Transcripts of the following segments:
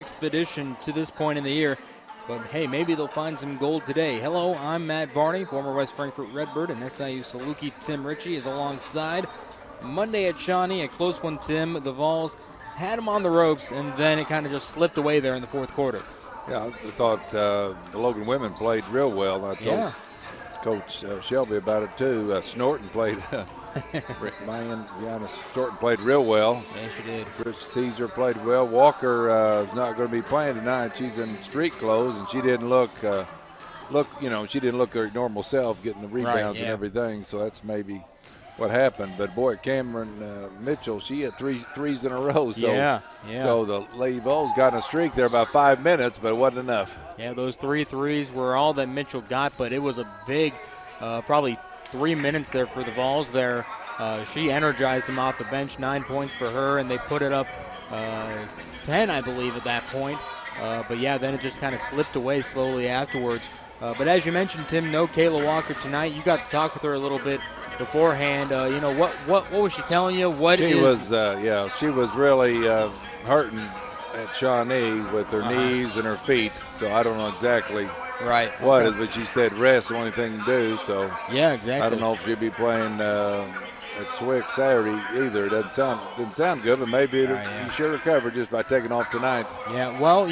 expedition to this point in the year. But, hey, maybe they'll find some gold today. Hello, I'm Matt Varney, former West Frankfort Redbird, and SIU Saluki Tim Ritchie is alongside. Monday at Shawnee, a close one, Tim. The Vols had them on the ropes, and then it kind of just slipped away there in the fourth quarter. Yeah, I thought the Logan women played real well. I told Coach Shelby about it, too. Snorton played Diana Storton played real well. Yeah, she did. Chris Caesar played well. Walker is not going to be playing tonight. She's in street clothes, and she didn't look, she didn't look her normal self getting the rebounds and everything. So that's maybe what happened. But boy, Cameron Mitchell, she had 3 threes in a row. So, so the Lady Vols got in a streak there about 5 minutes, but it wasn't enough. Yeah, those 3 threes were all that Mitchell got, but it was a big, probably 3 minutes there for the Vols there. She energized them off the bench, 9 points for her, and they put it up 10, I believe, at that point. But, yeah, then it just kind of slipped away slowly afterwards. But as you mentioned, Tim, no Kayla Walker tonight. You got to talk with her a little bit beforehand. What was she telling you? She was really hurting at Shawnee with her knees and her feet, so I don't know exactly what is, but she said rest the only thing to do. So yeah, exactly. I don't know if she'll be playing at Swick Saturday either. It didn't sound good, but maybe she should recover just by taking off tonight. Yeah, well,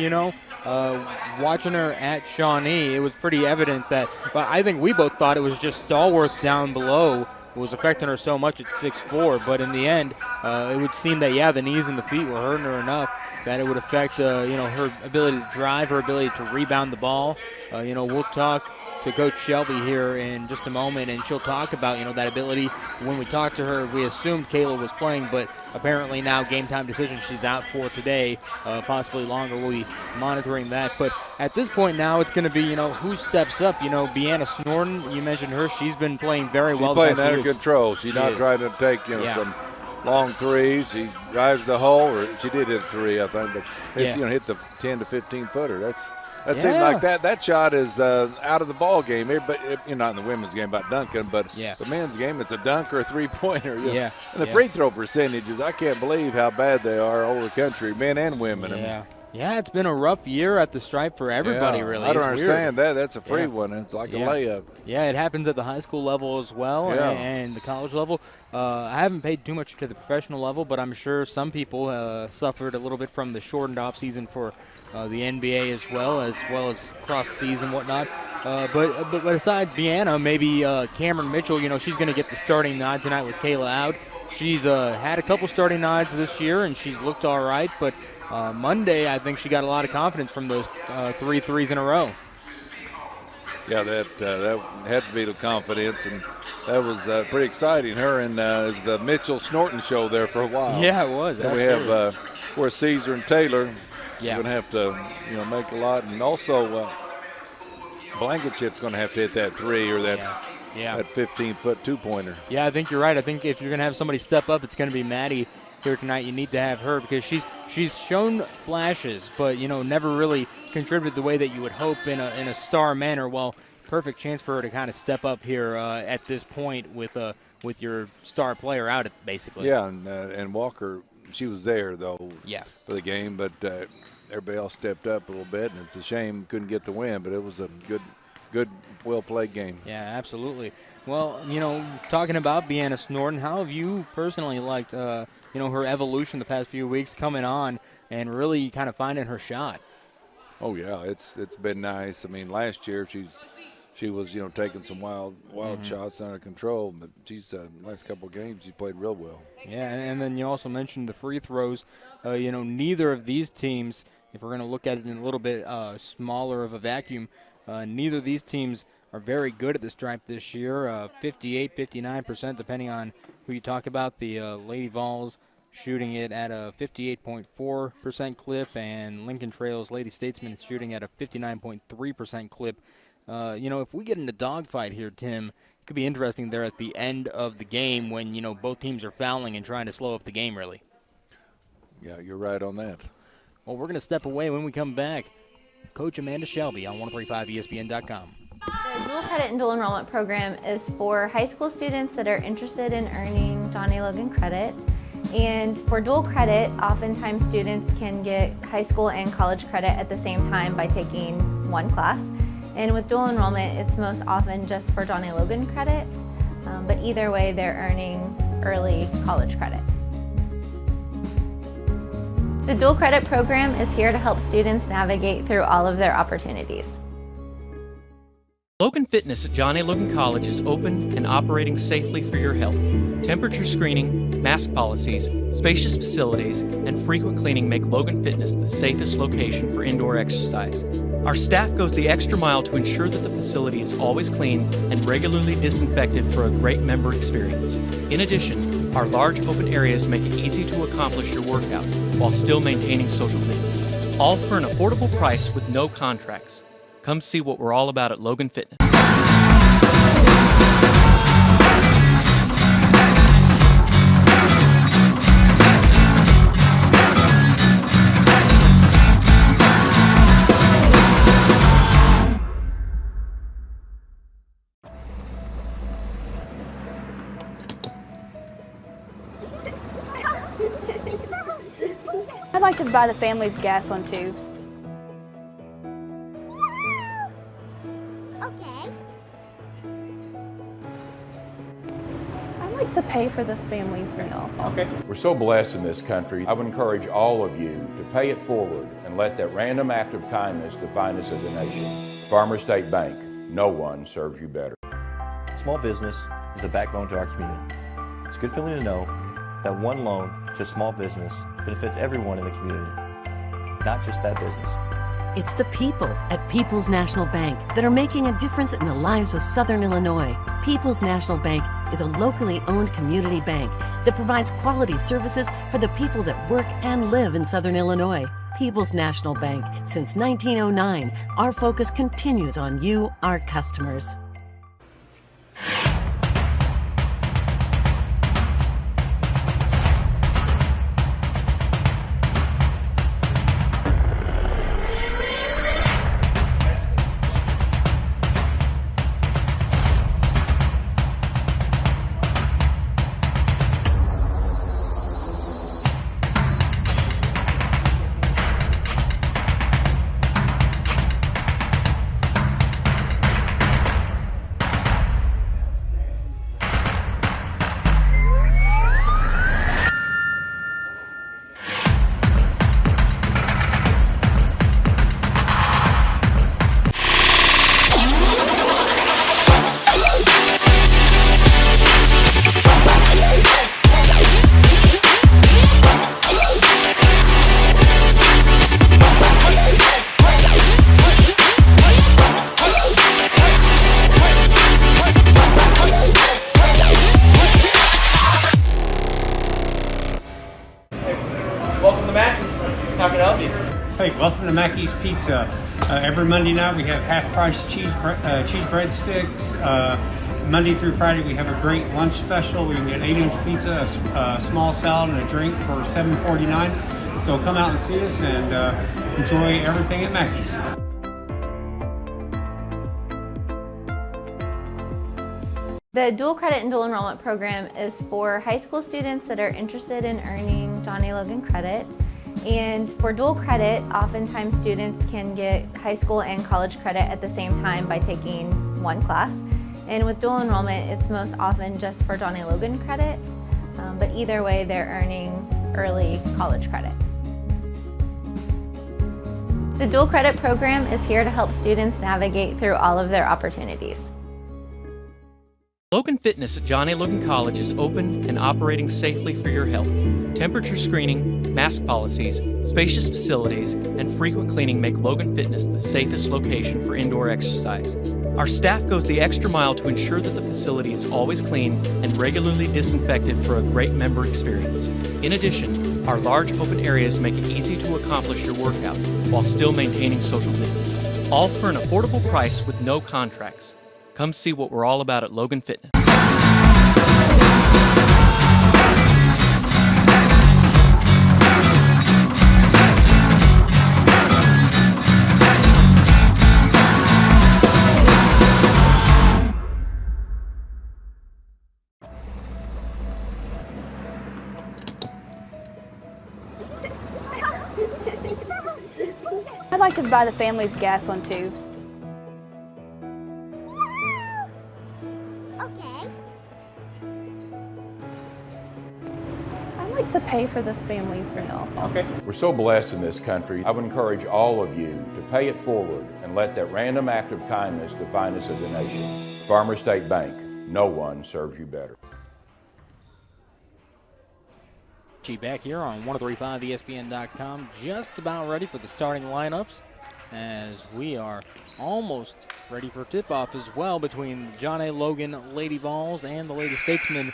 watching her at Shawnee, it was pretty evident that, but I think we both thought it was just Stallworth down below was affecting her so much at 6'4", but in the end, it would seem that, the knees and the feet were hurting her enough that it would affect, her ability to drive, her ability to rebound the ball. We'll talk to Coach Shelby here in just a moment, and she'll talk about, that ability. When we talked to her, we assumed Kayla was playing, but apparently now game time decision, she's out for today, possibly longer. We'll be monitoring that. But at this point now, it's going to be, who steps up. Deanna Snorton, you mentioned her. She's been playing very well. She's playing under control. She's not trying to take, some long threes. She drives the hole, or she did hit a 3, I think, but hit the 10 to 15 footer. That seems like that shot is out of the ball game. But not in the women's game about dunking, but the men's game, it's a dunk or a 3-pointer. And the free throw percentages, I can't believe how bad they are all over the country, men and women. Yeah, it's been a rough year at the Stripe for everybody, really. I don't understand that. That's a free one. It's like a layup. Yeah, it happens at the high school level as well and the college level. I haven't paid too much to the professional level, but I'm sure some people suffered a little bit from the shortened off season for the NBA as well as cross season whatnot. But besides Deanna, maybe Cameron Mitchell, she's going to get the starting nod tonight with Kayla out. She's had a couple starting nods this year, and she's looked all right, but Monday, I think she got a lot of confidence from those 3 threes in a row. Yeah, that had to be the confidence, and that was pretty exciting. Her and the Mitchell Snorton show there for a while. Yeah, it was. So we have where Caesar and Taylor going to have to make a lot, and also Blankenship's going to have to hit that 3 or that 15-foot 2-pointer. Yeah, I think you're right. I think if you're going to have somebody step up, it's going to be Maddie here tonight. You need to have her because she's shown flashes, but never really contributed the way that you would hope in a star manner. Well, perfect chance for her to kind of step up here at this point with your star player out, basically. Yeah, and Walker, she was there though. For the game, but everybody else stepped up a little bit, and it's a shame couldn't get the win, but it was a good, well-played game. Yeah, absolutely. Well, talking about Deanna Snorton, how have you personally liked, her evolution the past few weeks coming on and really kind of finding her shot? Oh, yeah, it's been nice. I mean, last year she was, taking some wild shots out of control, but she's last couple of games she played real well. Yeah, and then you also mentioned the free throws. Neither of these teams, if we're going to look at it in a little bit smaller of a vacuum, neither of these teams are very good at the stripe this year, 58, 59%, depending on who you talk about. The Lady Vols shooting it at a 58.4% clip, and Lincoln Trails Lady Statesman is shooting at a 59.3% clip. If we get in a dogfight here, Tim, it could be interesting there at the end of the game when, both teams are fouling and trying to slow up the game, really. Yeah, you're right on that. Well, we're going to step away. When we come back, Coach Amanda Shelby on 1035ESPN.com. The dual credit and dual enrollment program is for high school students that are interested in earning John A. Logan credit. And for dual credit, oftentimes students can get high school and college credit at the same time by taking one class. And with dual enrollment, it's most often just for Johnny Logan credit, but either way, they're earning early college credit. The dual credit program is here to help students navigate through all of their opportunities. Logan Fitness at Johnny Logan College is open and operating safely for your health. Temperature screening, mask policies, spacious facilities, and frequent cleaning make Logan Fitness the safest location for indoor exercise. Our staff goes the extra mile to ensure that the facility is always clean and regularly disinfected for a great member experience. In addition, our large open areas make it easy to accomplish your workout while still maintaining social distance. All for an affordable price with no contracts. Come see what we're all about at Logan Fitness. I'd like to buy the family's gas on too. Okay. I'd like to pay for this family's meal. Okay. We're so blessed in this country. I would encourage all of you to pay it forward and let that random act of kindness define us as a nation. Farmers State Bank, no one serves you better. Small business is the backbone to our community. It's a good feeling to know that one loan to a small business benefits everyone in the community, not just that business. It's the people at People's National Bank that are making a difference in the lives of Southern Illinois. People's National Bank is a locally owned community bank that provides quality services for the people that work and live in Southern Illinois. People's National Bank. Since 1909, our focus continues on you, our customers. Welcome to Mackey's. How can I help you? Hey, welcome to Mackey's Pizza. Every Monday night we have half-price cheese breadsticks. Monday through Friday we have a great lunch special. We can get 8-inch pizza, a small salad, and a drink for $7.49. So come out and see us and enjoy everything at Mackey's. The dual credit and dual enrollment program is for high school students that are interested in earning Johnny Logan credit. And for dual credit, oftentimes students can get high school and college credit at the same time by taking one class. And with dual enrollment, it's most often just for Johnny Logan credit, but either way, they're earning early college credit. The dual credit program is here to help students navigate through all of their opportunities. Logan Fitness at Johnny Logan College is open and operating safely for your health. Temperature screening, mask policies, spacious facilities, and frequent cleaning make Logan Fitness the safest location for indoor exercise. Our staff goes the extra mile to ensure that the facility is always clean and regularly disinfected for a great member experience. In addition, our large open areas make it easy to accomplish your workout while still maintaining social distance. All for an affordable price with no contracts. Come see what we're all about at Logan Fitness. I'd like to buy the family's gas one too. Okay. I'd like to pay for this family's meal. Okay. We're so blessed in this country. I would encourage all of you to pay it forward and let that random act of kindness define us as a nation. Farmers State Bank, no one serves you better. Back here on 1035ESPN.com, just about ready for the starting lineups as we are almost ready for tip-off as well between John A. Logan Lady Vols and the Lady Statesmen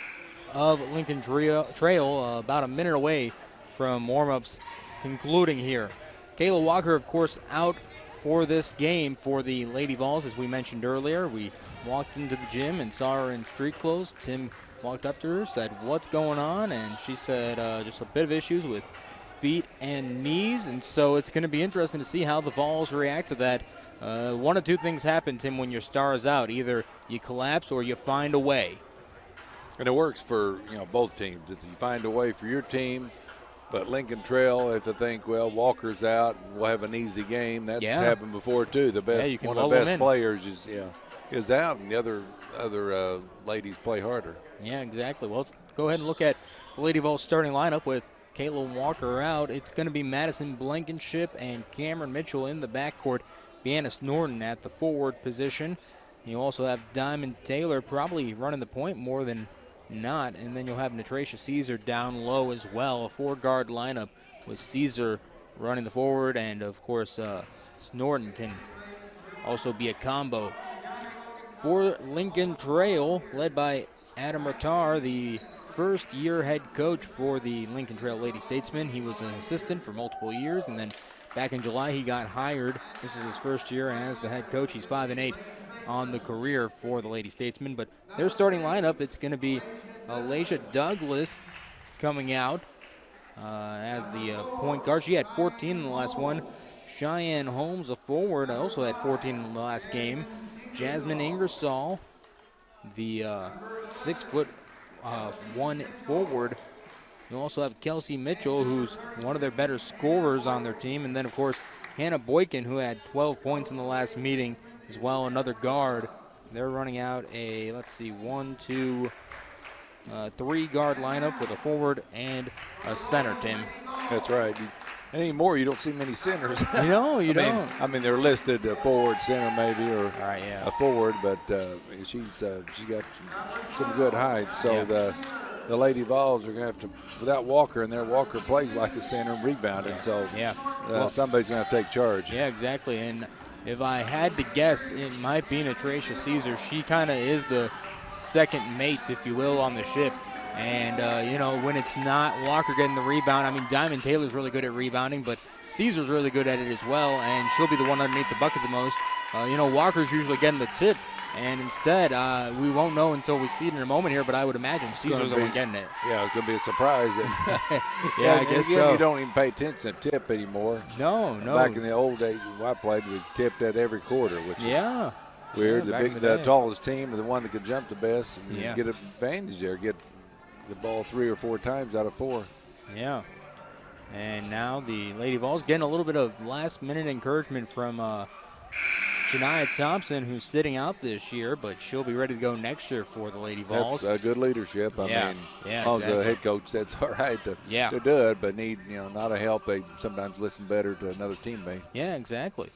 of Lincoln Trail, about a minute away from warm-ups concluding here. Kayla Walker, of course, out for this game for the Lady Vols, as we mentioned earlier. We walked into the gym and saw her in street clothes. Tim walked up to her, said, "What's going on?" And she said just a bit of issues with feet and knees. And so it's going to be interesting to see how the Vols react to that. One of two things happen, Tim, when your star is out. Either you collapse or you find a way. And it works for both teams. If you find a way for your team, but Lincoln Trail, if they think, well, Walker's out, we'll have an easy game. That's happened before too. The best, one of the best players is out, and the other ladies play harder. Yeah, exactly. Well, let's go ahead and look at the Lady Vols starting lineup with Kayla Walker out. It's going to be Madison Blankenship and Cameron Mitchell in the backcourt. Bianna Norton at the forward position. You also have Diamond Taylor probably running the point more than not, and then you'll have Natracia Caesar down low as well. A four-guard lineup with Caesar running the forward, and of course Norton can also be a combo. For Lincoln Trail, led by Adam Ratar, the first-year head coach for the Lincoln Trail Lady Statesmen. He was an assistant for multiple years, and then back in July he got hired. This is his first year as the head coach. He's 5-8 on the career for the Lady Statesmen. But their starting lineup, it's going to be Alasia Douglas coming out as the point guard. She had 14 in the last one. Cheyenne Holmes, a forward, also had 14 in the last game. Jasmine Ingersoll, the 6'1" forward. You also have Kelsey Mitchell, who's one of their better scorers on their team. And then, of course, Hannah Boykin, who had 12 points in the last meeting as well, another guard. They're running out a, let's see, 1, 2, 3-guard lineup with a forward and a center, Tim. That's right. Anymore, you don't see many centers. No, you don't. I mean, they're listed forward, center maybe, or a forward, but she got some good height. So the Lady Vols are going to have to, without Walker, and their Walker plays like a center and rebounding. So somebody's going to have to take charge. Yeah, exactly. And if I had to guess, it might be Natracia Caesar. She kind of is the second mate, if you will, on the ship. And, when it's not Walker getting the rebound, I mean, Diamond Taylor's really good at rebounding, but Caesar's really good at it as well, and she'll be the one underneath the bucket the most. Walker's usually getting the tip, and instead, we won't know until we see it in a moment here, but I would imagine Caesar's the one getting it. Yeah, it's going to be a surprise. I guess so. You don't even pay attention to tip anymore. No. Back in the old days when I played, we tipped at every quarter, which is weird. The tallest team is the one that could jump the best and get an advantage there, get the ball 3 or 4 times out of 4. Yeah. And now the Lady Vols getting a little bit of last-minute encouragement from Shania Thompson, who's sitting out this year, but she'll be ready to go next year for the Lady Vols. That's good leadership. I mean, as long as the head coach, that's all right to do it, but need not a help. They sometimes listen better to another teammate. Yeah, exactly.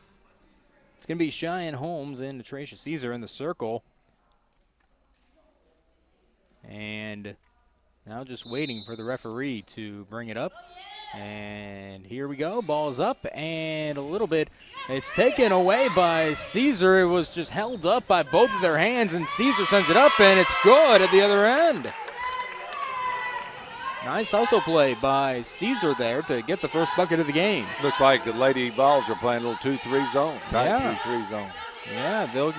It's going to be Cheyenne Holmes and Natracia Caesar in the circle. And now just waiting for the referee to bring it up. And here we go. Ball's up and a little bit. It's taken away by Caesar. It was just held up by both of their hands, and Caesar sends it up, and it's good at the other end. Nice hustle play by Caesar there to get the first bucket of the game. Looks like the Lady Vols are playing a little 2-3 zone, tight 2-3 zone. Yeah,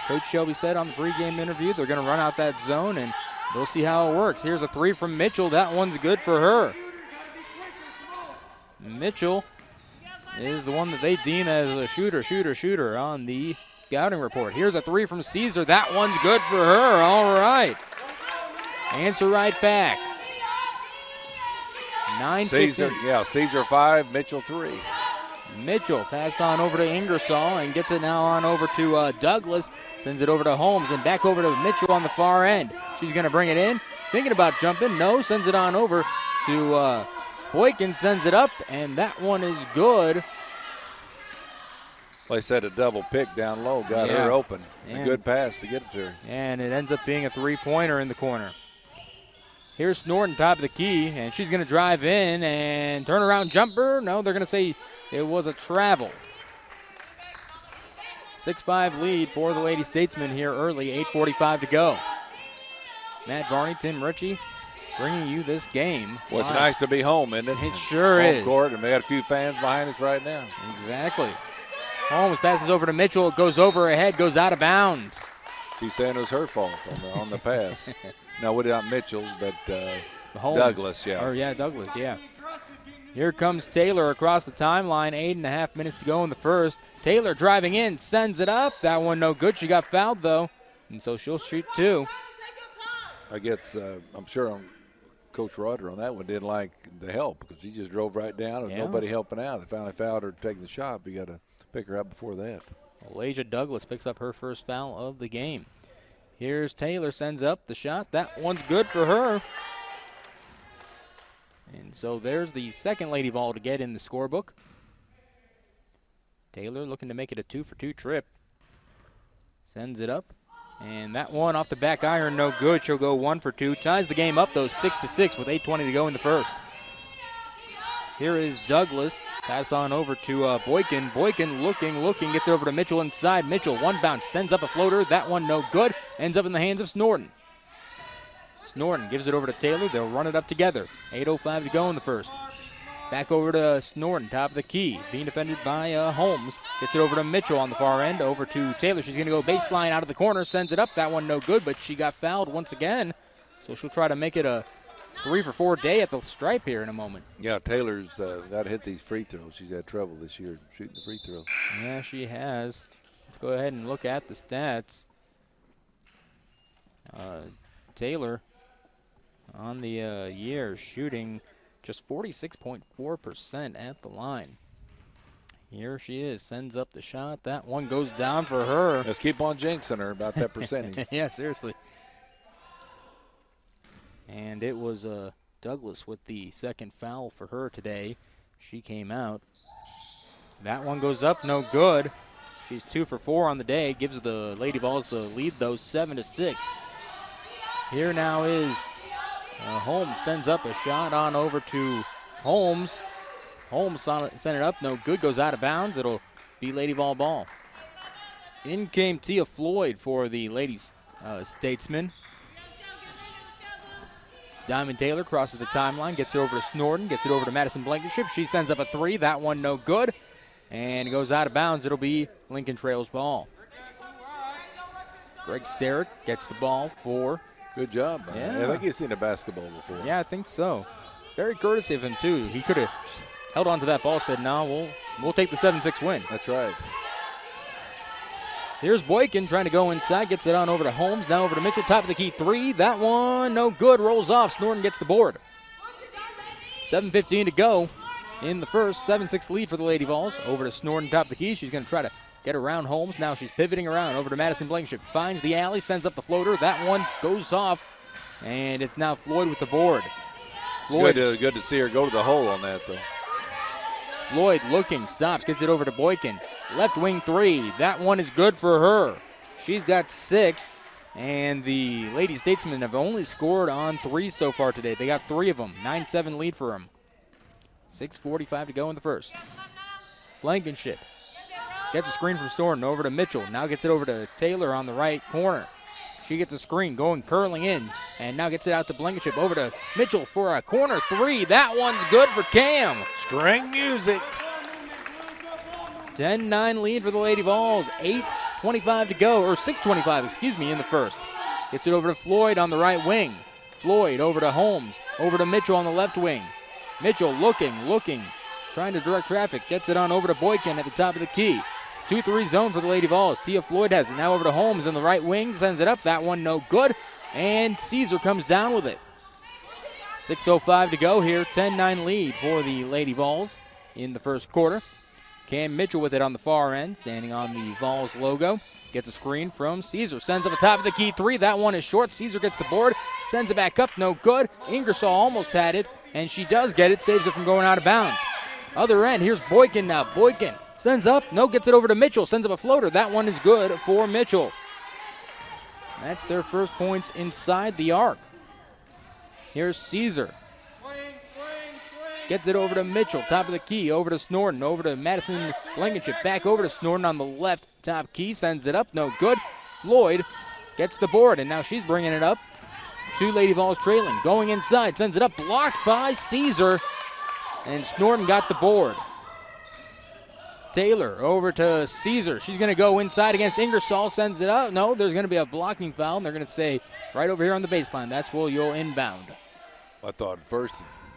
Coach Shelby said on the pregame interview they're going to run out that zone, and we'll see how it works. Here's a 3 from Mitchell. That one's good for her. Mitchell is the one that they deem as a shooter on the scouting report. Here's a 3 from Caesar. That one's good for her. All right. Answer right back. 9-15. Caesar 5, Mitchell 3. Mitchell pass on over to Ingersoll and gets it now on over to Douglas. Sends it over to Holmes and back over to Mitchell on the far end. She's going to bring it in. Thinking about jumping. No, sends it on over to Boykin. Sends it up, and that one is good. They said a double pick down low. Got her open. A good pass to get it to her. And it ends up being a three-pointer in the corner. Here's Snorton, top of the key, and she's going to drive in and turn around jumper. No, they're going to say it was a travel. 6-5 lead for the Lady Statesmen here early, 8:45 to go. Matt Varney, Tim Ritchie bringing you this game. Well, it's nice to be home, isn't it? It sure home is. Court, and we got a few fans behind us right now. Exactly. Holmes passes over to Mitchell. It goes over her head, goes out of bounds. She's saying it was her fault on the pass. No, we not Mitchell's, but Holmes. Douglas, yeah. Douglas, yeah. Here comes Taylor across the timeline. 8.5 minutes to go in the first. Taylor driving in, sends it up. That one no good. She got fouled, though, and so she'll shoot two. I guess I'm sure Coach Roger on that one didn't like the help because he just drove right down and nobody helping out. They finally fouled her taking the shot. We got to pick her up before that. Alasia Douglas picks up her first foul of the game. Here's Taylor, sends up the shot. That one's good for her. And so there's the second Lady Vol to get in the scorebook. Taylor looking to make it a 2-for-2 trip. Sends it up. And that one off the back iron, no good. She'll go 1-for-2. Ties the game up, though, 6-6 with 8:20 to go in the first. Here is Douglas. Pass on over to Boykin. Boykin looking, gets it over to Mitchell inside. Mitchell, one bounce, sends up a floater. That one no good. Ends up in the hands of Snorton. Snorton gives it over to Taylor. They'll run it up together. 8:05 to go in the first. Back over to Snorton, top of the key. Being defended by Holmes. Gets it over to Mitchell on the far end. Over to Taylor. She's going to go baseline out of the corner. Sends it up. That one no good, but she got fouled once again. So she'll try to make it a 3-for-4 day at the stripe here in a moment. Yeah, Taylor's got to hit these free throws. She's had trouble this year shooting the free throws. Yeah, she has. Let's go ahead and look at the stats. Taylor on the year shooting just 46.4% at the line. Here she is, sends up the shot. That one goes down for her. Let's keep on jinxing her about that percentage. Yeah, seriously. And it was Douglas with the second foul for her today. She came out. That one goes up, no good. She's 2-for-4 on the day. Gives the Lady Vols the lead, though, 7-6. Here now is Holmes. Sends up a shot on over to Holmes. Holmes sent it up, no good. Goes out of bounds. It'll be Lady Vol ball. In came Tia Floyd for the Ladies Statesmen. Diamond Taylor crosses the timeline, gets it over to Snorton, gets it over to Madison Blankenship. She sends up a three. That one no good. And goes out of bounds. It'll be Lincoln Trails ball. Greg Sterrick gets the ball for. Good job. Yeah. I think he's seen a basketball before. Yeah, I think so. Very courtesy of him, too. He could have held on to that ball, said, no, we'll take the 7-6 win. That's right. Here's Boykin trying to go inside, gets it on over to Holmes, now over to Mitchell, top of the key three. That one, no good, rolls off. Snorton gets the board. 7:15 to go in the first, 7-6 lead for the Lady Vols. Over to Snorton, top of the key. She's going to try to get around Holmes. Now she's pivoting around over to Madison Blankenship. Finds the alley, sends up the floater. That one goes off, and it's now Floyd with the board. Floyd, good to see her go to the hole on that, though. Floyd looking, stops, gets it over to Boykin. Left wing three. That one is good for her. She's got 6, and the Lady Statesmen have only scored on 3 so far today. They got 3 of them. 9-7 lead for them. 6:45 to go in the first. Blankenship gets a screen from Snorton over to Mitchell. Now gets it over to Taylor on the right corner. She gets a screen going, curling in, and now gets it out to Blankenship. Over to Mitchell for a corner three. That one's good for Cam. String music. 10-9 lead for the Lady Vols. 8:25 to go, or 6:25, excuse me, in the first. Gets it over to Floyd on the right wing. Floyd over to Holmes. Over to Mitchell on the left wing. Mitchell looking, trying to direct traffic. Gets it on over to Boykin at the top of the key. 2-3 zone for the Lady Vols. Tia Floyd has it now over to Holmes on the right wing. Sends it up. That one no good. And Caesar comes down with it. 6:05 to go here. 10-9 lead for the Lady Vols in the first quarter. Cam Mitchell with it on the far end, standing on the Vols logo. Gets a screen from Caesar. Sends up the top of the key three. That one is short. Caesar gets the board. Sends it back up. No good. Ingersoll almost had it, and she does get it. Saves it from going out of bounds. Other end, here's Boykin now. Boykin sends up. No, gets it over to Mitchell. Sends up a floater. That one is good for Mitchell. That's their first points inside the arc. Here's Caesar. Gets it over to Mitchell, top of the key, over to Snorton, over to Madison Blankenship, back over to Snorton on the left top key, sends it up, no good. Floyd gets the board, and now she's bringing it up. Two Lady Vols trailing, going inside, sends it up, blocked by Caesar, and Snorton got the board. Taylor over to Caesar. She's going to go inside against Ingersoll, sends it up. No, there's going to be a blocking foul, and they're going to say right over here on the baseline, that's where you'll inbound. I thought first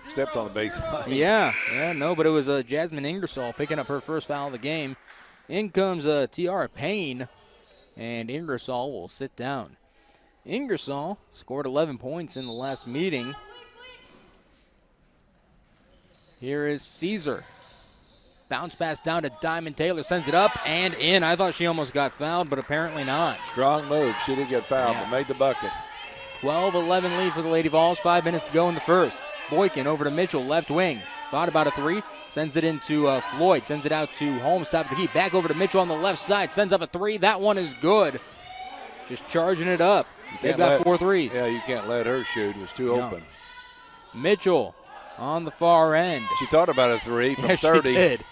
stepped on the baseline. Yeah, no, but it was Jasmine Ingersoll picking up her first foul of the game. In comes Tiara Payne, and Ingersoll will sit down. Ingersoll scored 11 points in the last meeting. Here is Caesar. Bounce pass down to Diamond Taylor, sends it up and in. I thought she almost got fouled, but apparently not. Strong move. She didn't get fouled, but made the bucket. 12-11 lead for the Lady Vols. 5 minutes to go in the first. Boykin over to Mitchell, left wing. Thought about a three. Sends it into Floyd. Sends it out to Holmes, top of the key. Back over to Mitchell on the left side. Sends up a three. That one is good. Just charging it up. They've got 4 threes. Yeah, you can't let her shoot. It was too open. Mitchell on the far end. She thought about a three from 30. She did.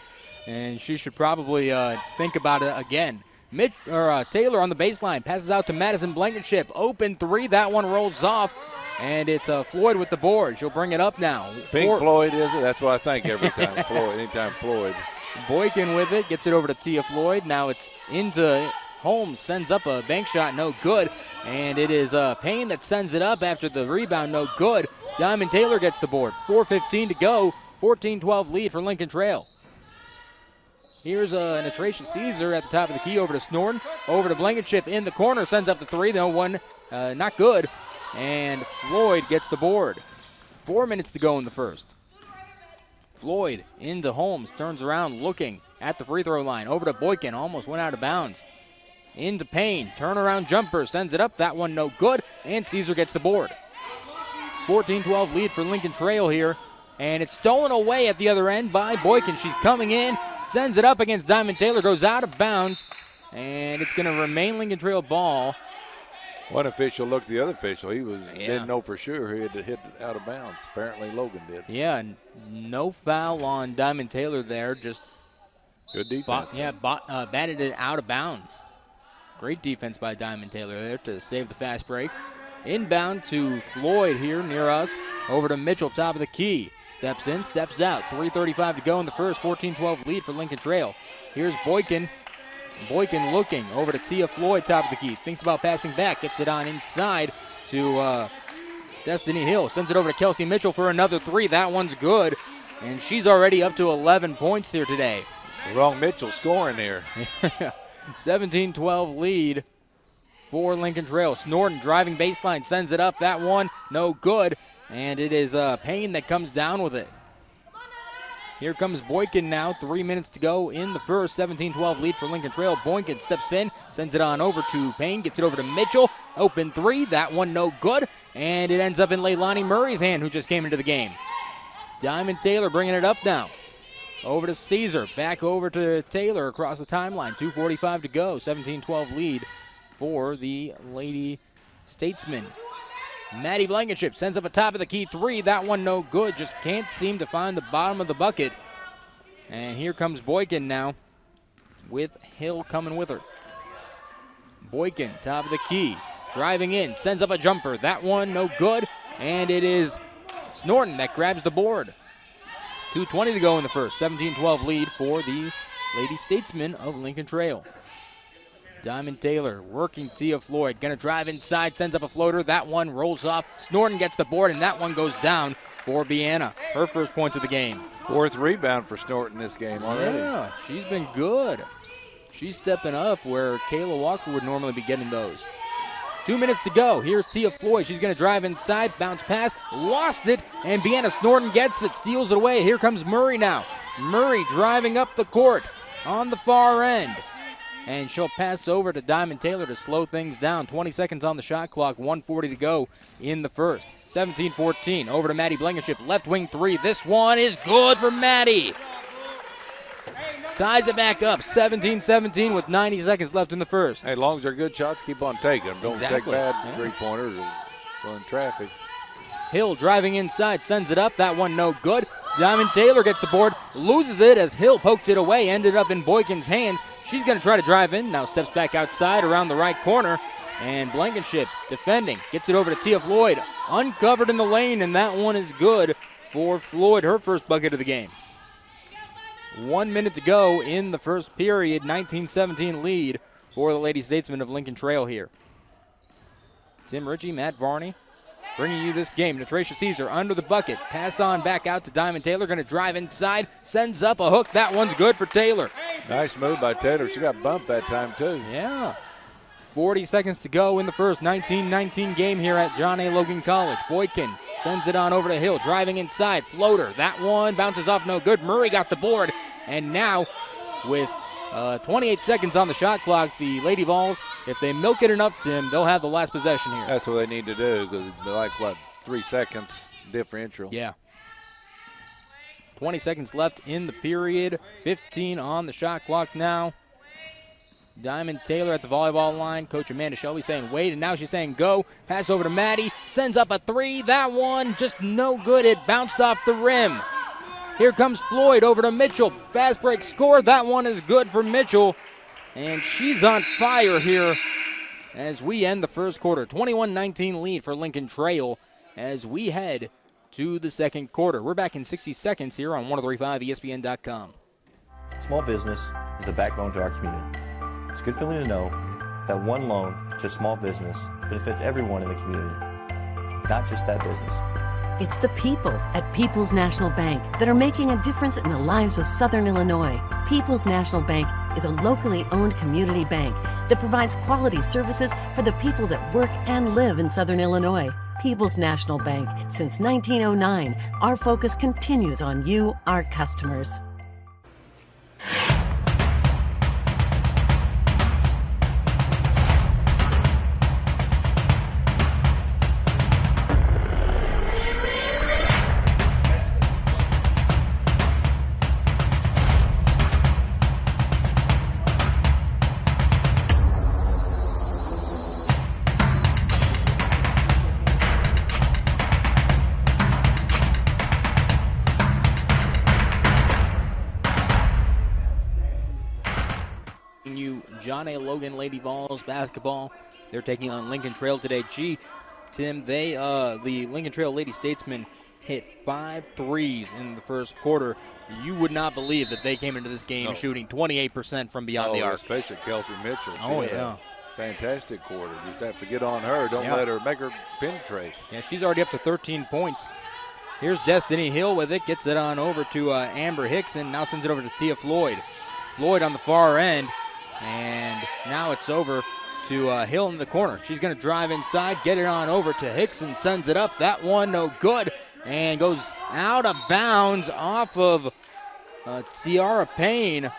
And she should probably think about it again. Taylor on the baseline. Passes out to Madison Blankenship. Open three. That one rolls off. And it's Floyd with the board. She'll bring it up now. Floyd, is it? That's what I think every time. Floyd, anytime Floyd. Boykin with it. Gets it over to Tia Floyd. Now it's into Holmes. Sends up a bank shot. No good. And it is Payne that sends it up after the rebound. No good. Diamond Taylor gets the board. 4:15 to go. 14-12 lead for Lincoln Trail. Here's an Atracia Caesar at the top of the key over to Snorton. Over to Blankenship in the corner. Sends up the three. No one. Not good. And Floyd gets the board. 4 minutes to go in the first. Floyd into Holmes. Turns around looking at the free throw line. Over to Boykin. Almost went out of bounds. Into Payne. Turnaround jumper. Sends it up. That one no good. And Caesar gets the board. 14-12 lead for Lincoln Trail here. And it's stolen away at the other end by Boykin. She's coming in. Sends it up against Diamond Taylor. Goes out of bounds. And it's going to remain Lincoln Trail ball. One official looked at the other official. He didn't know for sure he had to hit it out of bounds. Apparently Logan did. Yeah, no foul on Diamond Taylor there. Just good defense. Batted it out of bounds. Great defense by Diamond Taylor there to save the fast break. Inbound to Floyd here near us. Over to Mitchell, top of the key. Steps in, steps out. 3:35 to go in the first. 14-12 lead for Lincoln Trail. Here's Boykin. Boykin looking over to Tia Floyd, top of the key. Thinks about passing back. Gets it on inside to Destiny Hill. Sends it over to Kelsey Mitchell for another three. That one's good. And she's already up to 11 points here today. The wrong Mitchell scoring here. 17-12 lead for Lincoln Trail. Snorton driving baseline. Sends it up. That one no good. And it is Payne that comes down with it. Here comes Boykin now. 3 minutes to go in the first. 17-12 lead for Lincoln Trail. Boykin steps in, sends it on over to Payne, gets it over to Mitchell. Open three. That one no good. And it ends up in Leilani Murray's hand, who just came into the game. Diamond Taylor bringing it up now. Over to Caesar. Back over to Taylor across the timeline. 2:45 to go. 17-12 lead for the Lady Statesmen. Maddie Blankenship sends up a top of the key three. That one no good. Just can't seem to find the bottom of the bucket. And here comes Boykin now with Hill coming with her. Boykin, top of the key, driving in, sends up a jumper. That one no good. And it is Snorton that grabs the board. 2:20 to go in the first. 17-12 lead for the Lady Statesmen of Lincoln Trail. Diamond Taylor working Tia Floyd. Going to drive inside, sends up a floater. That one rolls off. Snorton gets the board, and that one goes down for Bianna. Her first points of the game. Fourth rebound for Snorton this game already. Yeah, she's been good. She's stepping up where Kayla Walker would normally be getting those. 2 minutes to go. Here's Tia Floyd. She's going to drive inside, bounce pass, lost it, and Bianna Snorton gets it, steals it away. Here comes Murray now. Murray driving up the court. on the far end. And she'll pass over to Diamond Taylor to slow things down. 20 seconds on the shot clock, 1:40 to go in the first. 17-14, over to Maddie Blankenship, left wing three. This one is good for Maddie. Ties it back up, 17-17 with 90 seconds left in the first. Hey, as long as they're good shots, keep on taking them. Don't take bad three-pointers or run traffic. Hill driving inside, sends it up. That one no good. Diamond Taylor gets the board, loses it as Hill poked it away, ended up in Boykin's hands. She's going to try to drive in, now steps back outside around the right corner. And Blankenship defending, gets it over to Tia Floyd. Uncovered in the lane, and that one is good for Floyd, her first bucket of the game. 1 minute to go in the first period, 19-17 lead for the Lady Statesmen of Lincoln Trail here. Tim Ritchie, Matt Varney bringing you this game. Natracia Caesar under the bucket. Pass on back out to Diamond Taylor. Going to drive inside. Sends up a hook. That one's good for Taylor. Nice move by Taylor. She got bumped that time, too. Yeah. 40 seconds to go in the first. 19-19 game here at John A. Logan College. Boykin sends it on over to Hill. Driving inside. Floater. That one bounces off no good. Murray got the board. And now with 28 seconds on the shot clock, the Lady Vols, if they milk it enough, Tim, they'll have the last possession here. That's what they need to do, because they're like, 3 seconds differential. Yeah. 20 seconds left in the period. 15 on the shot clock now. Diamond Taylor at the volleyball line. Coach Amanda Shelby saying wait, and now she's saying go. Pass over to Maddie. Sends up a three. That one just no good. It bounced off the rim. Here comes Floyd over to Mitchell. Fast break score. That one is good for Mitchell. And she's on fire here as we end the first quarter. 21-19 lead for Lincoln Trail as we head to the second quarter. We're back in 60 seconds here on 103.5 ESPN.com. Small business is the backbone to our community. It's a good feeling to know that one loan to a small business benefits everyone in the community, not just that business. It's the people at People's National Bank that are making a difference in the lives of Southern Illinois. People's National Bank is a locally owned community bank that provides quality services for the people that work and live in Southern Illinois. People's National Bank. Since 1909, our focus continues on you, our customers. John A. Logan Lady Vols basketball. They're taking on Lincoln Trail today. Gee, Tim, the Lincoln Trail Lady Statesmen hit 5 threes in the first quarter. You would not believe that they came into this game shooting 28% from beyond the arc. Especially Kelsey Mitchell. Yeah. Fantastic quarter. Just have to get on her. Don't let her make her penetrate. Yeah, she's already up to 13 points. Here's Destiny Hill with it. Gets it on over to Amber Hickson. Now sends it over to Tia Floyd. Floyd on the far end. And now it's over to Hill in the corner. She's going to drive inside, get it on over to Hickson, sends it up. That one no good and goes out of bounds off of Ciara Payne.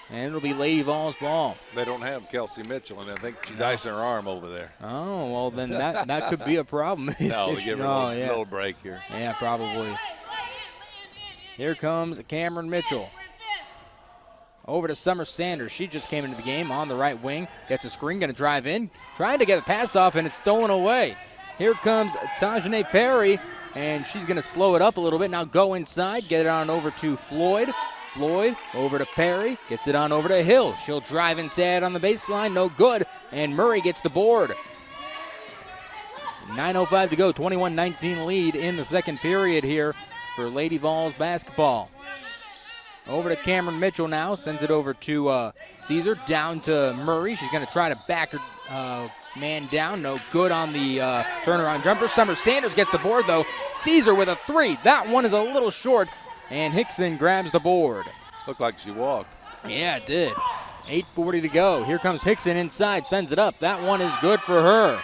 And it'll be Lady Vols ball. They don't have Kelsey Mitchell, and I think she's icing her arm over there. Oh, well, then that could be a problem. No, give her a little break here. Yeah, probably. Here comes Cameron Mitchell. Over to Summer Sanders. She just came into the game on the right wing. Gets a screen, going to drive in. Trying to get a pass off, and it's stolen away. Here comes Tajane Perry, and she's going to slow it up a little bit. Now go inside, get it on over to Floyd. Floyd over to Perry. Gets it on over to Hill. She'll drive inside on the baseline. No good, and Murray gets the board. 9:05 to go. 21-19 lead in the second period here for Lady Vols basketball. Over to Cameron Mitchell now. Sends it over to Caesar. Down to Murray. She's going to try to back her man down. No good on the turnaround jumper. Summer Sanders gets the board, though. Caesar with a three. That one is a little short, and Hickson grabs the board. Looked like she walked. Yeah, it did. 8:40 to go. Here comes Hickson inside. Sends it up. That one is good for her.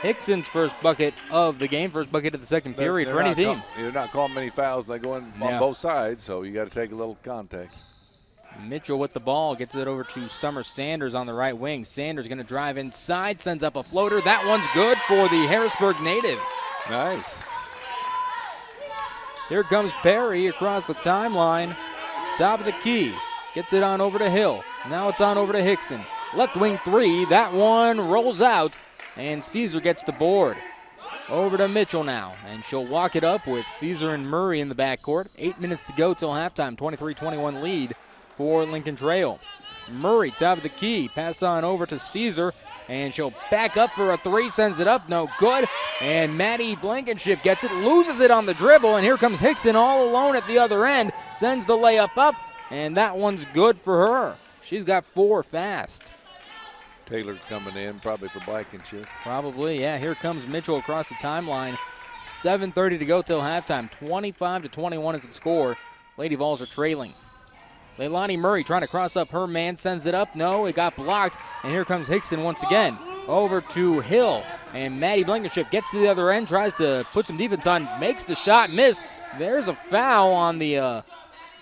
Hickson's first bucket of the game, first bucket of the second period for any team. They're not calling many fouls. They go in on both sides, so you got to take a little contact. Mitchell with the ball, gets it over to Summer Sanders on the right wing. Sanders going to drive inside, sends up a floater. That one's good for the Harrisburg native. Nice. Here comes Perry across the timeline. Top of the key. Gets it on over to Hill. Now it's on over to Hickson. Left wing three. That one rolls out, and Caesar gets the board. Over to Mitchell now, and she'll walk it up with Caesar and Murray in the backcourt. 8 minutes to go till halftime. 23-21 lead for Lincoln Trail. Murray, top of the key. Pass on over to Caesar, and she'll back up for a three. Sends it up. No good. And Maddie Blankenship gets it. Loses it on the dribble, and here comes Hickson all alone at the other end. Sends the layup up, and that one's good for her. She's got 4 fast. Taylor's coming in, probably for Blankenship. Probably, yeah. Here comes Mitchell across the timeline. 7:30 to go till halftime. 25-21 is the score. Lady Vols are trailing. Leilani Murray trying to cross up her man, sends it up. No, it got blocked. And here comes Hickson once again. Over to Hill. And Maddie Blankenship gets to the other end, tries to put some defense on, makes the shot, miss. There's a foul on the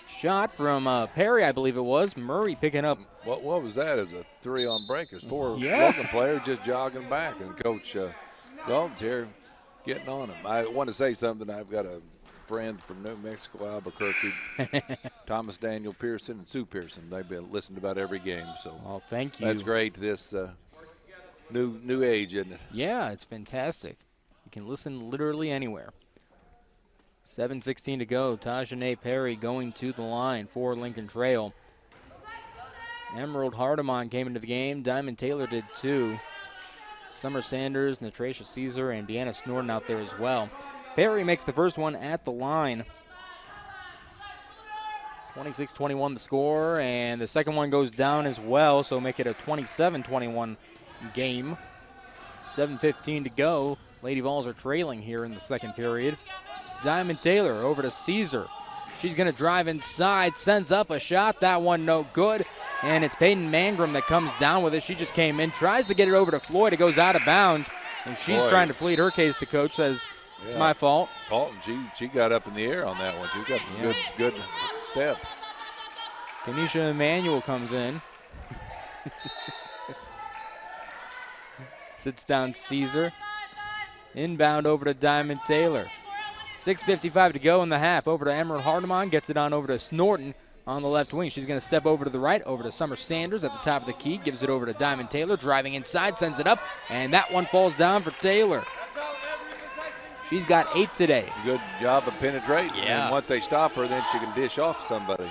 shot from Perry, I believe it was. Murray picking up. What was that? As a 3 on breakers. 4 Logan players just jogging back. And Coach Dalton's here getting on them. I want to say something. I've got a friend from New Mexico, Albuquerque, Thomas Daniel Pearson and Sue Pearson. They've been listening to about every game. So thank you. That's great. This new age, isn't it? Yeah, it's fantastic. You can listen literally anywhere. 7:16 to go. Tajane Perry going to the line for Lincoln Trail. Emerald Hardemon came into the game. Diamond Taylor did too. Summer Sanders, Natracia Caesar, and Deanna Snorton out there as well. Perry makes the first one at the line. 26-21 the score, and the second one goes down as well, so make it a 27-21 game. 7:15 to go. Lady Vols are trailing here in the second period. Diamond Taylor over to Caesar. She's going to drive inside, sends up a shot. That one no good, and it's Peyton Mangrum that comes down with it. She just came in, tries to get it over to Floyd. It goes out of bounds, and she's trying to plead her case to Coach, says it's my fault. Paulton, she got up in the air on that one. She got some good step. Kenesha Emanuel comes in. Sits down Caesar. Inbound over to Diamond Taylor. 6:55 to go in the half. Over to Emerald Hardemon. Gets it on over to Snorton on the left wing. She's going to step over to the right. Over to Summer Sanders at the top of the key. Gives it over to Diamond Taylor. Driving inside. Sends it up. And that one falls down for Taylor. She's got 8 today. Good job of penetrating. Yeah. And once they stop her, then she can dish off somebody.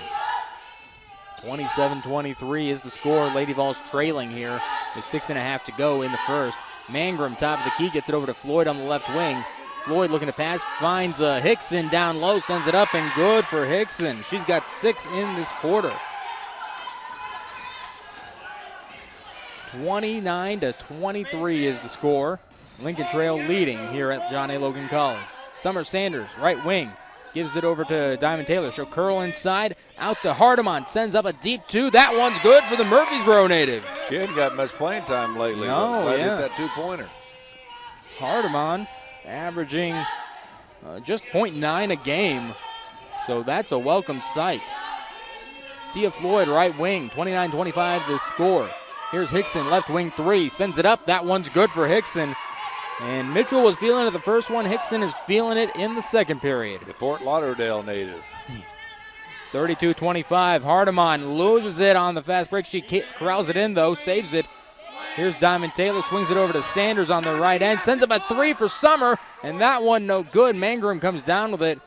27-23 is the score. Lady Vols trailing here with 6.5 to go in the first. Mangrum, top of the key, gets it over to Floyd on the left wing. Floyd looking to pass, finds Hickson down low, sends it up, and good for Hickson. She's got 6 in this quarter. 29-23 is the score. Lincoln Trail leading here at John A. Logan College. Summer Sanders, right wing, gives it over to Diamond Taylor. She'll curl inside, out to Hardemon, sends up a deep 2. That one's good for the Murfreesboro native. She hadn't got much playing time lately. No, hit that 2-pointer. Hardemon averaging just 0.9 a game, so that's a welcome sight. Tia Floyd, right wing, 29-25 the score. Here's Hickson, left wing 3, sends it up. That one's good for Hickson. And Mitchell was feeling it the first one. Hickson is feeling it in the second period. The Fort Lauderdale native. 32-25. Hardemon loses it on the fast break. She corrals it in, though, saves it. Here's Diamond Taylor, swings it over to Sanders on the right end. Sends up a 3 for Summer, and that one no good. Mangrum comes down with it.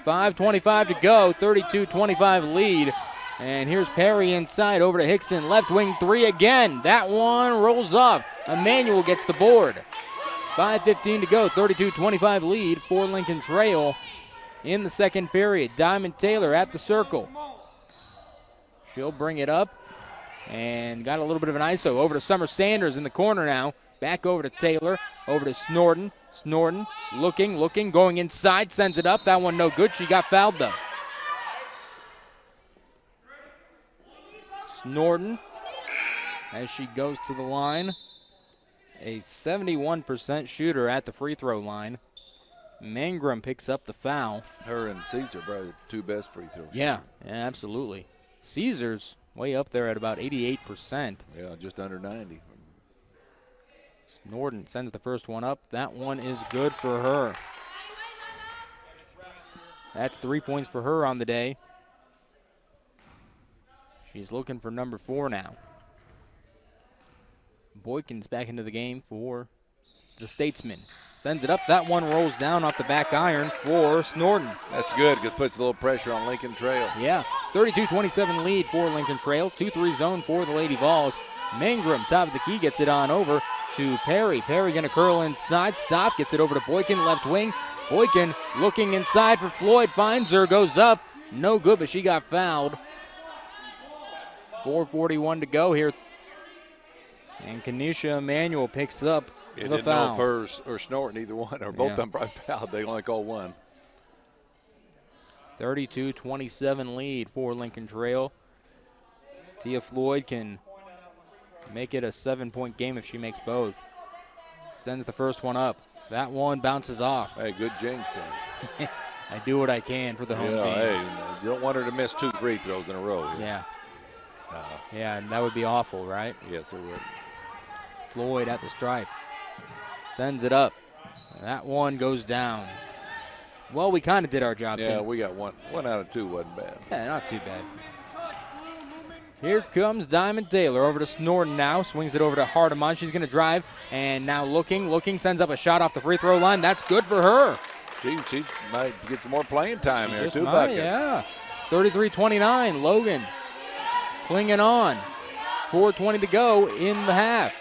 5:25 to go, 32-25 lead. And here's Perry inside over to Hickson. Left wing 3 again. That one rolls up. Emanuel gets the board. 5:15 to go, 32-25 lead for Lincoln Trail in the second period. Diamond Taylor at the circle. She'll bring it up and got a little bit of an ISO. Over to Summer Sanders in the corner now. Back over to Taylor, over to Snorton. Snorton looking, going inside, sends it up. That one no good. She got fouled though. Snorton as she goes to the line. a 71% shooter at the free throw line. Mangrum picks up the foul. Her and Caesar probably the two best free throws. Yeah, absolutely. Caesar's way up there at about 88%. Yeah, just under 90. Snorton sends the first one up. That one is good for her. That's 3 points for her on the day. She's looking for number 4 now. Boykin's back into the game for the Statesman. Sends it up. That one rolls down off the back iron for Snorton. That's good because it puts a little pressure on Lincoln Trail. Yeah, 32-27 lead for Lincoln Trail. 2-3 zone for the Lady Vols. Mangrum, top of the key, gets it on over to Perry. Perry going to curl inside. Stop. Gets it over to Boykin, left wing. Boykin looking inside for Floyd. Finds her. Goes up. No good, but she got fouled. 4:41 to go here. And Kenesha Emanuel picks up the didn't foul. know if hers or Snorton, either one, or both of them probably fouled. They only called one. 32-27 lead for Lincoln Trail. Tia Floyd can make it a 7-point game if she makes both. Sends the first one up. That one bounces off. Hey, good jinx there. I do what I can for the home team. Hey, you don't want her to miss 2 free throws in a row. Yeah. Yeah, and that would be awful, right? Yes, it would. Floyd at the stripe. Sends it up. That one goes down. Well, we kind of did our job, Yeah, Tim. we got one. 1 out of 2 wasn't bad. Yeah, not too bad. Here comes Diamond Taylor over to Snorton now. Swings it over to Hardeman. She's going to drive. And now looking, sends up a shot off the free throw line. That's good for her. She might get some more playing time She here. just 2 might, buckets. Yeah. 33-29. Logan clinging on. 4:20 to go in the half.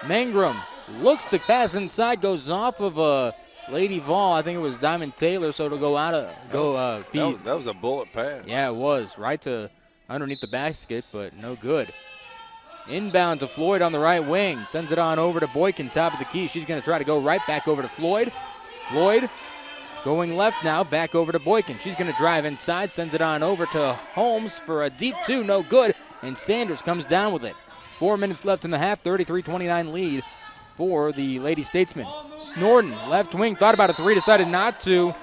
Mangrum looks to pass inside, goes off of a Lady Vol. I think it was Diamond Taylor, so it'll go out of That was a bullet pass. Yeah, it was right to underneath the basket, but no good. Inbound to Floyd on the right wing. Sends it on over to Boykin, top of the key. She's going to try to go right back over to Floyd. Floyd going left now, back over to Boykin. She's going to drive inside, sends it on over to Holmes for a deep 2, no good, and Sanders comes down with it. 4 minutes left in the half, 33-29 lead for the Lady Statesmen. Snorton, left wing, thought about a 3, decided not to,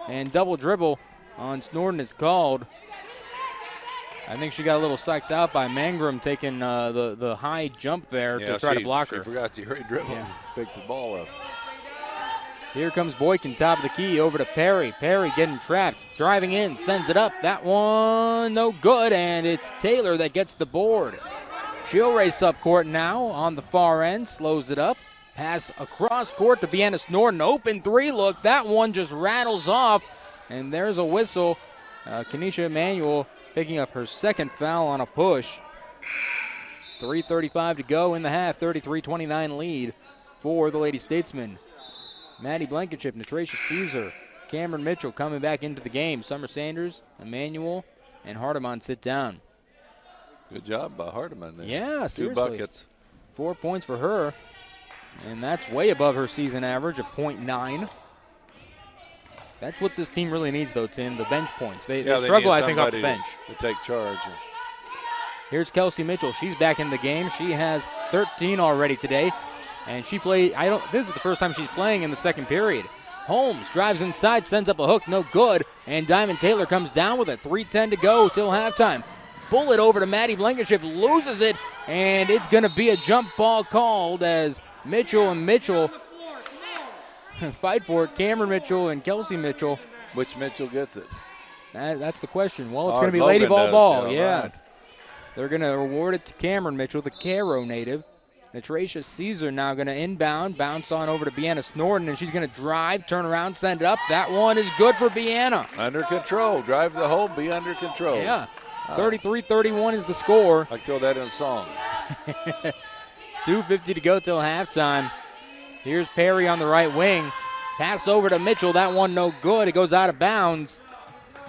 and double dribble on Snorton is called. I think she got a little psyched out by Mangrum taking the high jump there to try to block her. She forgot to hurry dribble. Yeah. Picked the ball up. Here comes Boykin, top of the key, over to Perry. Perry getting trapped, driving in, sends it up. That one, no good, and it's Taylor that gets the board. She'll race up court now on the far end, slows it up. Pass across court to Deanna Snorton. Open 3 look. That one just rattles off, and there's a whistle. Kenesha Emanuel picking up her second foul on a push. 3:35 to go in the half, 33-29 lead for the Lady Statesmen. Maddie Blankenship, Natracia Caesar, Cameron Mitchell coming back into the game. Summer Sanders, Emanuel, and Hardeman sit down. Good job by Hardeman there. Yeah, 2 seriously. buckets. 4 points for her, and that's way above her season average of .9. That's what this team really needs, though, Tim, the bench points. They struggle, I think, off the bench. To take charge. Here's Kelsey Mitchell. She's back in the game. She has 13 already today, and she played. This is the first time she's playing in the second period. Holmes drives inside, sends up a hook, no good, and Diamond Taylor comes down with it. 3:10 to go till halftime. Bullet over to Maddie Blankenship, loses it, and it's going to be a jump ball called as Mitchell and Mitchell fight for it. Cameron Mitchell and Kelsey Mitchell. Which Mitchell gets it? That's the question. Well, it's going to be Logan Lady Vol does, ball. yeah, Yeah. right. They're going to award it to Cameron Mitchell, the Cairo native. Natracia Caesar now going to inbound, bounce on over to Deanna Snorton, and she's going to drive, turn around, send it up. That one is good for Deanna. Under control. Drive the hole, be under control. Yeah. 33-31 is the score. I throw that in a song. 2:50 to go till halftime. Here's Perry on the right wing. Pass over to Mitchell. That one no good. It goes out of bounds.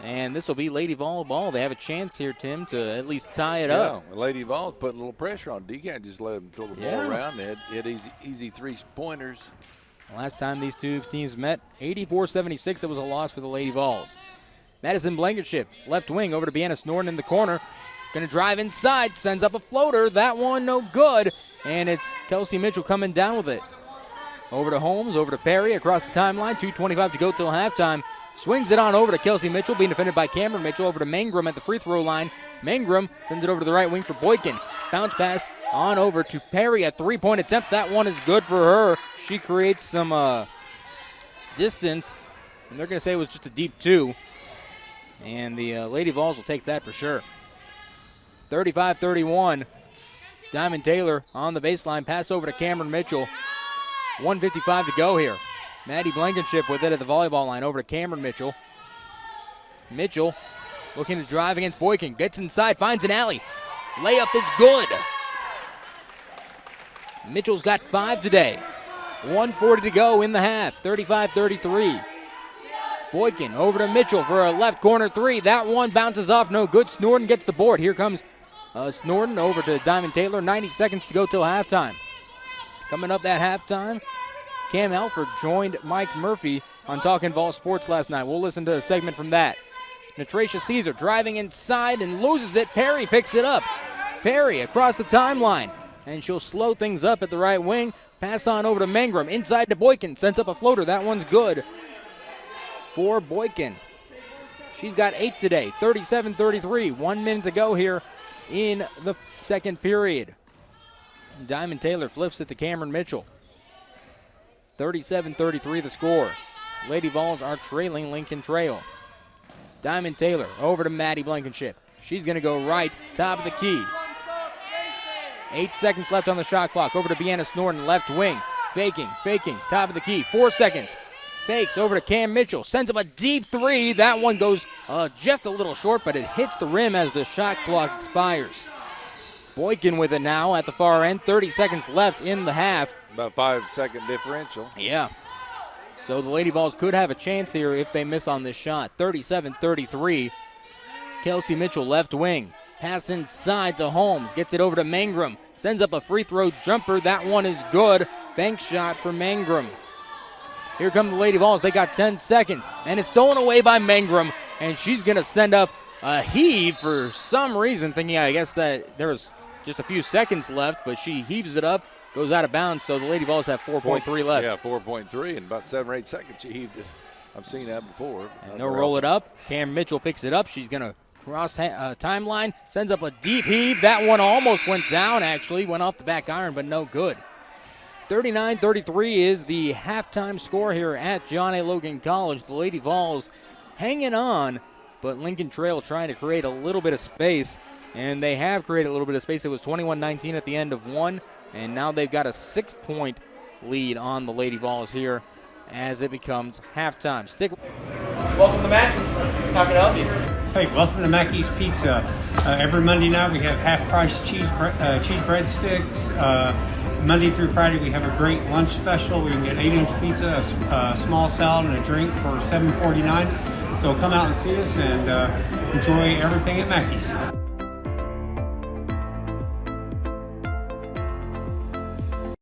And this will be Lady Vol ball. They have a chance here, Tim, to at least tie it up. Yeah, Lady Vol's putting a little pressure on. You can't just let them throw the ball around. They had easy 3-pointers. Last time these two teams met, 84-76, it was a loss for the Lady Vols. Madison Blankenship, left wing, over to Deanna Snorton in the corner. Going to drive inside, sends up a floater. That one no good. and it's Kelsey Mitchell coming down with it. Over to Holmes, over to Perry, across the timeline, 2:25 to go till halftime. Swings it on over to Kelsey Mitchell, being defended by Cameron Mitchell, over to Mangrum at the free throw line. Mangrum sends it over to the right wing for Boykin. Bounce pass on over to Perry, a three-point attempt. That one is good for her. She creates some distance, and they're going to say it was just a deep two. And the Lady Vols will take that for sure. 35-31. Diamond Taylor on the baseline. Pass over to Cameron Mitchell. 1:55 to go here. Maddie Blankenship with it at the volleyball line. Over to Cameron Mitchell. Mitchell looking to drive against Boykin. Gets inside, finds an alley. Layup is good. Mitchell's got 5 today. 1:40 to go in the half. 35-33. Boykin over to Mitchell for a left corner three. That one bounces off, no good. Snorton gets the board. Here comes Snorton over to Diamond Taylor. 90 seconds to go till halftime. Coming up at halftime, Cam Alford joined Mike Murphy on Talkin' Vol Sports last night. We'll listen to a segment from that. Natracia Caesar driving inside and loses it. Perry picks it up. Perry across the timeline, and she'll slow things up at the right wing. Pass on over to Mangrum. Inside to Boykin. Sends up a floater. That one's good for Boykin. She's got 8 today. 37-33. 1 minute to go here in the second period. Diamond Taylor flips it to Cameron Mitchell. 37-33 the score. Lady Vols are trailing Lincoln Trail. Diamond Taylor over to Maddie Blankenship. She's going to go right, top of the key. 8 seconds left on the shot clock. Over to Deanna Snorton, left wing. Faking, top of the key. 4 seconds. Fakes over to Cam Mitchell. Sends up a deep three. That one goes just a little short, but it hits the rim as the shot clock expires. Boykin with it now at the far end. 30 seconds left in the half. About 5-second differential. Yeah. So the Lady Vols could have a chance here if they miss on this shot. 37-33. Kelsey Mitchell, left wing. Pass inside to Holmes. Gets it over to Mangrum. Sends up a free throw jumper. That one is good. Bank shot for Mangrum. Here come the Lady Vols. They got 10 seconds. And it's stolen away by Mangrum. And she's going to send up a heave for some reason, thinking, I guess, that there was just a few seconds left. But she heaves it up, goes out of bounds. So the Lady Vols have 4.3 left. Yeah, 4.3. In about 7 or 8 seconds, she heaved it. I've seen that before. And they'll roll it up. Cam Mitchell picks it up. She's going to cross timeline. Sends up a deep heave. That one almost went down, actually. Went off the back iron, but no good. 39-33 is the halftime score here at John A. Logan College. The Lady Vols hanging on, but Lincoln Trail trying to create a little bit of space, and they have created a little bit of space. It was 21-19 at the end of one, and now they've got a 6-point lead on the Lady Vols here as it becomes halftime. Welcome to Mackey's. How can I help you? Hey, welcome to Mackey's Pizza. Every Monday night we have half-price cheese breadsticks. Monday through Friday we have a great lunch special. We can get 8-inch pizza, a small salad, and a drink for $7.49. So come out and see us and enjoy everything at Mackey's.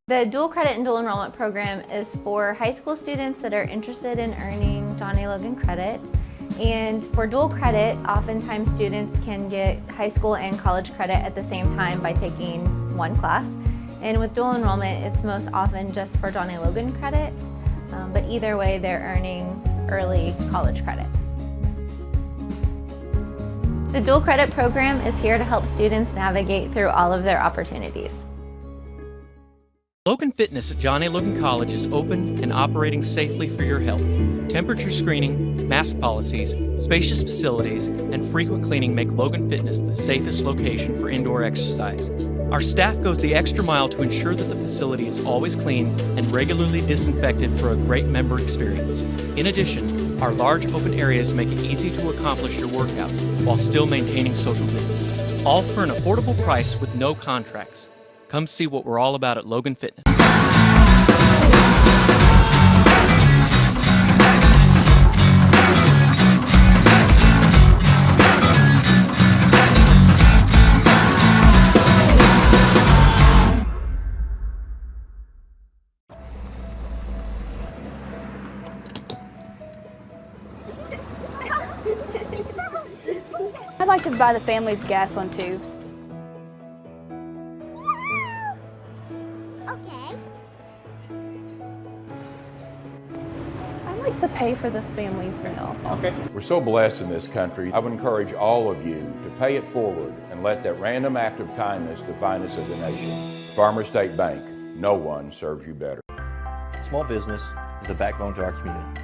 The dual credit and dual enrollment program is for high school students that are interested in earning John A. Logan credit. And for dual credit, oftentimes students can get high school and college credit at the same time by taking one class. And with dual enrollment, it's most often just for John A. Logan credit, but either way, they're earning early college credit. The dual credit program is here to help students navigate through all of their opportunities. Logan Fitness at John A. Logan College is open and operating safely for your health. Temperature screening, mask policies, spacious facilities, and frequent cleaning make Logan Fitness the safest location for indoor exercise. Our staff goes the extra mile to ensure that the facility is always clean and regularly disinfected for a great member experience. In addition, our large open areas make it easy to accomplish your workout while still maintaining social distance. All for an affordable price with no contracts. Come see what we're all about at Logan Fitness. I'd like to buy the family's gas one too. like to pay for this family's meal. Okay. We're so blessed in this country. I would encourage all of you to pay it forward and let that random act of kindness define us as a nation. Farmers State Bank, no one serves you better. Small business is the backbone to our community.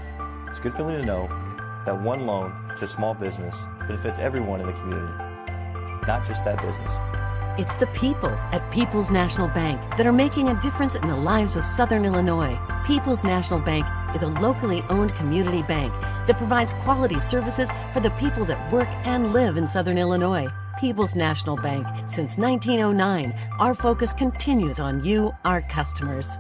It's a good feeling to know that one loan to a small business benefits everyone in the community, not just that business. It's the people at People's National Bank that are making a difference in the lives of Southern Illinois. People's National Bank is a locally owned community bank that provides quality services for the people that work and live in Southern Illinois. People's National Bank. Since 1909, our focus continues on you, our customers.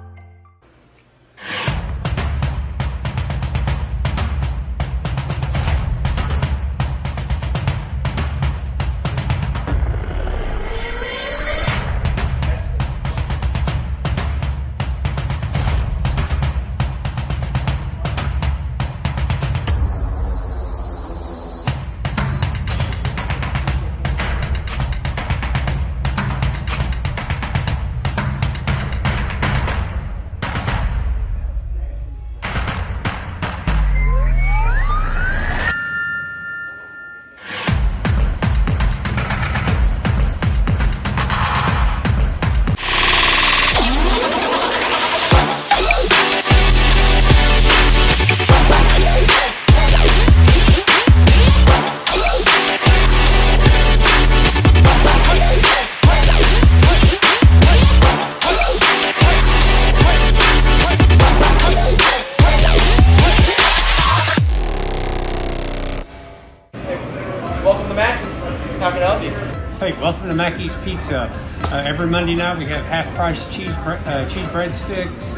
Welcome to Mackey's. How can I help you? Hey, welcome to Mackey's Pizza. Every Monday night we have half-price cheese breadsticks.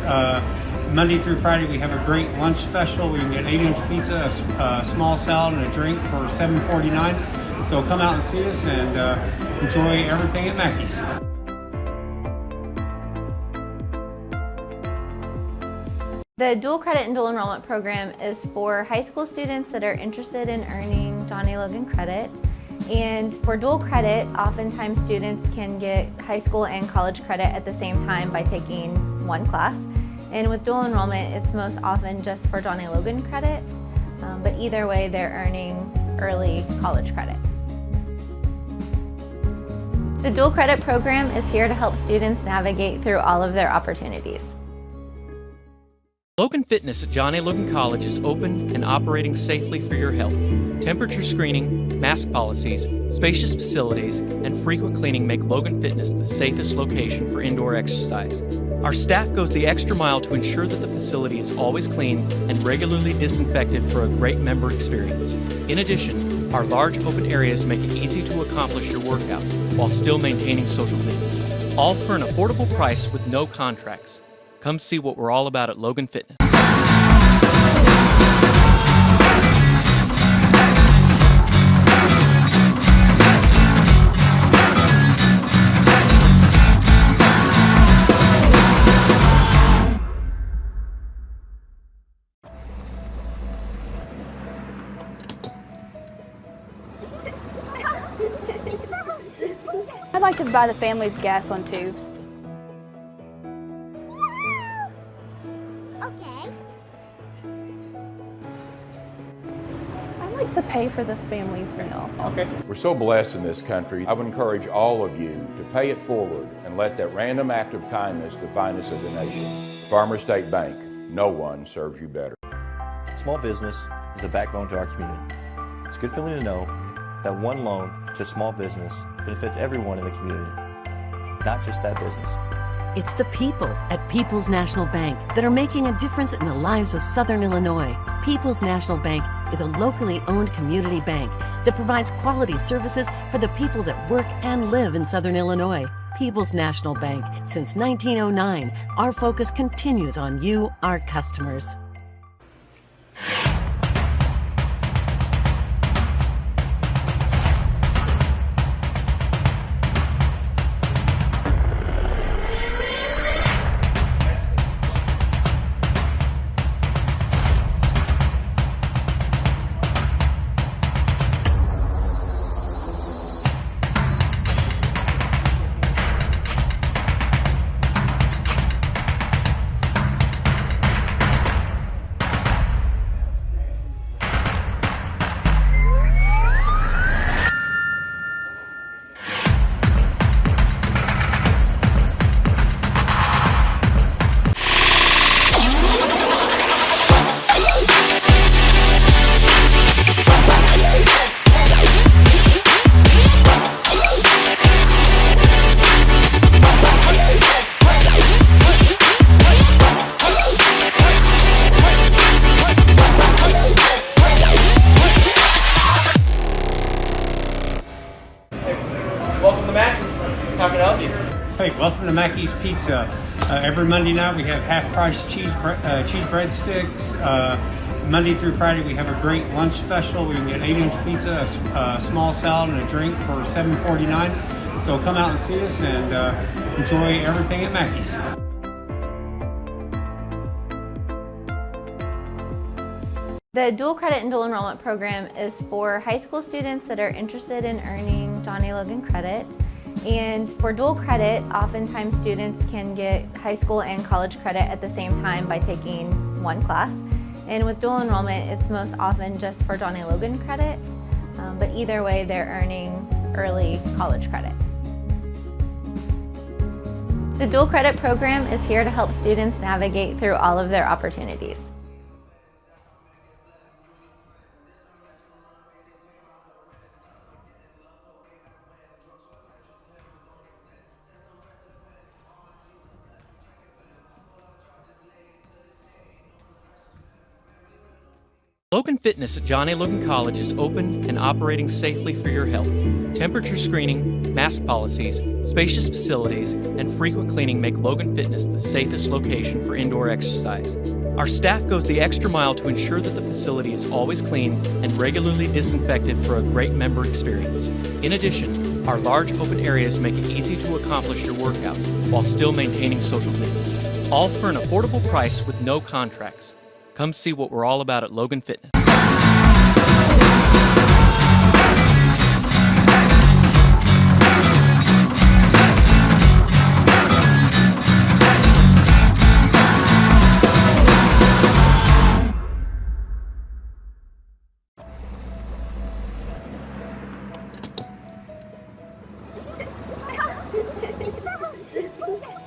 Monday through Friday we have a great lunch special. We can get 8-inch pizza, a small salad, and a drink for $7.49. So come out and see us and enjoy everything at Mackey's. The dual credit and dual enrollment program is for high school students that are interested in earning Johnny Logan credit. And for dual credit, oftentimes students can get high school and college credit at the same time by taking one class. And with dual enrollment, it's most often just for Johnny Logan credit, but either way, they're earning early college credit. The dual credit program is here to help students navigate through all of their opportunities. Logan Fitness at John A. Logan College is open and operating safely for your health. Temperature screening, mask policies, spacious facilities, and frequent cleaning make Logan Fitness the safest location for indoor exercise. Our staff goes the extra mile to ensure that the facility is always clean and regularly disinfected for a great member experience. In addition, our large open areas make it easy to accomplish your workout while still maintaining social distance. All for an affordable price with no contracts. Come see what we're all about at Logan Fitness. I'd like to buy the family's gas on too. To pay for this family's meal. Okay. We're so blessed in this country. I would encourage all of you to pay it forward and let that random act of kindness define us as a nation. Farmers State Bank, no one serves you better. Small business is the backbone to our community. It's a good feeling to know that one loan to a small business benefits everyone in the community, not just that business. It's the people at People's National Bank that are making a difference in the lives of Southern Illinois. People's National Bank is a locally owned community bank that provides quality services for the people that work and live in Southern Illinois. People's National Bank. Since 1909, our focus continues on you, our customers. help you? Hey, welcome to Mackey's Pizza. Every Monday night we have half-price cheese breadsticks. Monday through Friday we have a great lunch special. We can get 8-inch pizza, a small salad, and a drink for $7.49. So come out and see us and enjoy everything at Mackey's. The dual credit and dual enrollment program is for high school students that are interested in earning Johnny Logan credit. And for dual credit, oftentimes students can get high school and college credit at the same time by taking one class. And with dual enrollment, it's most often just for Johnny Logan credit, but either way, they're earning early college credit. The dual credit program is here to help students navigate through all of their opportunities. Logan Fitness at Johnny Logan College is open and operating safely for your health. Temperature screening, mask policies, spacious facilities, and frequent cleaning make Logan Fitness the safest location for indoor exercise. Our staff goes the extra mile to ensure that the facility is always clean and regularly disinfected for a great member experience. In addition, our large open areas make it easy to accomplish your workout while still maintaining social distance. All for an affordable price with no contracts. Come see what we're all about at Logan Fitness.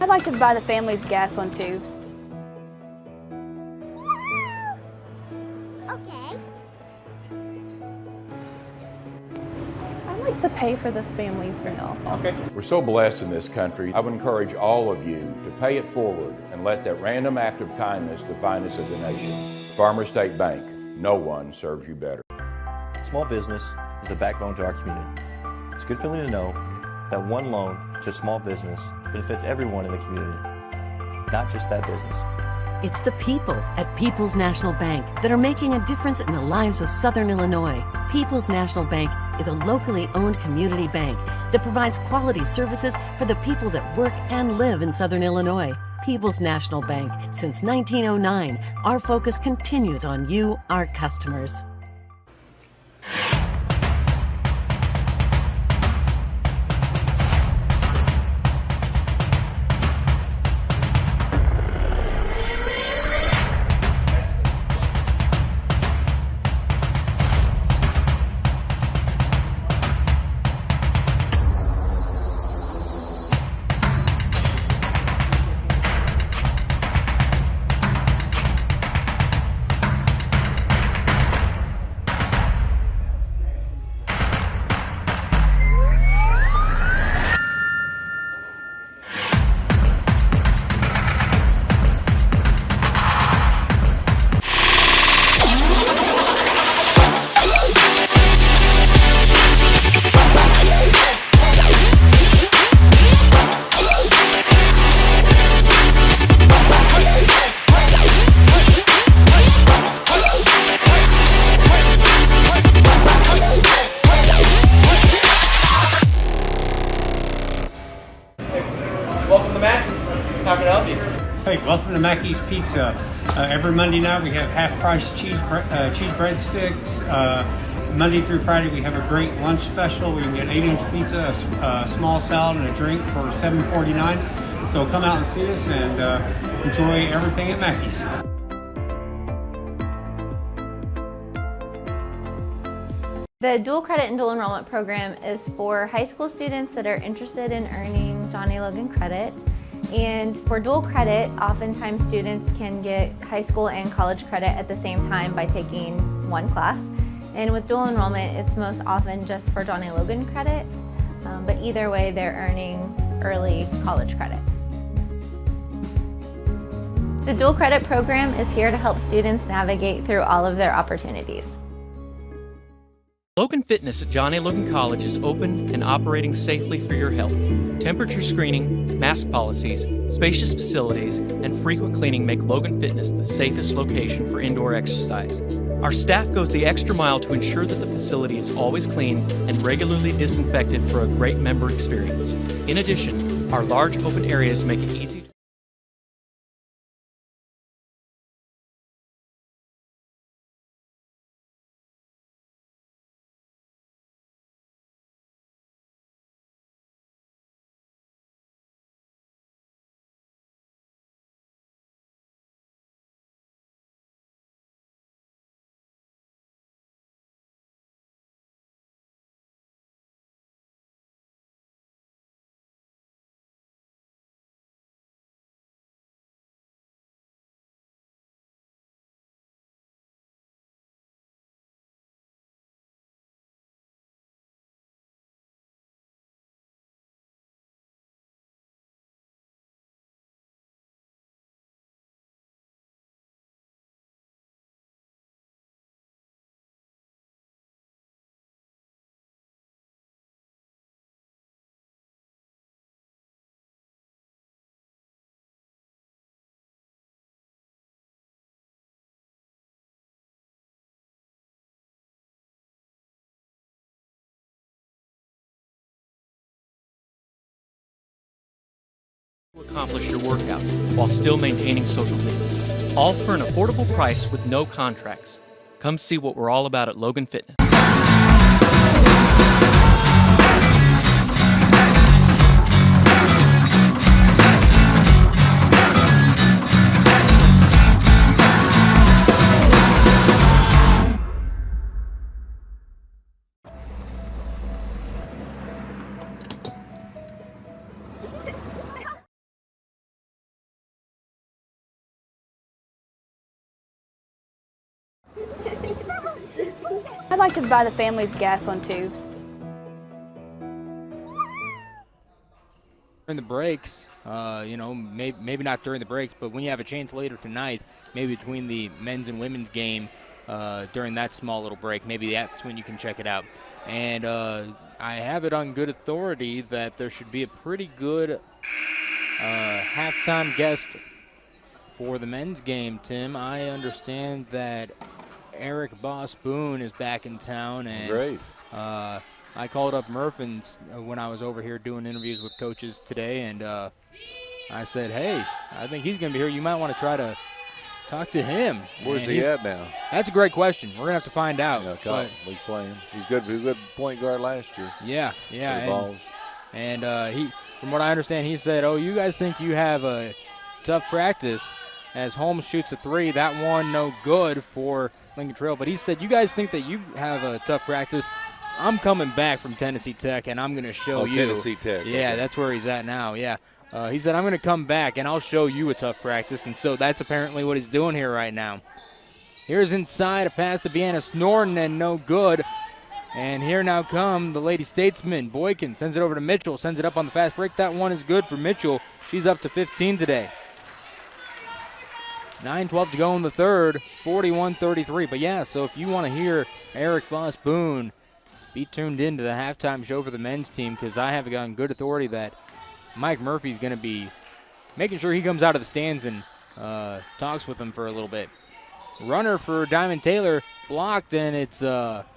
I'd like to buy the family's gas one too. To pay for this family's meal. Okay. We're so blessed in this country. I would encourage all of you to pay it forward and let that random act of kindness define us as a nation. Farmers State Bank, no one serves you better. Small business is the backbone to our community. It's a good feeling to know that one loan to a small business benefits everyone in the community, not just that business. It's the people at People's National Bank that are making a difference in the lives of Southern Illinois. People's National Bank is a locally owned community bank that provides quality services for the people that work and live in Southern Illinois. People's National Bank. Since 1909, our focus continues on you, our customers. Welcome to Mackey's. How can I help you? Hey, welcome to Mackey's Pizza. Every Monday night we have half-price cheese breadsticks. Monday through Friday we have a great lunch special. We can get 8-inch pizza, a small salad, and a drink for $7.49. So come out and see us and enjoy everything at Mackey's. The dual credit and dual enrollment program is for high school students that are interested in earning Johnny Logan credit. And for dual credit, oftentimes students can get high school and college credit at the same time by taking one class. And with dual enrollment, it's most often just for Johnny Logan credit, but either way, they're earning early college credit. The dual credit program is here to help students navigate through all of their opportunities. Logan Fitness at John A. Logan College is open and operating safely for your health. Temperature screening, mask policies, spacious facilities, and frequent cleaning make Logan Fitness the safest location for indoor exercise. Our staff goes the extra mile to ensure that the facility is always clean and regularly disinfected for a great member experience. In addition, our large open areas make it easy to accomplish your workout while still maintaining social distance. All for an affordable price with no contracts. Come see what we're all about at Logan Fitness. I'd like to buy the family's gas on 2. During the breaks, maybe not during the breaks, but when you have a chance later tonight, maybe between the men's and women's game during that small little break, maybe that's when you can check it out. And I have it on good authority that there should be a pretty good halftime guest for the men's game, Tim. I understand that Eric Boss Boone is back in town, and great. I called up Murphin's when I was over here doing interviews with coaches today, and I said, hey, I think he's going to be here. You might want to try to talk to him. Where's he at now? That's a great question. We're going to have to find out. Yeah, he's playing. He's good. He was a good point guard last year. Yeah. Balls. And he, from what I understand, he said, oh, you guys think you have a tough practice as Holmes shoots a 3. That one no good for Lincoln Trail. But he said, you guys think that you have a tough practice. I'm coming back from Tennessee Tech, and I'm going to show you. Tennessee Tech. Yeah, okay. That's where he's at now, yeah. He said, I'm going to come back, and I'll show you a tough practice. And so that's apparently what he's doing here right now. Here's inside, a pass to Deanna Snorton, and no good. And here now come the Lady Statesman. Boykin sends it over to Mitchell, sends it up on the fast break. That one is good for Mitchell. She's up to 15 today. 9:12 to go in the third, 41-33. But yeah, so if you want to hear Eric Boss Boone, be tuned in to the halftime show for the men's team, because I have gotten good authority that Mike Murphy's going to be making sure he comes out of the stands and talks with them for a little bit. Runner for Diamond Taylor blocked, and it's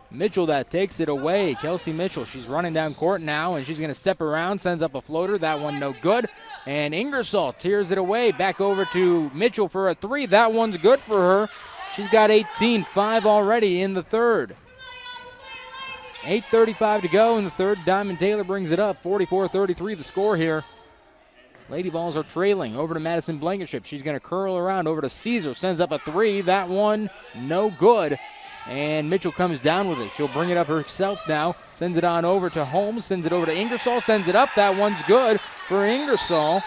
Mitchell that takes it away. Kelsey Mitchell, she's running down court now, and she's going to step around, sends up a floater. That one no good. And Ingersoll tears it away. Back over to Mitchell for a 3. That one's good for her. She's got 18, 5 already in the third. 8:35 to go in the third. Diamond Taylor brings it up, 44-33 the score here. Lady Vols are trailing. Over to Madison Blankenship. She's going to curl around over to Caesar. Sends up a 3. That one no good. And Mitchell comes down with it. She'll bring it up herself now. Sends it on over to Holmes. Sends it over to Ingersoll. Sends it up. That one's good for Ingersoll.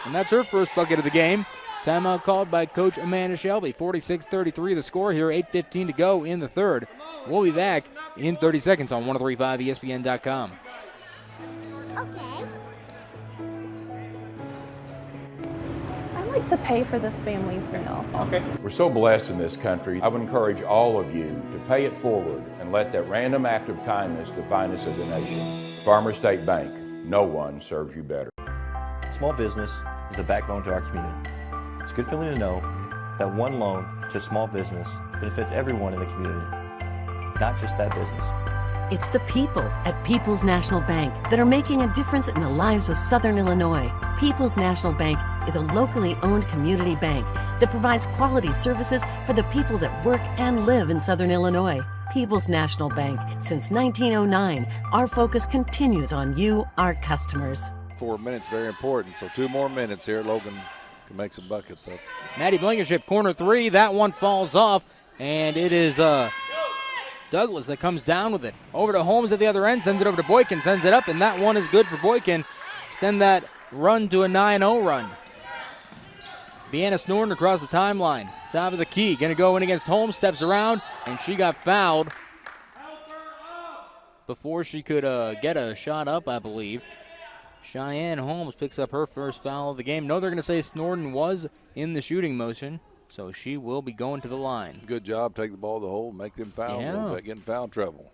And that's her first bucket of the game. Timeout called by Coach Amanda Shelby. 46-33 the score here. 8:15 to go in the third. We'll be back in 30 seconds on 1035ESPN.com. I'd like to pay for this family's meal. Okay. We're so blessed in this country. I would encourage all of you to pay it forward and let that random act of kindness define us as a nation. Farmer State Bank, no one serves you better. Small business is the backbone to our community. It's a good feeling to know that one loan to a small business benefits everyone in the community, not just that business. It's the people at People's National Bank that are making a difference in the lives of Southern Illinois. People's National Bank is a locally owned community bank that provides quality services for the people that work and live in Southern Illinois. People's National Bank. Since 1909, our focus continues on you, our customers. 4 minutes, very important. So 2 more minutes here. Logan can make some buckets up. Maddie Blankenship, corner three. That one falls off, and it is Douglas that comes down with it. Over to Holmes at the other end, sends it over to Boykin, sends it up, and that one is good for Boykin. Extend that run to a 9-0 run. Deanna Snorton across the timeline. Top of the key, going to go in against Holmes, steps around, and she got fouled before she could get a shot up, I believe. Cheyenne Holmes picks up her first foul of the game. No, they're going to say Snorton was in the shooting motion, so she will be going to the line. Good job. Take the ball to the hole, make them foul a little bit, get in foul trouble.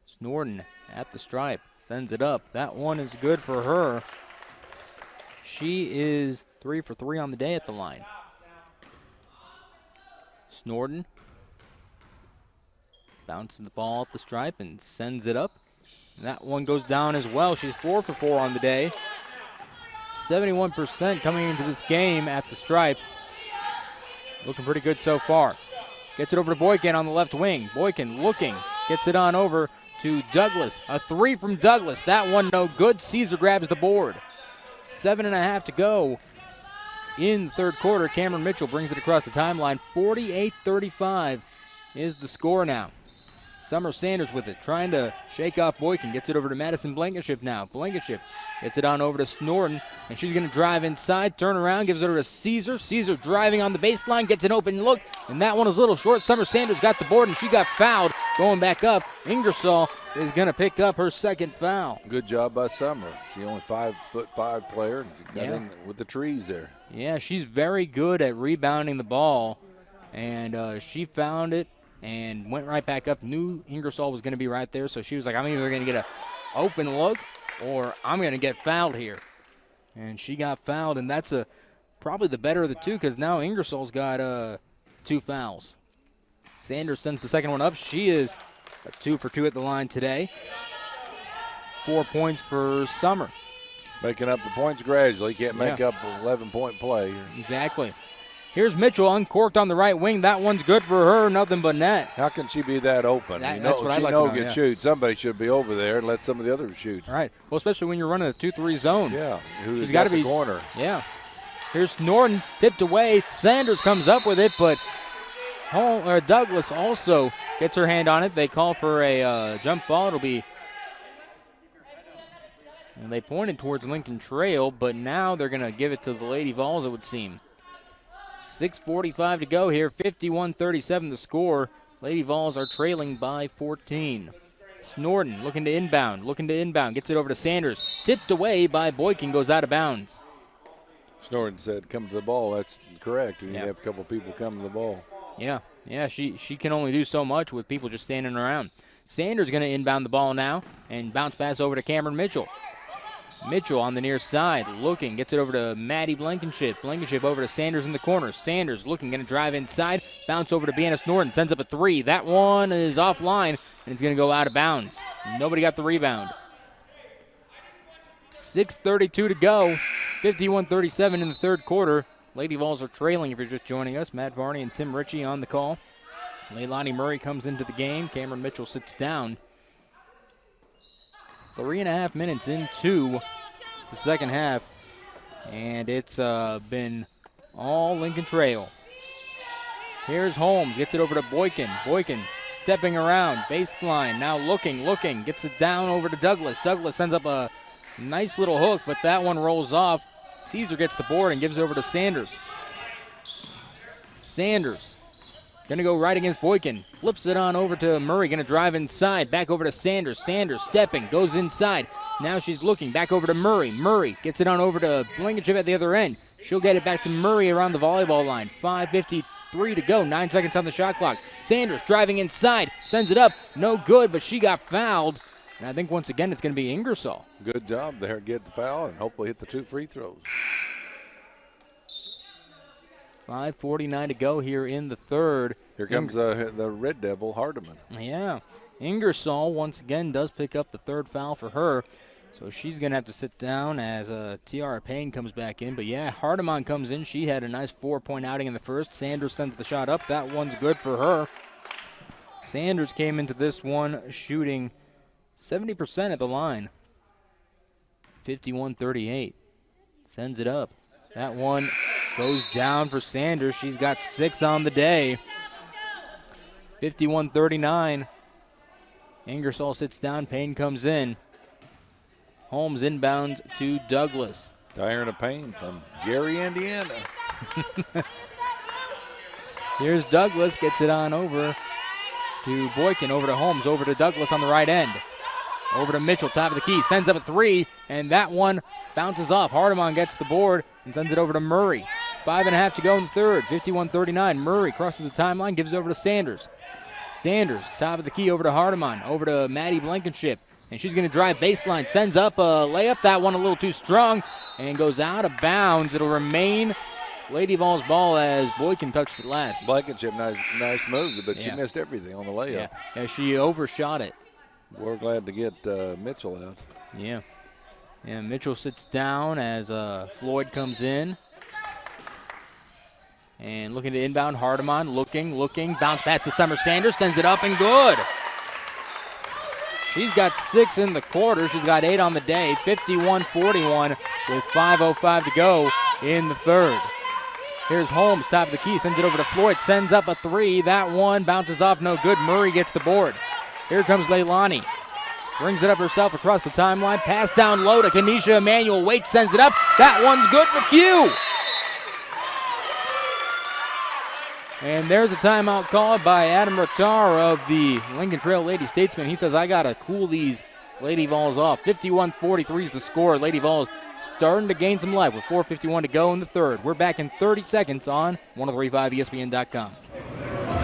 Snorton at the stripe, sends it up. That one is good for her. She is 3 for 3 on the day at the line. Snorton bounces the ball at the stripe and sends it up. That one goes down as well. She's 4 for 4 on the day. 71% coming into this game at the stripe. Looking pretty good so far. Gets it over to Boykin on the left wing. Boykin looking, gets it on over to Douglas. A 3 from Douglas. That one no good. Caesar grabs the board. 7.5 to go in the third quarter. Cameron Mitchell brings it across the timeline. 48-35 is the score now. Summer Sanders with it, trying to shake off Boykin. Gets it over to Madison Blankenship now. Blankenship gets it on over to Snorton, and she's going to drive inside, turn around, gives it over to Caesar. Caesar driving on the baseline, gets an open look, and that one is a little short. Summer Sanders got the board, and she got fouled. Going back up, Ingersoll is going to pick up her second foul. Good job by Summer. She's only 5'5" player, and she got in with the trees there. Yeah, she's very good at rebounding the ball, and she found it and went right back up. Knew Ingersoll was going to be right there, so she was like, I'm either going to get an open look or I'm going to get fouled here. And she got fouled, and that's probably the better of the two because now Ingersoll's got 2 fouls. Sanders sends the second one up. She is 2 for 2 at the line today. 4 points for Summer. Making up the points gradually. Can't make up an 11-point play. Exactly. Here's Mitchell uncorked on the right wing. That one's good for her, nothing but net. How can she be that open? That's what I'd like to know, can shoot. Somebody should be over there and let some of the others shoot. All right. Well, especially when you're running a 2-3 zone. Yeah. She's got to be corner. Yeah. Here's Norton tipped away. Sanders comes up with it, but Douglas also gets her hand on it. They call for a jump ball. It'll be. And they pointed towards Lincoln Trail, but now they're going to give it to the Lady Vols, it would seem. 6:45 to go here. 51-37 the score. Lady Vols are trailing by 14. Snorton looking to inbound. Gets it over to Sanders. Tipped away by Boykin, goes out of bounds. Snorton said, come to the ball. That's correct. And you have a couple people come to the ball. Yeah, she can only do so much with people just standing around. Sanders going to inbound the ball now and bounce pass over to Cameron Mitchell. Mitchell on the near side, looking, gets it over to Maddie Blankenship. Blankenship over to Sanders in the corner. Sanders looking, going to drive inside, bounce over to Bianna Norton, sends up a 3. That one is offline, and it's going to go out of bounds. Nobody got the rebound. 6:32 to go, 51-37 in the third quarter. Lady Vols are trailing if you're just joining us. Matt Varney and Tim Ritchie on the call. Leilani Murray comes into the game. Cameron Mitchell sits down. 3.5 minutes into the second half, and it's been all Lincoln Trail. Here's Holmes, gets it over to Boykin. Boykin stepping around, baseline, now looking, gets it down over to Douglas. Douglas sends up a nice little hook, but that one rolls off. Caesar gets the board and gives it over to Sanders. Sanders gonna go right against Boykin. Flips it on over to Murray. Gonna drive inside. Back over to Sanders. Sanders stepping. Goes inside. Now she's looking. Back over to Murray. Murray gets it on over to Blankenship at the other end. She'll get it back to Murray around the volleyball line. 5:53 to go, 9 seconds on the shot clock. Sanders driving inside, sends it up, no good, but she got fouled. And I think once again it's going to be Ingersoll. Good job there, get the foul and hopefully hit the 2 free throws. 5:49 to go here in the third. Here comes the Red Devil, Hardiman. Yeah, Ingersoll once again does pick up the third foul for her. So she's going to have to sit down as Tiara Payne comes back in. But, yeah, Hardiman comes in. She had a nice 4-point outing in the first. Sanders sends the shot up. That one's good for her. Sanders came into this one shooting 70% at the line. 51-38. Sends it up. That one goes down for Sanders. She's got 6 on the day. 51-39. Ingersoll sits down. Payne comes in. Holmes inbounds to Douglas. Diana of Payne from Gary, Indiana. Here's Douglas, gets it on over to Boykin, over to Holmes, over to Douglas on the right end. Over to Mitchell, top of the key, sends up a 3, and that one bounces off. Hardiman gets the board and sends it over to Murray. 5.5 to go in the third, 51-39. Murray crosses the timeline, gives it over to Sanders. Sanders, top of the key, over to Hardiman, over to Maddie Blankenship. And she's going to drive baseline, sends up a layup. That one a little too strong and goes out of bounds. It'll remain Lady Vols ball as Boykin touched it last. Blankenship, nice move, but she missed everything on the layup. Yeah, she overshot it. We're glad to get Mitchell out. Yeah. And Mitchell sits down as Floyd comes in. And looking to inbound, Hardiman looking, bounce pass to Summer Sanders, sends it up and good. She's got 6 in the quarter. She's got 8 on the day. 51-41 with 5:05 to go in the third. Here's Holmes, top of the key, sends it over to Floyd, sends up a 3. That one bounces off, no good. Murray gets the board. Here comes Leilani. Brings it up herself across the timeline. Pass down low to Kanisha Emanuel. Waits, sends it up. That one's good for Q. And there's a timeout called by Adam Rattar of the Lincoln Trail Lady Statesman. He says, I got to cool these Lady Vols off. 51-43 is the score. Lady Vols starting to gain some life with 4:51 to go in the third. We're back in 30 seconds on 103.5ESPN.com.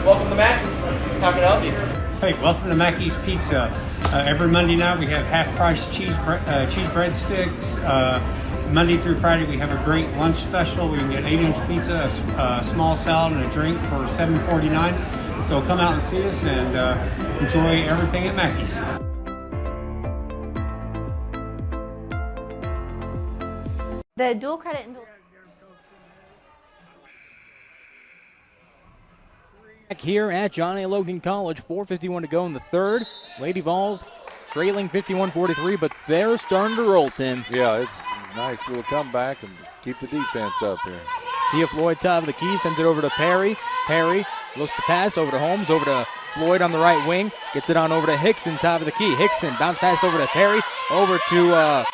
Welcome to Mackey's. How can I help you? Hey, welcome to Mackey's Pizza. Every Monday night we have half-price cheese breadsticks. Monday through Friday we have a great lunch special. We can get 8-inch pizza, a small salad, and a drink for $7.49. So come out and see us and enjoy everything at Mackey's. The dual credit and dual... Back here at John A. Logan College, 4:51 to go in the third. Lady Vols trailing 51-43, but they're starting to roll, Tim. Yeah, it's a nice little comeback and keep the defense up here. Tia Floyd, top of the key, sends it over to Perry. Perry looks to pass over to Holmes, over to Floyd on the right wing. Gets it on over to Hickson, top of the key. Hickson, bounce pass over to Perry, over to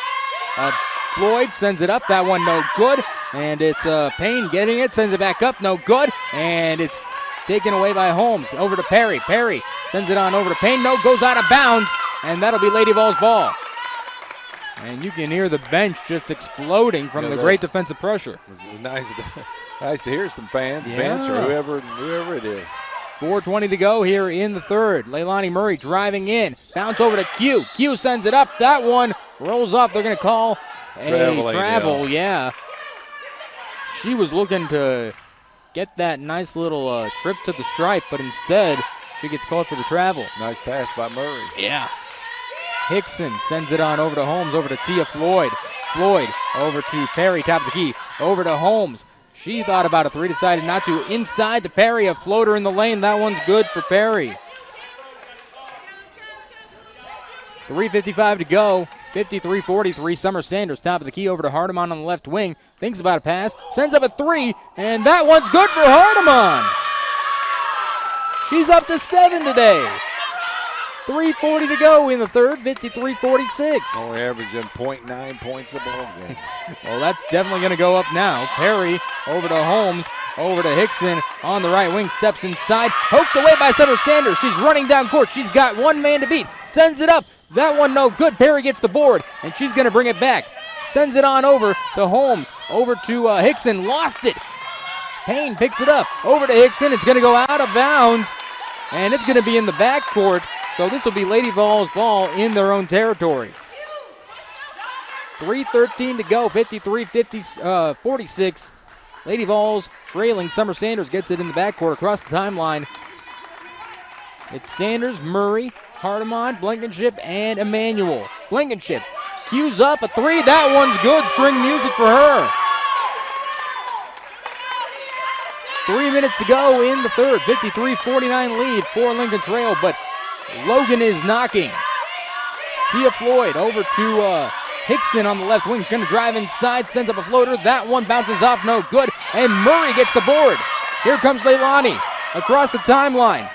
Floyd, sends it up. That one no good. And it's Payne getting it, sends it back up, no good. And it's taken away by Holmes. Over to Perry. Perry sends it on over to Payne. No, goes out of bounds. And that'll be Lady Vols ball. And you can hear the bench just exploding from the great defensive pressure. It's nice to hear some fans, bench or whoever it is. 4:20 to go here in the third. Leilani Murray driving in. Bounce over to Q. Q sends it up. That one rolls off. They're going to call a travel. Yeah. She was looking to get that nice little trip to the stripe, but instead she gets called for the travel. Nice pass by Murray. Yeah. Hickson sends it on over to Holmes, over to Tia Floyd. Floyd over to Perry, top of the key. Over to Holmes. She thought about a 3, decided not to. Inside to Perry, a floater in the lane. That one's good for Perry. 3:55 to go. 53-43. Summer Sanders, top of the key, over to Hardiman on the left wing. Thinks about a pass, sends up a 3, and that one's good for Hardiman. She's up to 7 today. 3:40 to go in the third, 53-46. Only averaging 0.9 points a ball game. Well, that's definitely going to go up now. Perry over to Holmes, over to Hickson on the right wing, steps inside, poked away by Summer Sanders. She's running down court. She's got one man to beat. Sends it up. That one no good. Perry gets the board, and she's going to bring it back. sends it on over to Holmes, over to Hickson, lost it. Payne picks it up, over to Hickson. It's going to go out of bounds, and it's going to be in the backcourt. So this will be Lady Vols ball in their own territory. 3:13 to go, 53-46. Lady Vols trailing. Summer Sanders gets it in the backcourt across the timeline. It's Sanders, Murray, Hardemont, Blankenship, and Emmanuel. Blankenship cues up a three. That one's good. String music for her. 3 minutes to go in the third. 53-49 lead for Lincoln Trail, but Logan is knocking. Tia Floyd over to Hickson on the left wing. Going to drive inside, sends up a floater. That one bounces off, no good. And Murray gets the board. Here comes Leilani across the timeline.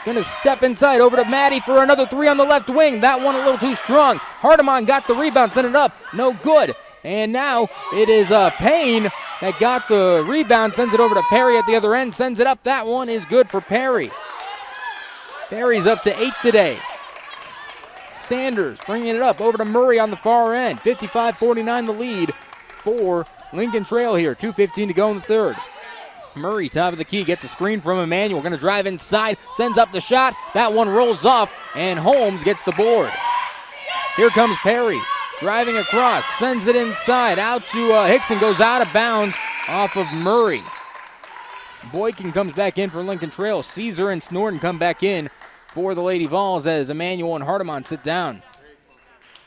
Going to step inside over to Maddie for another three on the left wing. That one a little too strong. Hardemont got the rebound, sent it up. No good. And now it is Payne that got the rebound, sends it over to Perry at the other end, sends it up. That one is good for Perry. Perry's up to 8 today. Sanders bringing it up over to Murray on the far end. 55-49 the lead for Lincoln Trail here. 2:15 to go in the third. Murray, top of the key, gets a screen from Emmanuel. Going to drive inside, sends up the shot. That one rolls off, and Holmes gets the board. Here comes Perry, driving across, sends it inside, out to Hickson, goes out of bounds off of Murray. Boykin comes back in for Lincoln Trail. Caesar and Snorton come back in for the Lady Vols as Emmanuel and Hardemont sit down.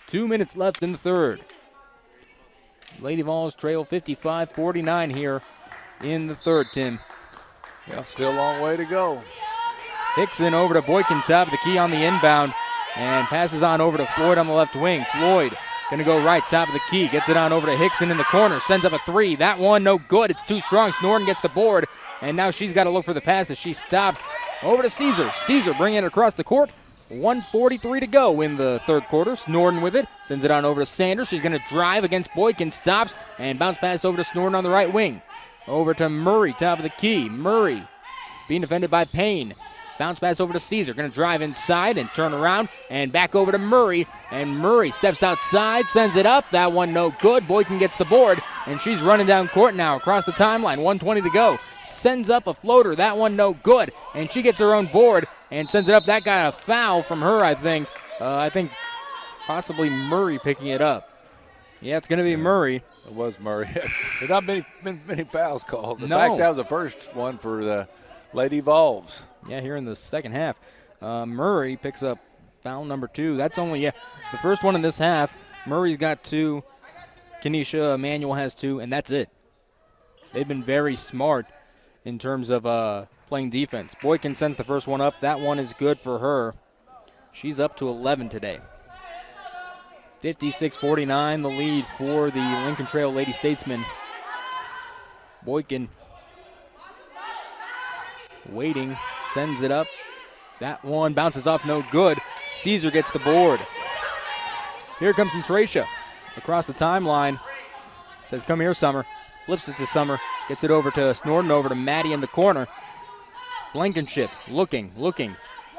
2 minutes left in the third. Lady Vols trail 55-49 here in the third, Tim. Yeah, still a long way to go. Hickson over to Boykin, top of the key on the inbound, and passes on over to Floyd on the left wing. Floyd going to go right, top of the key, gets it on over to Hickson in the corner, sends up a three. That one no good, it's too strong. Snorton gets the board, and now she's got to look for the pass as she stopped. Over to Caesar. Caesar bringing it across the court. 1:43 to go in the third quarter. Snorton with it, sends it on over to Sanders. She's going to drive against Boykin, stops, and bounce pass over to Snorton on the right wing. Over to Murray, top of the key. Murray being defended by Payne. Bounce pass over to Caesar. Going to drive inside and turn around and back over to Murray. And Murray steps outside, sends it up. That one no good. Boykin gets the board, and she's running down court now across the timeline. 1:20 to go. Sends up a floater. That one no good. And she gets her own board and sends it up. That got a foul from her, I think. I think possibly Murray picking it up. Yeah, it's going to be Murray. It was Murray. There's not been many fouls called. In No. fact, that was the first one for the Lady Vols. Yeah, here in the second half. Murray picks up foul number 2. That's only, the first one in this half. Murray's got 2. Kenesha Emmanuel has 2, and that's it. They've been very smart in terms of playing defense. Boykin sends the first one up. That one is good for her. She's up to 11 today. 56-49 the lead for the Lincoln Trail Lady Statesmen. Boykin waiting, sends it up. That one bounces off, no good. Caesar gets the board. Here comes from Tracia across the timeline. Says, come here, Summer. Flips it to Summer. Gets it over to Snorton, over to Maddie in the corner. Blankenship looking.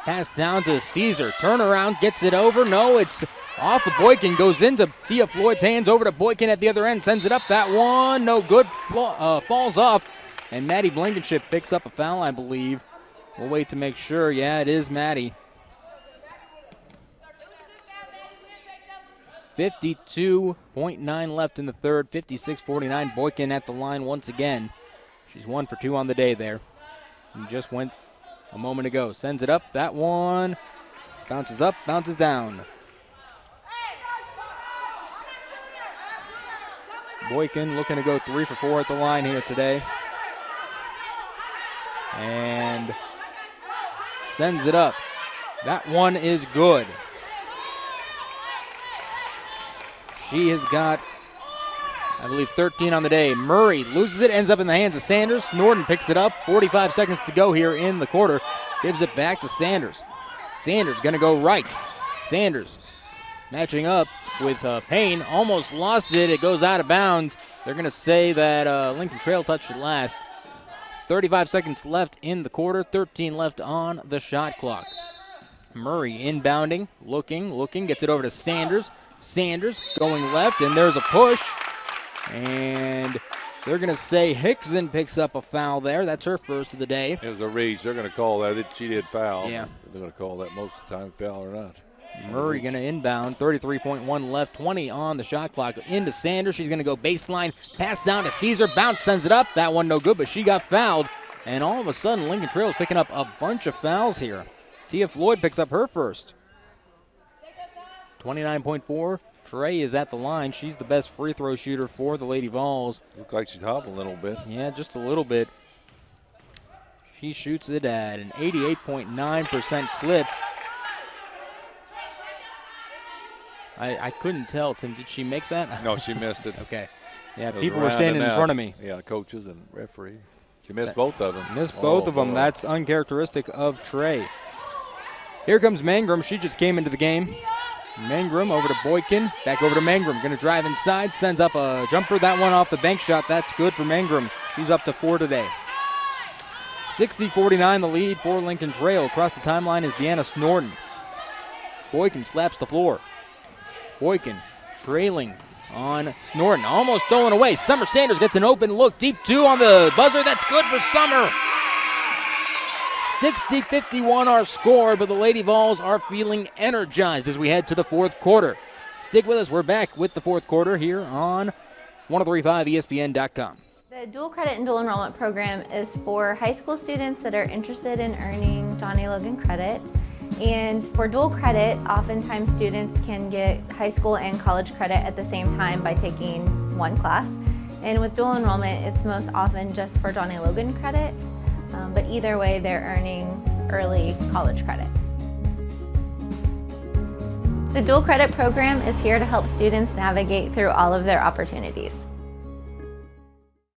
Pass down to Caesar. Turnaround, gets it over. No, it's off of Boykin. Goes into Tia Floyd's hands. Over to Boykin at the other end. Sends it up. That one, no good. Falls off. And Maddie Blankenship picks up a foul, I believe. We'll wait to make sure. Yeah, it is Maddie. 52.9 left in the third. 56-49. Boykin at the line once again. She's 1 for 2 on the day there. And just went a moment ago. Sends it up. That one bounces up, bounces down. Boykin looking to go 3 for 4 at the line here today. And sends it up. That one is good. She has got, I believe, 13 on the day. Murray loses it, ends up in the hands of Sanders. Norton picks it up. 45 seconds to go here in the quarter. Gives it back to Sanders. Sanders going to go right. Sanders matching up with Payne. Almost lost it. It goes out of bounds. They're going to say that Lincoln Trail touched it last. 35 seconds left in the quarter. 13 left on the shot clock. Murray inbounding, looking, gets it over to Sanders. Sanders going left, and there's a push. And they're going to say Hickson picks up a foul there. That's her first of the day. It was a reach. They're going to call that. She did foul. Yeah. They're going to call that most of the time, foul or not. Murray going to inbound, 33.1 left, 20 on the shot clock. Into Sanders. She's going to go baseline, pass down to Caesar. Bounce sends it up. That one no good, but she got fouled. And all of a sudden, Lincoln Trail's picking up a bunch of fouls here. Tia Floyd picks up her first. 29.4. Trey is at the line. She's the best free throw shooter for the Lady Vols. Looks like she's hobbling a little bit. Yeah, just a little bit. She shoots it at an 88.9% clip. I couldn't tell, Tim. Did she make that? No, she missed it. Okay. Yeah, people were standing in front of me. Yeah, coaches and referee. She missed both of them. Missed both of them. That's uncharacteristic of Trey. Here comes Mangrum. She just came into the game. Mangrum over to Boykin. Back over to Mangrum. Going to drive inside. Sends up a jumper. That one off the bank shot. That's good for Mangrum. She's up to 4 today. 60-49 the lead for Lincoln Trail. Across the timeline is Deanna Snorton. Boykin slaps the floor. Boykin trailing on Snorton. Almost stolen away. Summer Sanders gets an open look. Deep 2 on the buzzer. That's good for Summer. 60-51 our score, but the Lady Vols are feeling energized as we head to the fourth quarter. Stick with us. We're back with the fourth quarter here on 1035ESPN.com. The dual credit and dual enrollment program is for high school students that are interested in earning Johnny Logan credit. And for dual credit, oftentimes students can get high school and college credit at the same time by taking one class. And with dual enrollment, it's most often just for Johnny Logan credit, but either way, they're earning early college credit. The dual credit program is here to help students navigate through all of their opportunities.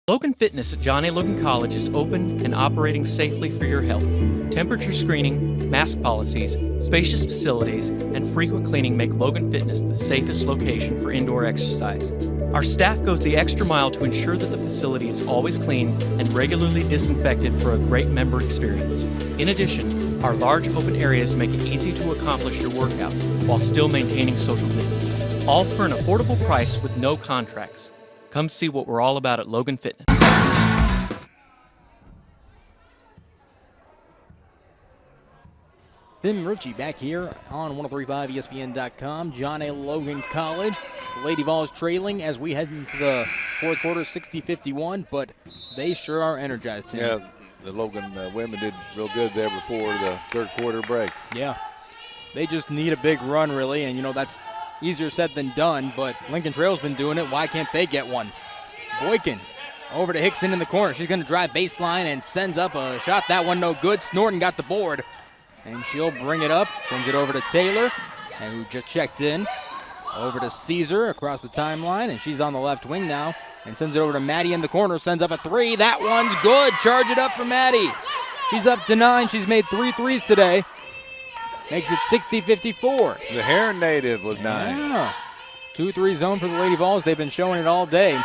Logan Fitness at John A. Logan College is open and operating safely for your health. Temperature screening, mask policies, spacious facilities, and frequent cleaning make Logan Fitness the safest location for indoor exercise. Our staff goes the extra mile to ensure that the facility is always clean and regularly disinfected for a great member experience. In addition, our large open areas make it easy to accomplish your workout while still maintaining social distance. All for an affordable price with no contracts. Come see what we're all about at Logan Fitness. Tim Ritchie back here on 1035ESPN.com. John A. Logan College. The Lady Vols trailing as we head into the fourth quarter, 60-51, but they sure are energized, Tim. Yeah, the Logan women did real good there before the third quarter break. Yeah, they just need a big run, really, and, you know, that's easier said than done, but Lincoln Trail's been doing it. Why can't they get one? Boykin over to Hickson in the corner. She's going to drive baseline and sends up a shot. That one no good. Snorton got the board, and she'll bring it up. Sends it over to Taylor, and who just checked in. Over to Caesar across the timeline, and she's on the left wing now, and sends it over to Maddie in the corner. Sends up a 3. That one's good. Charge it up for Maddie. She's up to 9. She's made 3 threes today. Makes it 60-54. The Heron native with 9. Yeah. 2-3 zone for the Lady Vols. They've been showing it all day.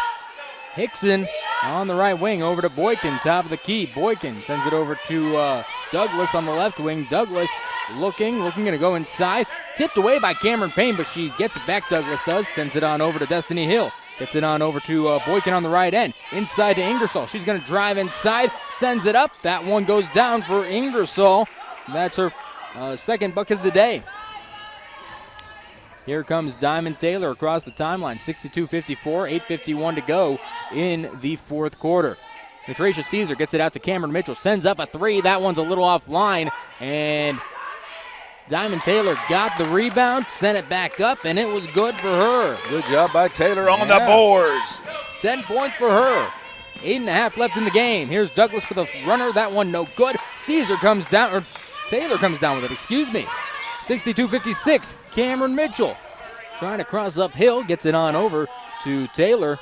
Hickson on the right wing over to Boykin, top of the key. Boykin sends it over to Douglas on the left wing. Douglas looking to go inside. Tipped away by Cameron Payne, but she gets it back, Douglas does. Sends it on over to Destiny Hill. Gets it on over to Boykin on the right end. Inside to Ingersoll. She's going to drive inside. Sends it up. That one goes down for Ingersoll. That's her second bucket of the day. Here comes Diamond Taylor across the timeline. 62-54, 8:51 to go in the fourth quarter. Natracia Caesar gets it out to Cameron Mitchell. Sends up a 3. That one's a little offline. And Diamond Taylor got the rebound, sent it back up, and it was good for her. Good job by Taylor on the boards. 10 points for her. 8.5 left in the game. Here's Douglas with a runner. That one no good. Caesar comes down, or Taylor comes down with it, excuse me. 62-56, Cameron Mitchell trying to cross uphill, gets it on over to Taylor.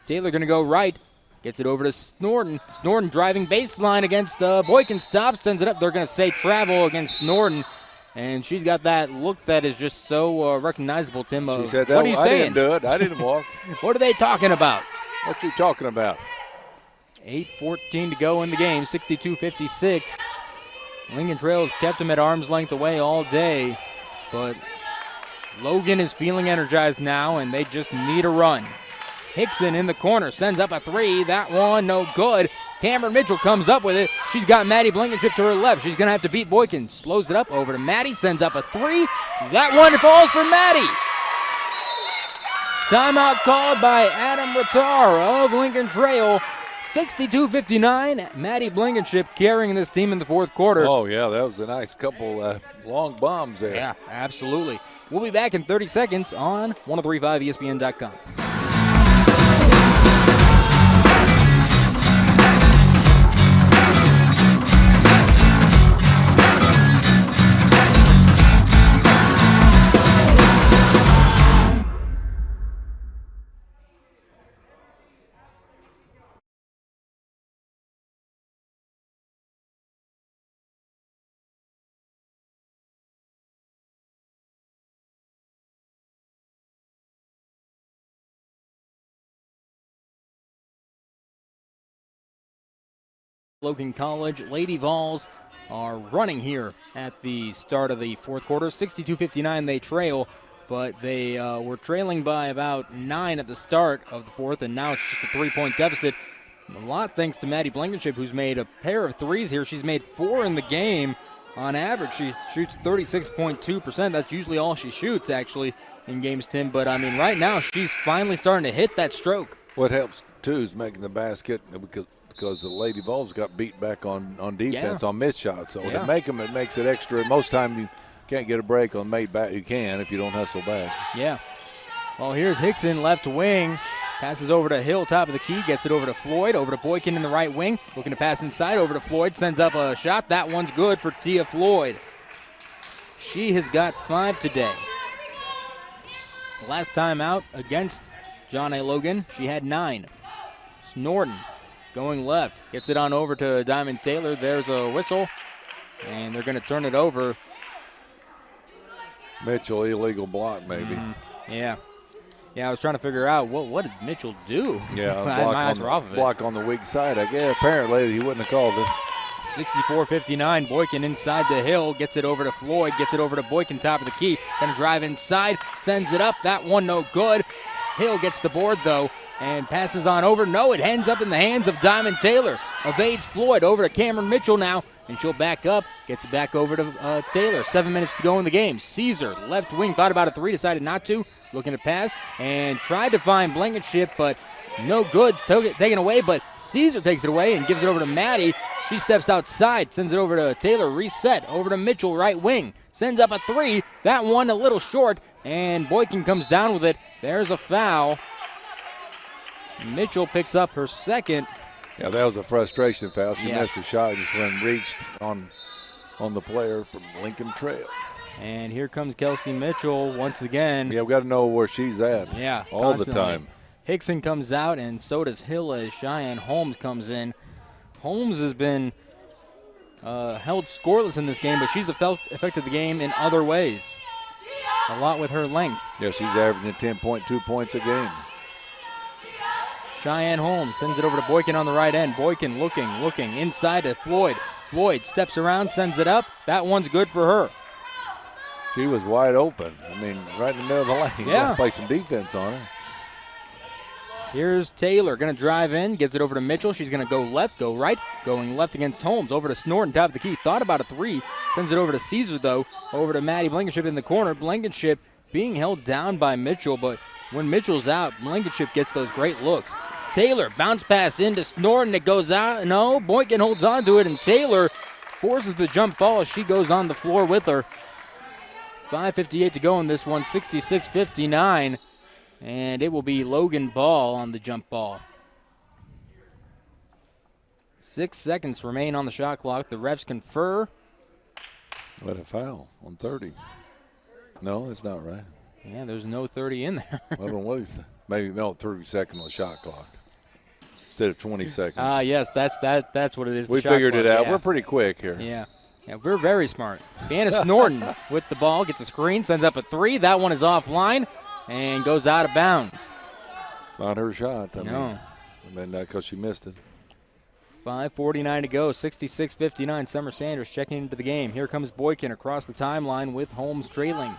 Taylor going to go right, gets it over to Snorton. Snorton driving baseline against Boykin, stops, sends it up. They're going to say travel against Snorton, and she's got that look that is just so recognizable, Tim. She said, what are you saying? I didn't do it. I didn't walk. What are they talking about? What you talking about? 8:14 to go in the game, 62-56. Lincoln Trail's kept them at arm's length away all day, but Logan is feeling energized now, and they just need a run. Hickson in the corner sends up a three. That one no good. Cameron Mitchell comes up with it. She's got Maddie Blankenship to her left. She's going to have to beat Boykin. Slows it up over to Maddie. Sends up a three. That one falls for Maddie. Timeout called by Adam Rattar of Lincoln Trail. 62-59. Maddie Blankenship carrying this team in the fourth quarter. Oh, yeah, that was a nice couple long bombs there. Yeah, absolutely. We'll be back in 30 seconds on 1035ESPN.com. Logan College Lady Vols are running here at the start of the fourth quarter. 62-59 they trail, but they were trailing by about 9 at the start of the fourth, and now it's just a 3-point deficit. A lot thanks to Maddie Blankenship, who's made a pair of threes here. She's made 4 in the game. On average, she shoots 36.2%. That's usually all she shoots, actually, in games, Tim. But, I mean, right now she's finally starting to hit that stroke. What helps, too, is making the basket because the Lady Vols got beat back on defense, on missed shots. So to make them, it makes it extra. Most time you can't get a break on made back. You can if you don't hustle back. Yeah. Well, here's Hickson, left wing. Passes over to Hill, top of the key. Gets it over to Floyd. Over to Boykin in the right wing. Looking to pass inside. Over to Floyd. Sends up a shot. That one's good for Tia Floyd. She has got 5 today. Last time out against John A. Logan, she had 9. Snorton going left. Gets it on over to Diamond Taylor. There's a whistle. And they're going to turn it over. Mitchell, illegal block, maybe. Yeah. Yeah, I was trying to figure out what did Mitchell do? Yeah, my eyes were off of it. Block on the weak side. I guess apparently he wouldn't have called it. 64-59. Boykin inside to Hill. Gets it over to Floyd. Gets it over to Boykin, top of the key. Gonna drive inside. Sends it up. That one no good. Hill gets the board though and passes on over. No, it ends up in the hands of Diamond Taylor. Evades Floyd. Over to Cameron Mitchell now. And she'll back up. Gets it back over to Taylor. 7 minutes to go in the game. Caesar, left wing, thought about a three, decided not to. Looking to pass and tried to find Blankenship, but no good. Taken away, but Caesar takes it away and gives it over to Maddie. She steps outside, sends it over to Taylor. Reset over to Mitchell, right wing. Sends up a three. That one a little short, and Boykin comes down with it. There's a foul. Mitchell picks up her second. Yeah, that was a frustration foul. She missed a shot, just went and reached on the player from Lincoln Trail. And here comes Kelsey Mitchell once again. Yeah, we got to know where she's at. Yeah, all constantly. The time. Hickson comes out, and so does Hill as Cheyenne Holmes comes in. Holmes has been held scoreless in this game, but she's affected the game in other ways. A lot with her length. Yeah, she's averaging 10.2 points a game. Cheyenne Holmes sends it over to Boykin on the right end. Boykin looking inside to Floyd. Floyd steps around, sends it up. That one's good for her. She was wide open. I mean, right in the middle of the lane. Yeah. Play some defense on her. Here's Taylor, going to drive in, gets it over to Mitchell. She's going to go left, go right, going left against Holmes. Over to Snorton, top of the key. Thought about a three. Sends it over to Caesar, though. Over to Maddie Blankenship in the corner. Blankenship being held down by Mitchell, but when Mitchell's out, Blankenship gets those great looks. Taylor, bounce pass into Snorton. It goes out. No, Boykin holds on to it, and Taylor forces the jump ball as she goes on the floor with her. 5:58 to go in this one, 66-59. And it will be Logan Ball on the jump ball. 6 seconds remain on the shot clock. The refs confer. What a foul on 30. No, that's not right. Yeah, there's no 30 in there. I don't know what is that. Maybe 30 seconds on the shot clock instead of 20 seconds. Yes, that's what it is. We figured it out. Yeah. We're pretty quick here. Yeah, we're very smart. Deanna Snorton with the ball, gets a screen, sends up a three. That one is offline and goes out of bounds. Not her shot. No. I mean, because she missed it. 5:49 to go, 66-59. Summer Sanders checking into the game. Here comes Boykin across the timeline with Holmes trailing.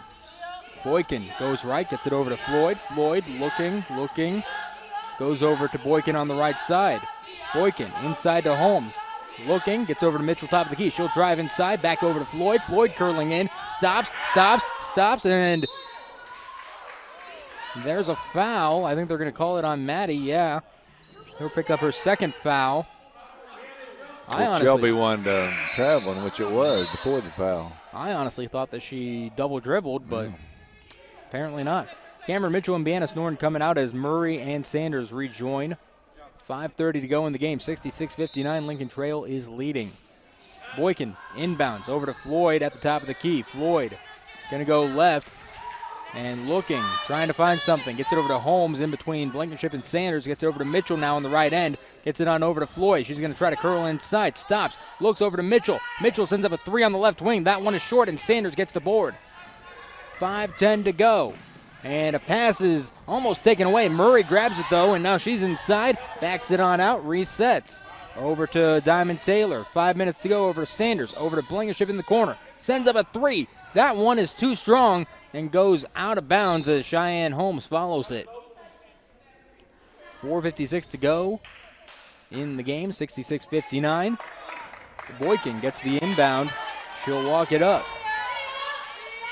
Boykin goes right, gets it over to Floyd. Floyd looking, goes over to Boykin on the right side. Boykin inside to Holmes. Looking, gets over to Mitchell, top of the key. She'll drive inside, back over to Floyd. Floyd curling in, stops, and there's a foul. I think they're going to call it on Maddie, yeah. He'll pick up her second foul. Shelby wanted traveling, which it was before the foul. I honestly thought that she double dribbled, but apparently not. Cameron Mitchell and Bianna Norton coming out as Murray and Sanders rejoin. 5:30 to go in the game. 66-59, Lincoln Trail is leading. Boykin inbounds over to Floyd at the top of the key. Floyd going to go left and looking, trying to find something. Gets it over to Holmes in between Blankenship and Sanders. Gets it over to Mitchell now on the right end. Gets it on over to Floyd. She's going to try to curl inside. Stops. Looks over to Mitchell. Mitchell sends up a three on the left wing. That one is short, and Sanders gets the board. 5:10 to go. And a pass is almost taken away. Murray grabs it, though, and now she's inside. Backs it on out. Resets. Over to Diamond Taylor. 5 minutes to go over to Sanders. Over to Blankenship in the corner. Sends up a three. That one is too strong and goes out of bounds as Cheyenne Holmes follows it. 4:56 to go in the game. 66-59. Boykin gets the inbound. She'll walk it up.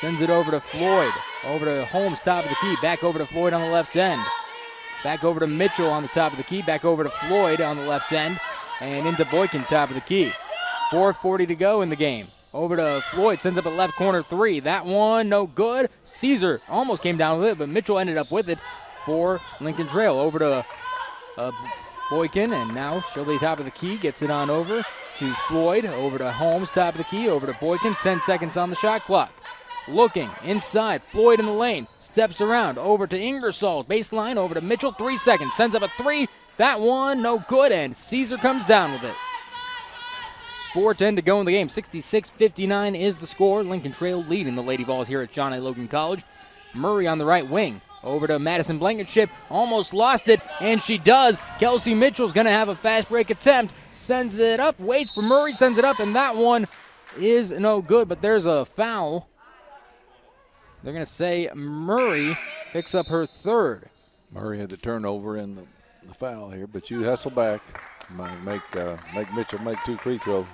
Sends it over to Floyd. Over to Holmes, top of the key. Back over to Floyd on the left end. Back over to Mitchell on the top of the key. Back over to Floyd on the left end. And into Boykin, top of the key. 4:40 to go in the game. Over to Floyd, sends up a left corner three. That one, no good. Caesar almost came down with it, but Mitchell ended up with it for Lincoln Trail. Over to Boykin, and now she'll be top of the key. Gets it on over to Floyd. Over to Holmes, top of the key. Over to Boykin, 10 seconds on the shot clock. Looking inside, Floyd in the lane, steps around, over to Ingersoll, baseline, over to Mitchell, 3 seconds, sends up a three, that one, no good, and Caesar comes down with it. 4:10 to go in the game, 66-59 is the score. Lincoln Trail leading the Lady Vols here at John A. Logan College. Murray on the right wing, over to Madison Blankenship, almost lost it, and she does. Kelsey Mitchell's going to have a fast break attempt, sends it up, waits for Murray, sends it up, and that one is no good, but there's a foul. They're going to say Murray picks up her third. Murray had the turnover in the foul here, but you hustle back. Make Mitchell make 2 free throws.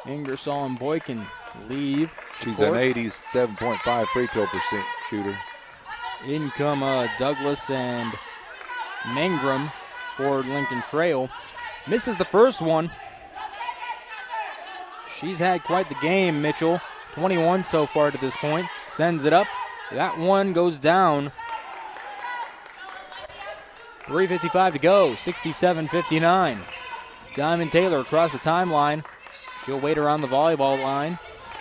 Ingersoll and Boykin leave. She's an 87.5 free throw percent shooter. In come Douglas and Mangrum for Lincoln Trail. Misses the first one. She's had quite the game, Mitchell. 21 so far to this point. Sends it up. That one goes down. 3:55 to go, 67-59. Diamond Taylor across the timeline. She'll wait around the volleyball line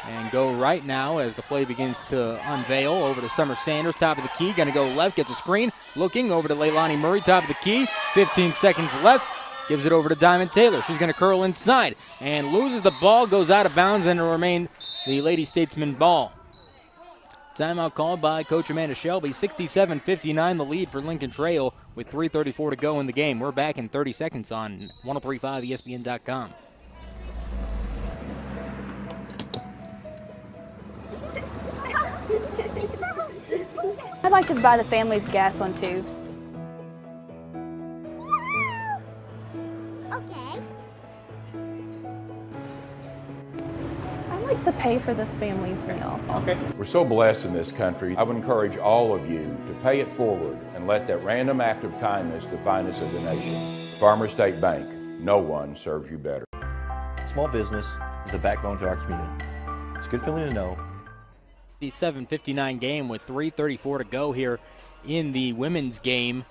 and go right now as the play begins to unveil. Over to Summer Sanders, top of the key. Going to go left, gets a screen. Looking over to Leilani Murray, top of the key. 15 seconds left. Gives it over to Diamond Taylor. She's going to curl inside and loses the ball, goes out of bounds, and it'll remain the Lady Statesman ball. Timeout called by Coach Amanda Shelby. 67-59 the lead for Lincoln Trail with 3:34 to go in the game. We're back in 30 seconds on 1035ESPN.com. I'd like to buy the family's gas one too. Okay. I'd like to pay for this family's meal. Okay. We're so blessed in this country. I would encourage all of you to pay it forward and let that random act of kindness define us as a nation. Farmer State Bank, no one serves you better. Small business is the backbone to our community. It's a good feeling to know. 57-59 game with 3:34 to go here in the women's game.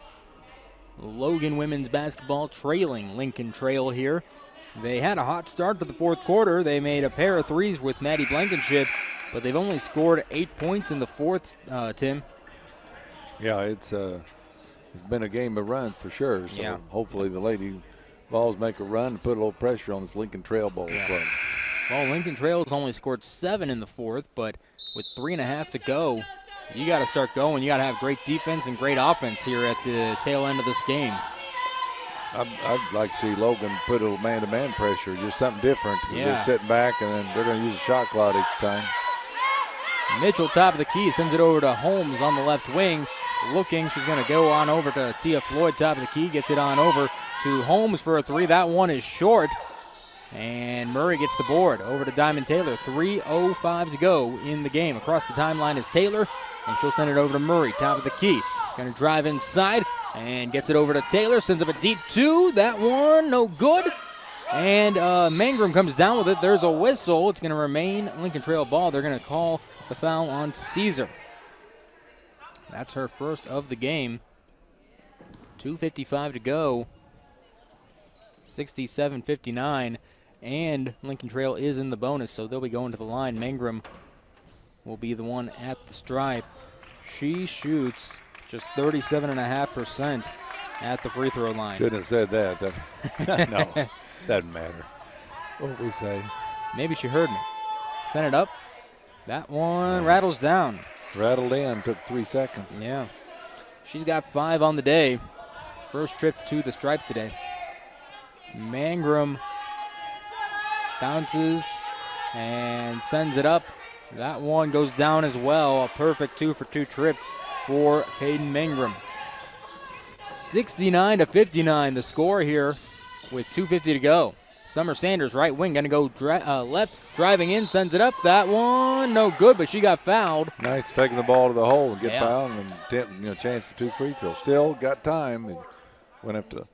Logan women's basketball trailing Lincoln Trail here. They had a hot start to the fourth quarter. They made a pair of threes with Maddie Blankenship, but they've only scored 8 points in the fourth, Tim. Yeah, it's been a game of runs for sure. So yeah. Hopefully the Lady Vols make a run and put a little pressure on this Lincoln Trail ball club. Well, Lincoln Trail has only scored 7 in the fourth, but with 3.5 to go, you got to start going. You got to have great defense and great offense here at the tail end of this game. I'd like to see Logan put a little man-to-man pressure, just something different. Yeah. They're sitting back, and then they're going to use a shot clock each time. Mitchell, top of the key, sends it over to Holmes on the left wing. Looking, she's going to go on over to Tia Floyd, top of the key, gets it on over to Holmes for a three. That one is short, and Murray gets the board. Over to Diamond Taylor, 3:05 to go in the game. Across the timeline is Taylor, and she'll send it over to Murray, top of the key. Going to drive inside and gets it over to Taylor, sends up a deep two. That one, no good. And Mangrum comes down with it. There's a whistle. It's going to remain Lincoln Trail ball. They're going to call the foul on Caesar. That's her first of the game. 2:55 to go. 67-59. And Lincoln Trail is in the bonus, so they'll be going to the line. Mangrum will be the one at the stripe. She shoots just 37.5% at the free throw line. Shouldn't have said that. No, doesn't matter what we say. Maybe she heard me. Send it up. That one rattles down. Rattled in, took 3 seconds. Yeah. She's got 5 on the day. First trip to the stripe today. Mangrum bounces and sends it up. That one goes down as well. A perfect 2-for-2 trip for Peyton Mangrum. 69-59 the score here with 2:50 to go. Summer Sanders, right wing, going to go left, driving in, sends it up. That one, no good, but she got fouled. Nice taking the ball to the hole and get fouled and chance for 2 free throws. Still got time and went up to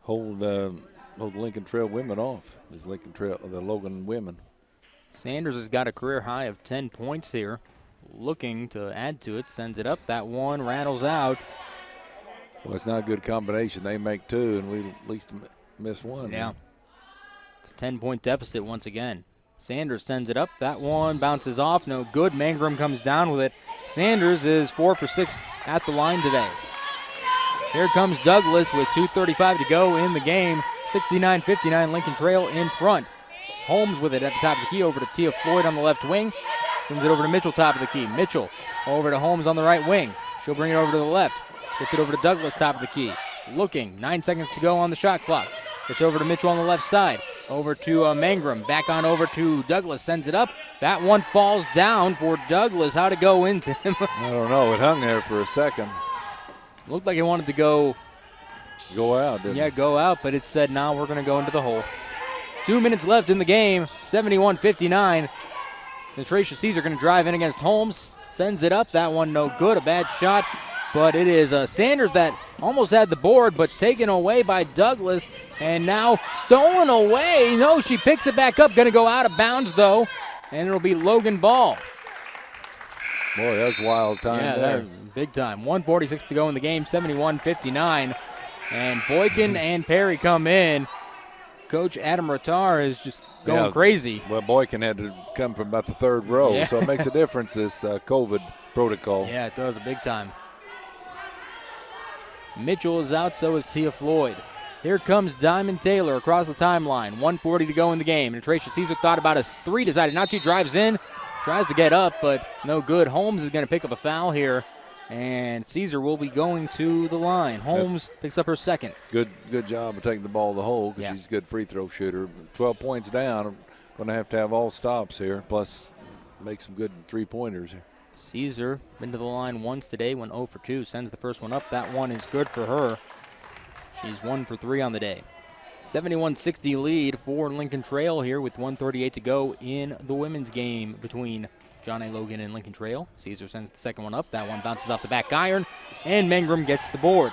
hold the Lincoln Trail women off. This Lincoln Trail, the Logan women. Sanders has got a career high of 10 points here. Looking to add to it, sends it up. That one rattles out. Well, it's not a good combination. They make 2, and we at least miss 1. Yeah. It's a 10-point deficit once again. Sanders sends it up. That one bounces off. No good. Mangrum comes down with it. Sanders is 4 for 6 at the line today. Here comes Douglas with 2:35 to go in the game. 69-59 Lincoln Trail in front. Holmes with it at the top of the key over to Tia Floyd on the left wing. Sends it over to Mitchell, top of the key. Mitchell over to Holmes on the right wing. She'll bring it over to the left. Gets it over to Douglas, top of the key. Looking, 9 seconds to go on the shot clock. Gets over to Mitchell on the left side. Over to Mangrum. Back on over to Douglas. Sends it up. That one falls down for Douglas. How'd it go into him? I don't know. It hung there for a second. Looked like it wanted to go out, didn't it? Yeah, go out, but it said, no, we're going to go into the hole. 2 minutes left in the game. 71-59. Natracia Caesar going to drive in against Holmes. Sends it up. That one no good. A bad shot. But it is Sanders that almost had the board, but taken away by Douglas. And now stolen away. No, she picks it back up. Going to go out of bounds, though. And it'll be Logan ball. Boy, that's wild time there. Big time. 1:46 to go in the game. 71-59. And Boykin and Perry come in. Coach Adam Ratar is just going crazy. Well, Boykin had to come from about the 3rd row, so it makes a difference, this COVID protocol. Yeah, it does, a big time. Mitchell is out, so is Tia Floyd. Here comes Diamond Taylor across the timeline. 1:40 to go in the game. Natracia Caesar thought about a 3, decided not to, drives in, tries to get up, but no good. Holmes is going to pick up a foul here, and Caesar will be going to the line. Holmes picks up her 2nd. Good job of taking the ball to the hole because she's a good free throw shooter. 12 points down. Going to have all stops here, plus make some good 3-pointers here. Caesar been to the line once today, went 0 for 2, sends the first one up. That one is good for her. She's 1 for 3 on the day. 71-60 lead for Lincoln Trail here with 1:38 to go in the women's game between John A. Logan and Lincoln Trail. Caesar sends the second one up. That one bounces off the back iron, and Mangrum gets the board.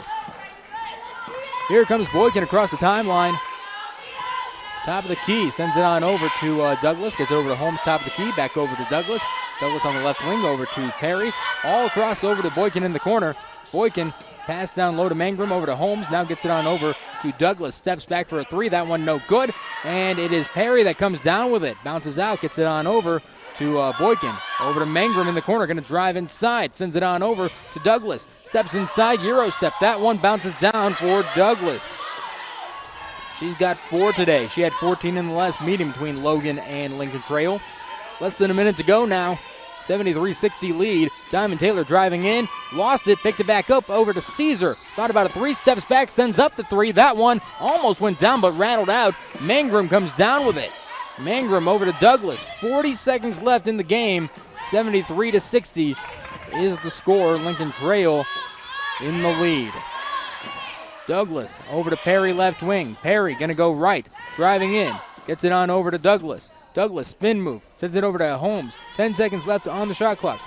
Here comes Boykin across the timeline. Top of the key, sends it on over to Douglas, gets over to Holmes, top of the key, back over to Douglas. Douglas on the left wing, over to Perry. All across over to Boykin in the corner. Boykin pass down low to Mangrum, over to Holmes, now gets it on over to Douglas. Steps back for a 3, that one no good. And it is Perry that comes down with it. Bounces out, gets it on over to Boykin. Over to Mangrum in the corner, going to drive inside. Sends it on over to Douglas. Steps inside, Euro step. That one bounces down for Douglas. She's got 4 today. She had 14 in the last meeting between Logan and Lincoln Trail. Less than a minute to go now. 73-60 lead. Diamond Taylor driving in. Lost it, picked it back up over to Caesar. Thought about it, 3 steps back, sends up the 3. That one almost went down but rattled out. Mangrum comes down with it. Mangrum over to Douglas. 40 seconds left in the game. 73-60 is the score. Lincoln Trail in the lead. Douglas over to Perry, left wing. Perry going to go right, driving in. Gets it on over to Douglas. Douglas spin move, sends it over to Holmes. 10 seconds left on the shot clock.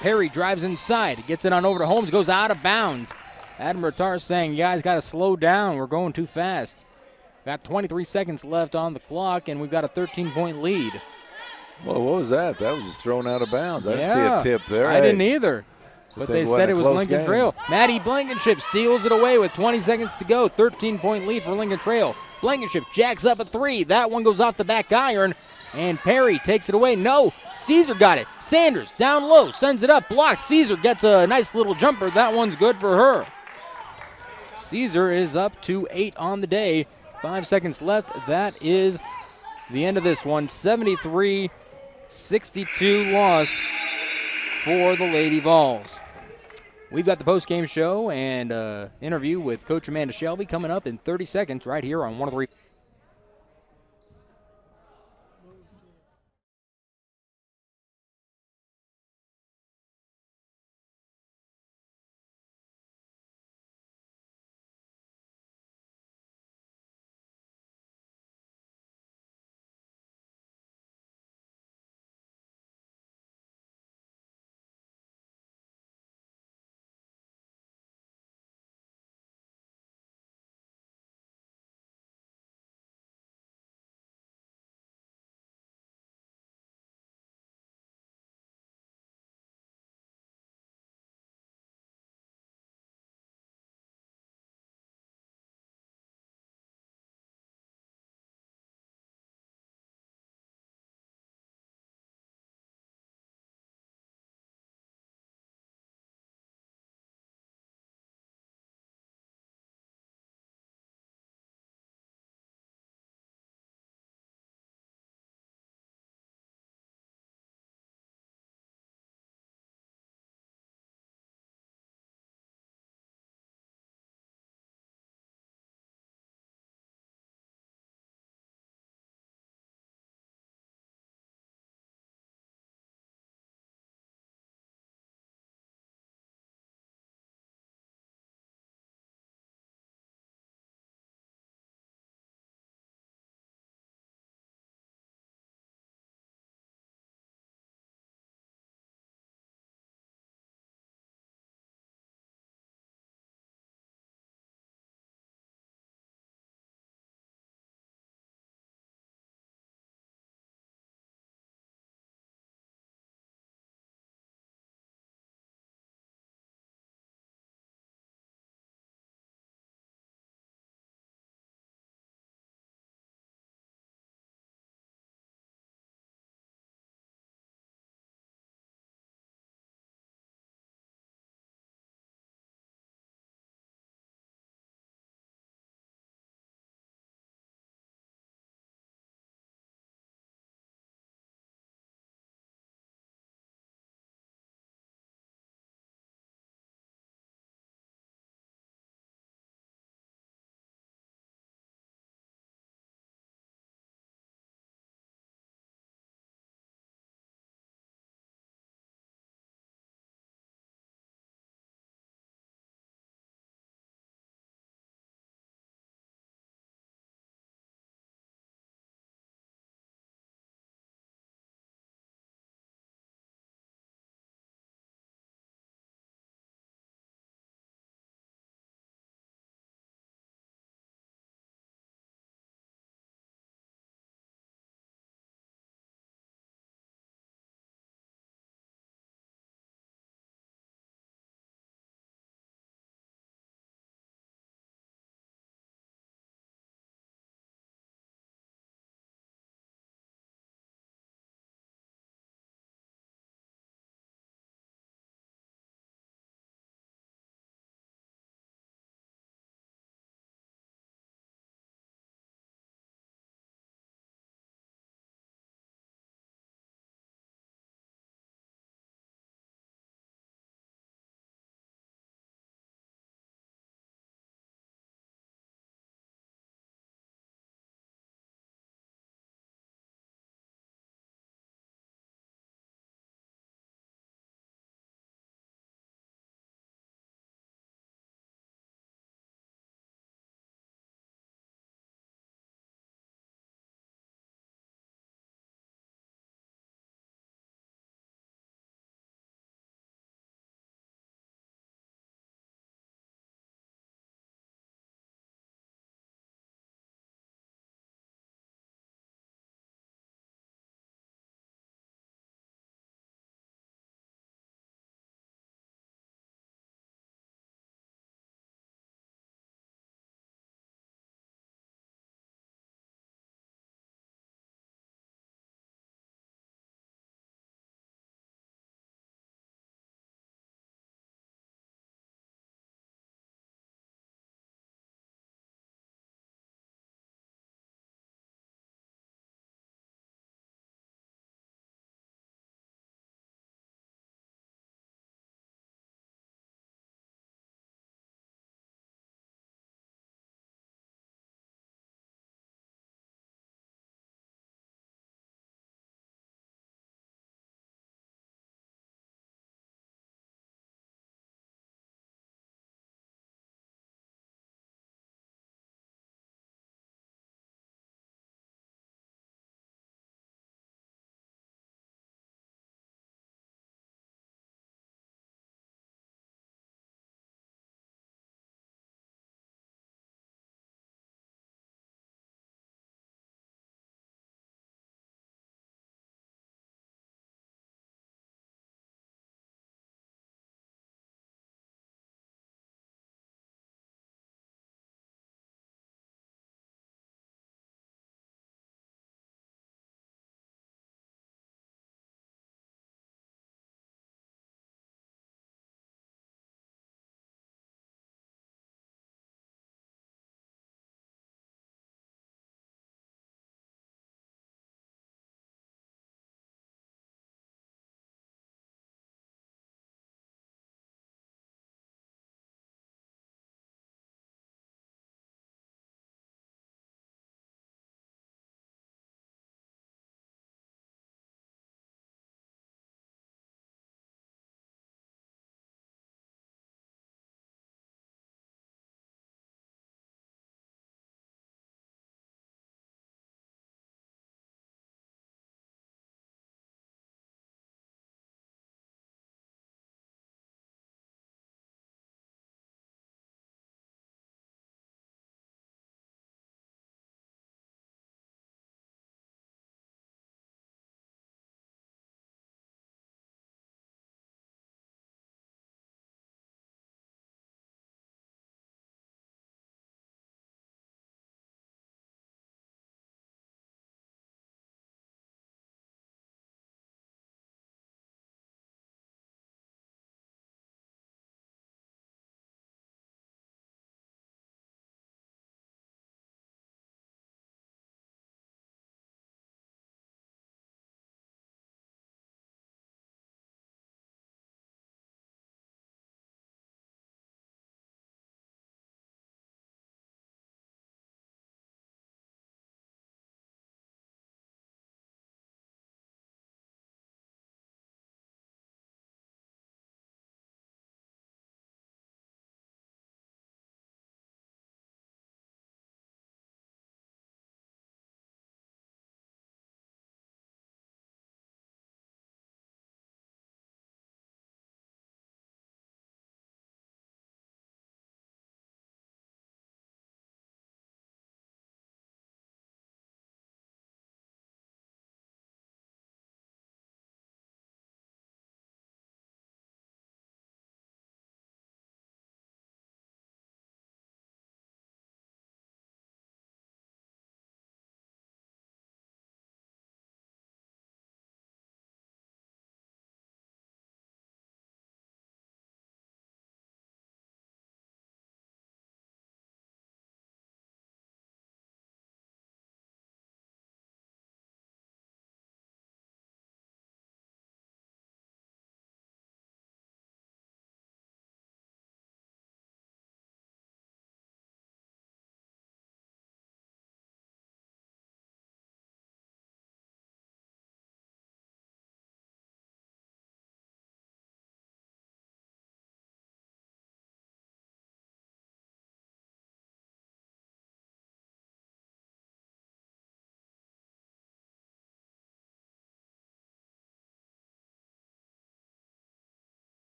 Perry drives inside, gets it on over to Holmes, goes out of bounds. Adam Ratar saying, you guys got to slow down. We're going too fast. Got 23 seconds left on the clock, and we've got a 13-point lead. Well, what was that? That was just thrown out of bounds. I didn't see a tip there. I didn't either. But they said it was Lincoln Trail. Maddie Blankenship steals it away with 20 seconds to go. 13-point lead for Lincoln Trail. Blankenship jacks up a three. That one goes off the back iron. And Perry takes it away. No, Caesar got it. Sanders down low, sends it up, blocked. Caesar gets a nice little jumper. That one's good for her. Caesar is up to 8 on the day. 5 seconds left. That is the end of this one. 73-62 loss for the Lady Vols. We've got the post-game show and interview with Coach Amanda Shelby coming up in 30 seconds right here on 103.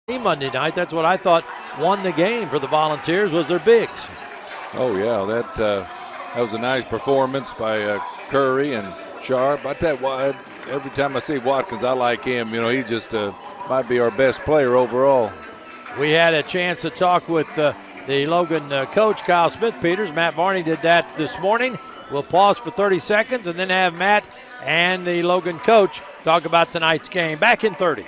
Monday night. That's what I thought won the game for the Volunteers was their bigs. Oh, yeah, that was a nice performance by Curry and Sharp. I tell you what, every time I see Watkins, I like him. You know, he just might be our best player overall. We had a chance to talk with the Logan coach, Kyle Smith-Peters. Matt Varney did that this morning. We'll pause for 30 seconds and then have Matt and the Logan coach talk about tonight's game. Back in 30.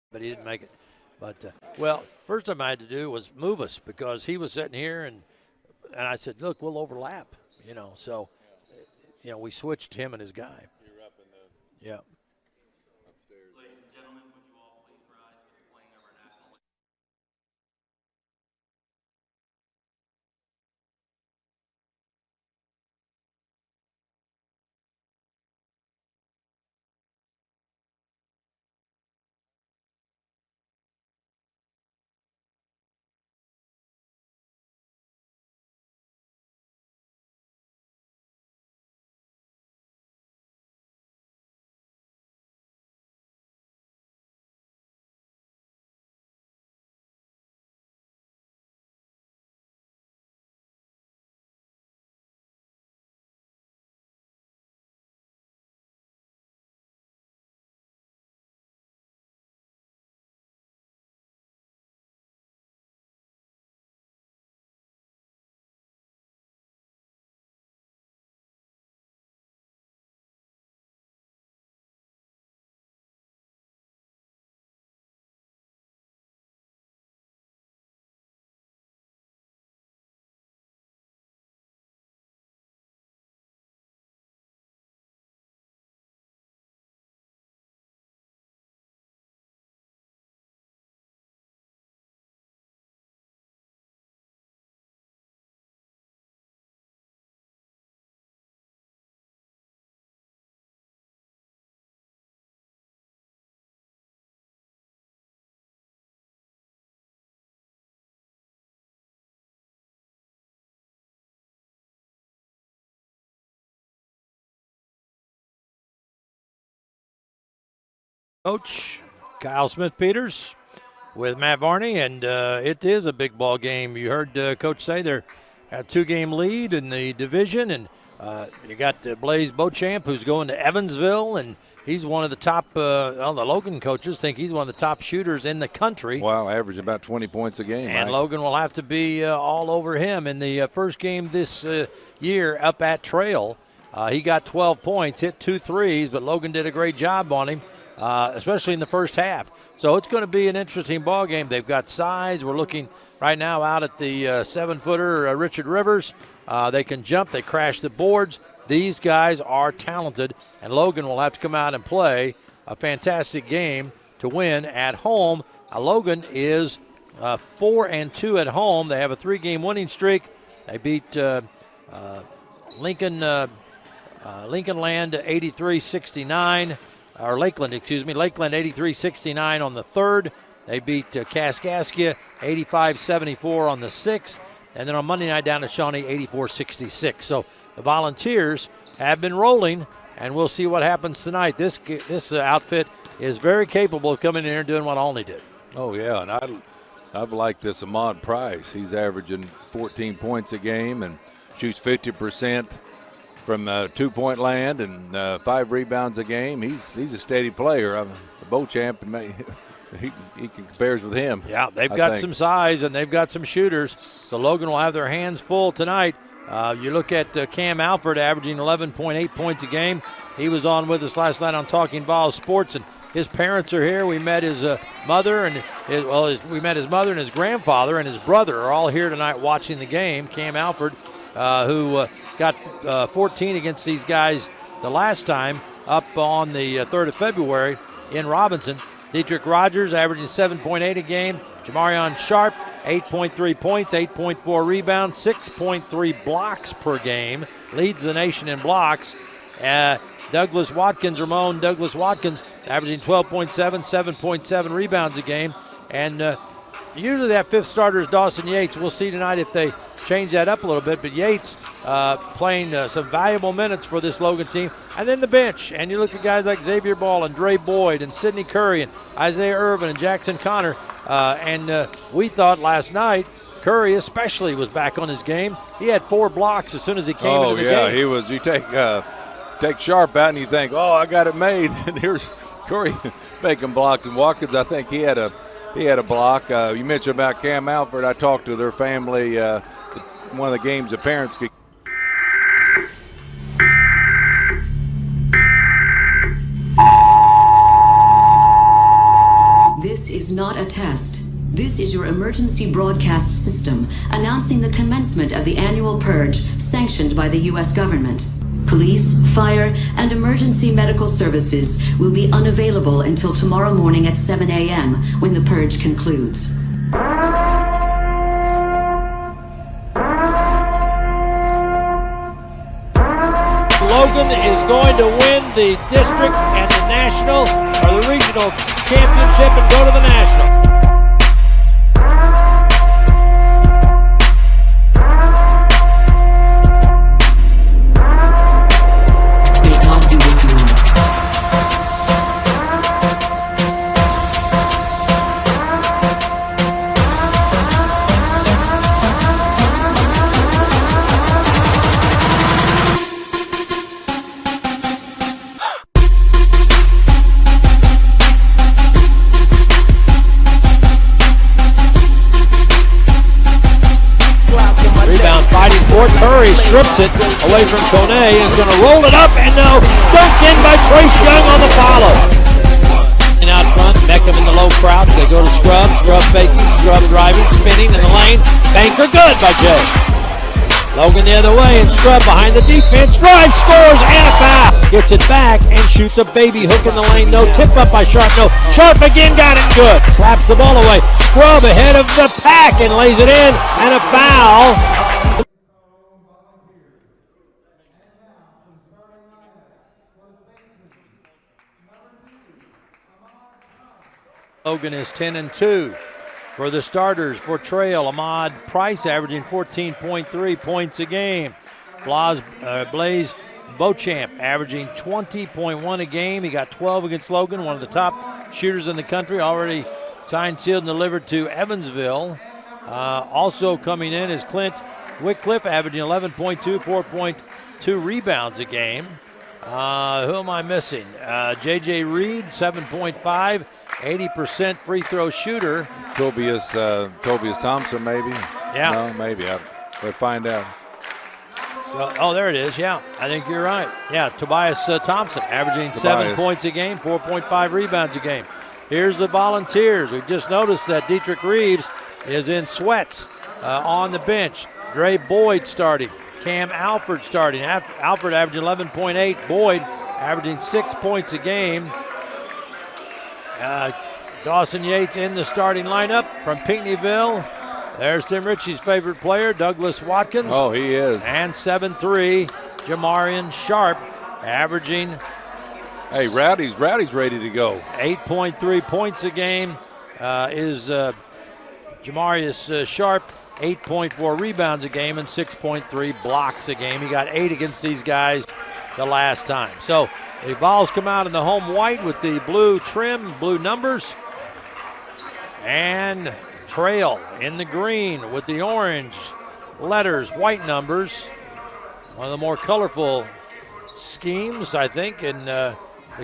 But he didn't make it. But, well, first thing I had to do was move us because he was sitting here, and I said, look, we'll overlap, you know. So, you know, we switched him and his guy. You're up in the upstairs. Ladies and gentlemen, would you all please rise for the playing of our national anthem? Coach Kyle Smith-Peters with Matt Varney, and it is a big ball game. You heard Coach say they're at a 2-game lead in the division, and you got Blaze Beauchamp, who's going to Evansville, and he's one of the top, the Logan coaches think he's one of the top shooters in the country. Wow, average about 20 points a game. And Mike. Logan will have to be all over him. In the first game this year up at Trail, he got 12 points, hit 2 threes, but Logan did a great job on him, especially in the first half. So it's going to be an interesting ball game. They've got size. We're looking right now out at the 7-footer Richard Rivers. They can jump. They crash the boards. These guys are talented, and Logan will have to come out and play a fantastic game to win at home. Logan is 4-2 at home. They have a 3-game winning streak. They beat Lincoln Land 83-69, or Lakeland 83-69 on the 3rd. They beat Kaskaskia 85-74 on the 6th. And then on Monday night down to Shawnee 84-66. So the Volunteers have been rolling, and we'll see what happens tonight. This outfit is very capable of coming in here and doing what Olney did. Oh, yeah, and I've liked this Ahmad Price. He's averaging 14 points a game and shoots 50% from two-point land and 5 rebounds a game. He's a steady player. The Beauchamp, he compares with him. Yeah, they've got some size and they've got some shooters. So Logan will have their hands full tonight. You look at Cam Alford averaging 11.8 points a game. He was on with us last night on Talking Ball Sports, and his parents are here. We met his mother and we met his mother and his grandfather and his brother are all here tonight watching the game. Cam Alford, who got 14 against these guys the last time up on the 3rd of February in Robinson. Dietrich Rogers averaging 7.8 a game. Jamarion Sharp, 8.3 points, 8.4 rebounds, 6.3 blocks per game. Leads the nation in blocks. Ramon Douglas Watkins, averaging 12.7, 7.7 rebounds a game. And usually that 5th starter is Dawson Yates. We'll see tonight if they change that up a little bit. But Yates playing some valuable minutes for this Logan team. And then the bench. And you look at guys like Xavier Ball and Dre Boyd and Sidney Curry and Isaiah Irvin and Jackson Connor. And we thought last night Curry especially was back on his game. He had 4 blocks as soon as he came into the game. Oh, yeah, he was. You take Sharp out and you think, oh, I got it made. And here's Curry making blocks. And Watkins, I think he had a block. You mentioned about Cam Alford. I talked to their family. One of the games the parents could. This is not a test. This is your emergency broadcast system announcing the commencement of the annual purge sanctioned by the U.S. government. Police, fire, and emergency medical services will be unavailable until tomorrow morning at 7 a.m. when the purge concludes. Logan is going to win the district and the national or the regional championship and go to the national. Curry strips it away from Kone and is going to roll it up and now dunked in by Trace Young on the follow. And out front, Beckham in the low crouch. They go to Scrub. Scrub faking, Scrub driving, spinning in the lane. Banker good by Jay. Logan the other way and Scrub behind the defense. Drives, scores, and a foul. Gets it back and shoots a baby hook in the lane. No tip up by Sharp. No. Sharp again got it good. Slaps the ball away. Scrub ahead of the pack and lays it in. And a foul. Logan is 10-2 for the starters. For Trail, Ahmad Price averaging 14.3 points a game. Blaze Beauchamp averaging 20.1 a game. He got 12 against Logan, one of the top shooters in the country, already signed, sealed, and delivered to Evansville. Also coming in is Clint Wycliffe averaging 11.2, 4.2 rebounds a game. Who am I missing? J.J. Reed, 7.5. 80% free throw shooter. Tobias Thompson, maybe? Yeah. No, maybe. We'll find out. So, there it is. Yeah, I think you're right. Yeah, Tobias Thompson averaging 7 points a game, 4.5 rebounds a game. Here's the Volunteers. We've just noticed that Dietrich Reeves is in sweats on the bench. Dre Boyd starting. Cam Alford starting. Alford averaging 11.8. Boyd averaging 6 points a game. Dawson Yates in the starting lineup from Pinckneyville. There's Tim Ritchie's favorite player, Douglas Watkins. Oh, he is. And 7'3", Jamarian Sharp, averaging. Hey, Rowdy's ready to go. 8.3 points a game is Jamarius Sharp. 8.4 rebounds a game and 6.3 blocks a game. He got 8 against these guys the last time. So the balls come out in the home white with the blue trim, blue numbers. And Trail in the green with the orange letters, white numbers. One of the more colorful schemes, I think, in the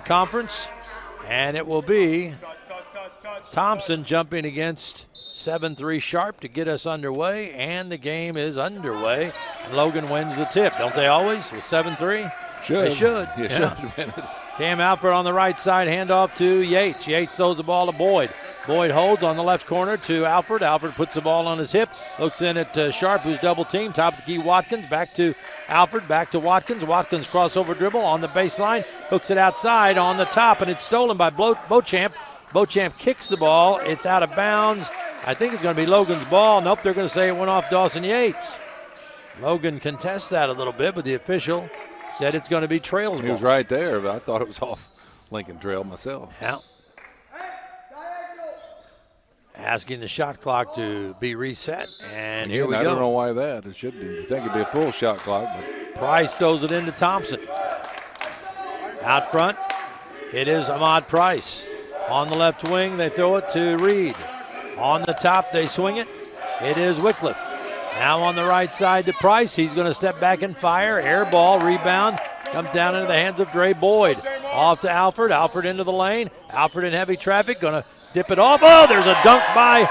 conference. And it will be Thompson jumping against 7-3 Sharp to get us underway, and the game is underway. And Logan wins the tip. Don't they always with 7-3? Should. They should. You should. Cam Alford on the right side, handoff to Yates. Yates throws the ball to Boyd. Boyd holds on the left corner to Alford. Alford puts the ball on his hip, looks in at Sharp, who's double teamed. Top of the key, Watkins. Back to Alford, back to Watkins. Watkins crossover dribble on the baseline, hooks it outside on the top, and it's stolen by Beauchamp. Beauchamp kicks the ball. It's out of bounds. I think it's going to be Logan's ball. Nope, they're going to say it went off Dawson Yates. Logan contests that a little bit, but the official said it's going to be Trail's ball. He was right there, but I thought it was off Lincoln Trail myself. Yeah. Asking the shot clock to be reset, and here we go. I don't know why that. It should be. You think it'd be a full shot clock, but Price throws it into Thompson. Out front, it is Ahmad Price. On the left wing, they throw it to Reed. On the top, they swing it. It is Wycliffe. Now on the right side to Price. He's going to step back and fire. Air ball, rebound. Comes down into the hands of Dre Boyd. Off to Alford. Alford into the lane. Alford in heavy traffic. Going to dip it off. Oh, there's a dunk by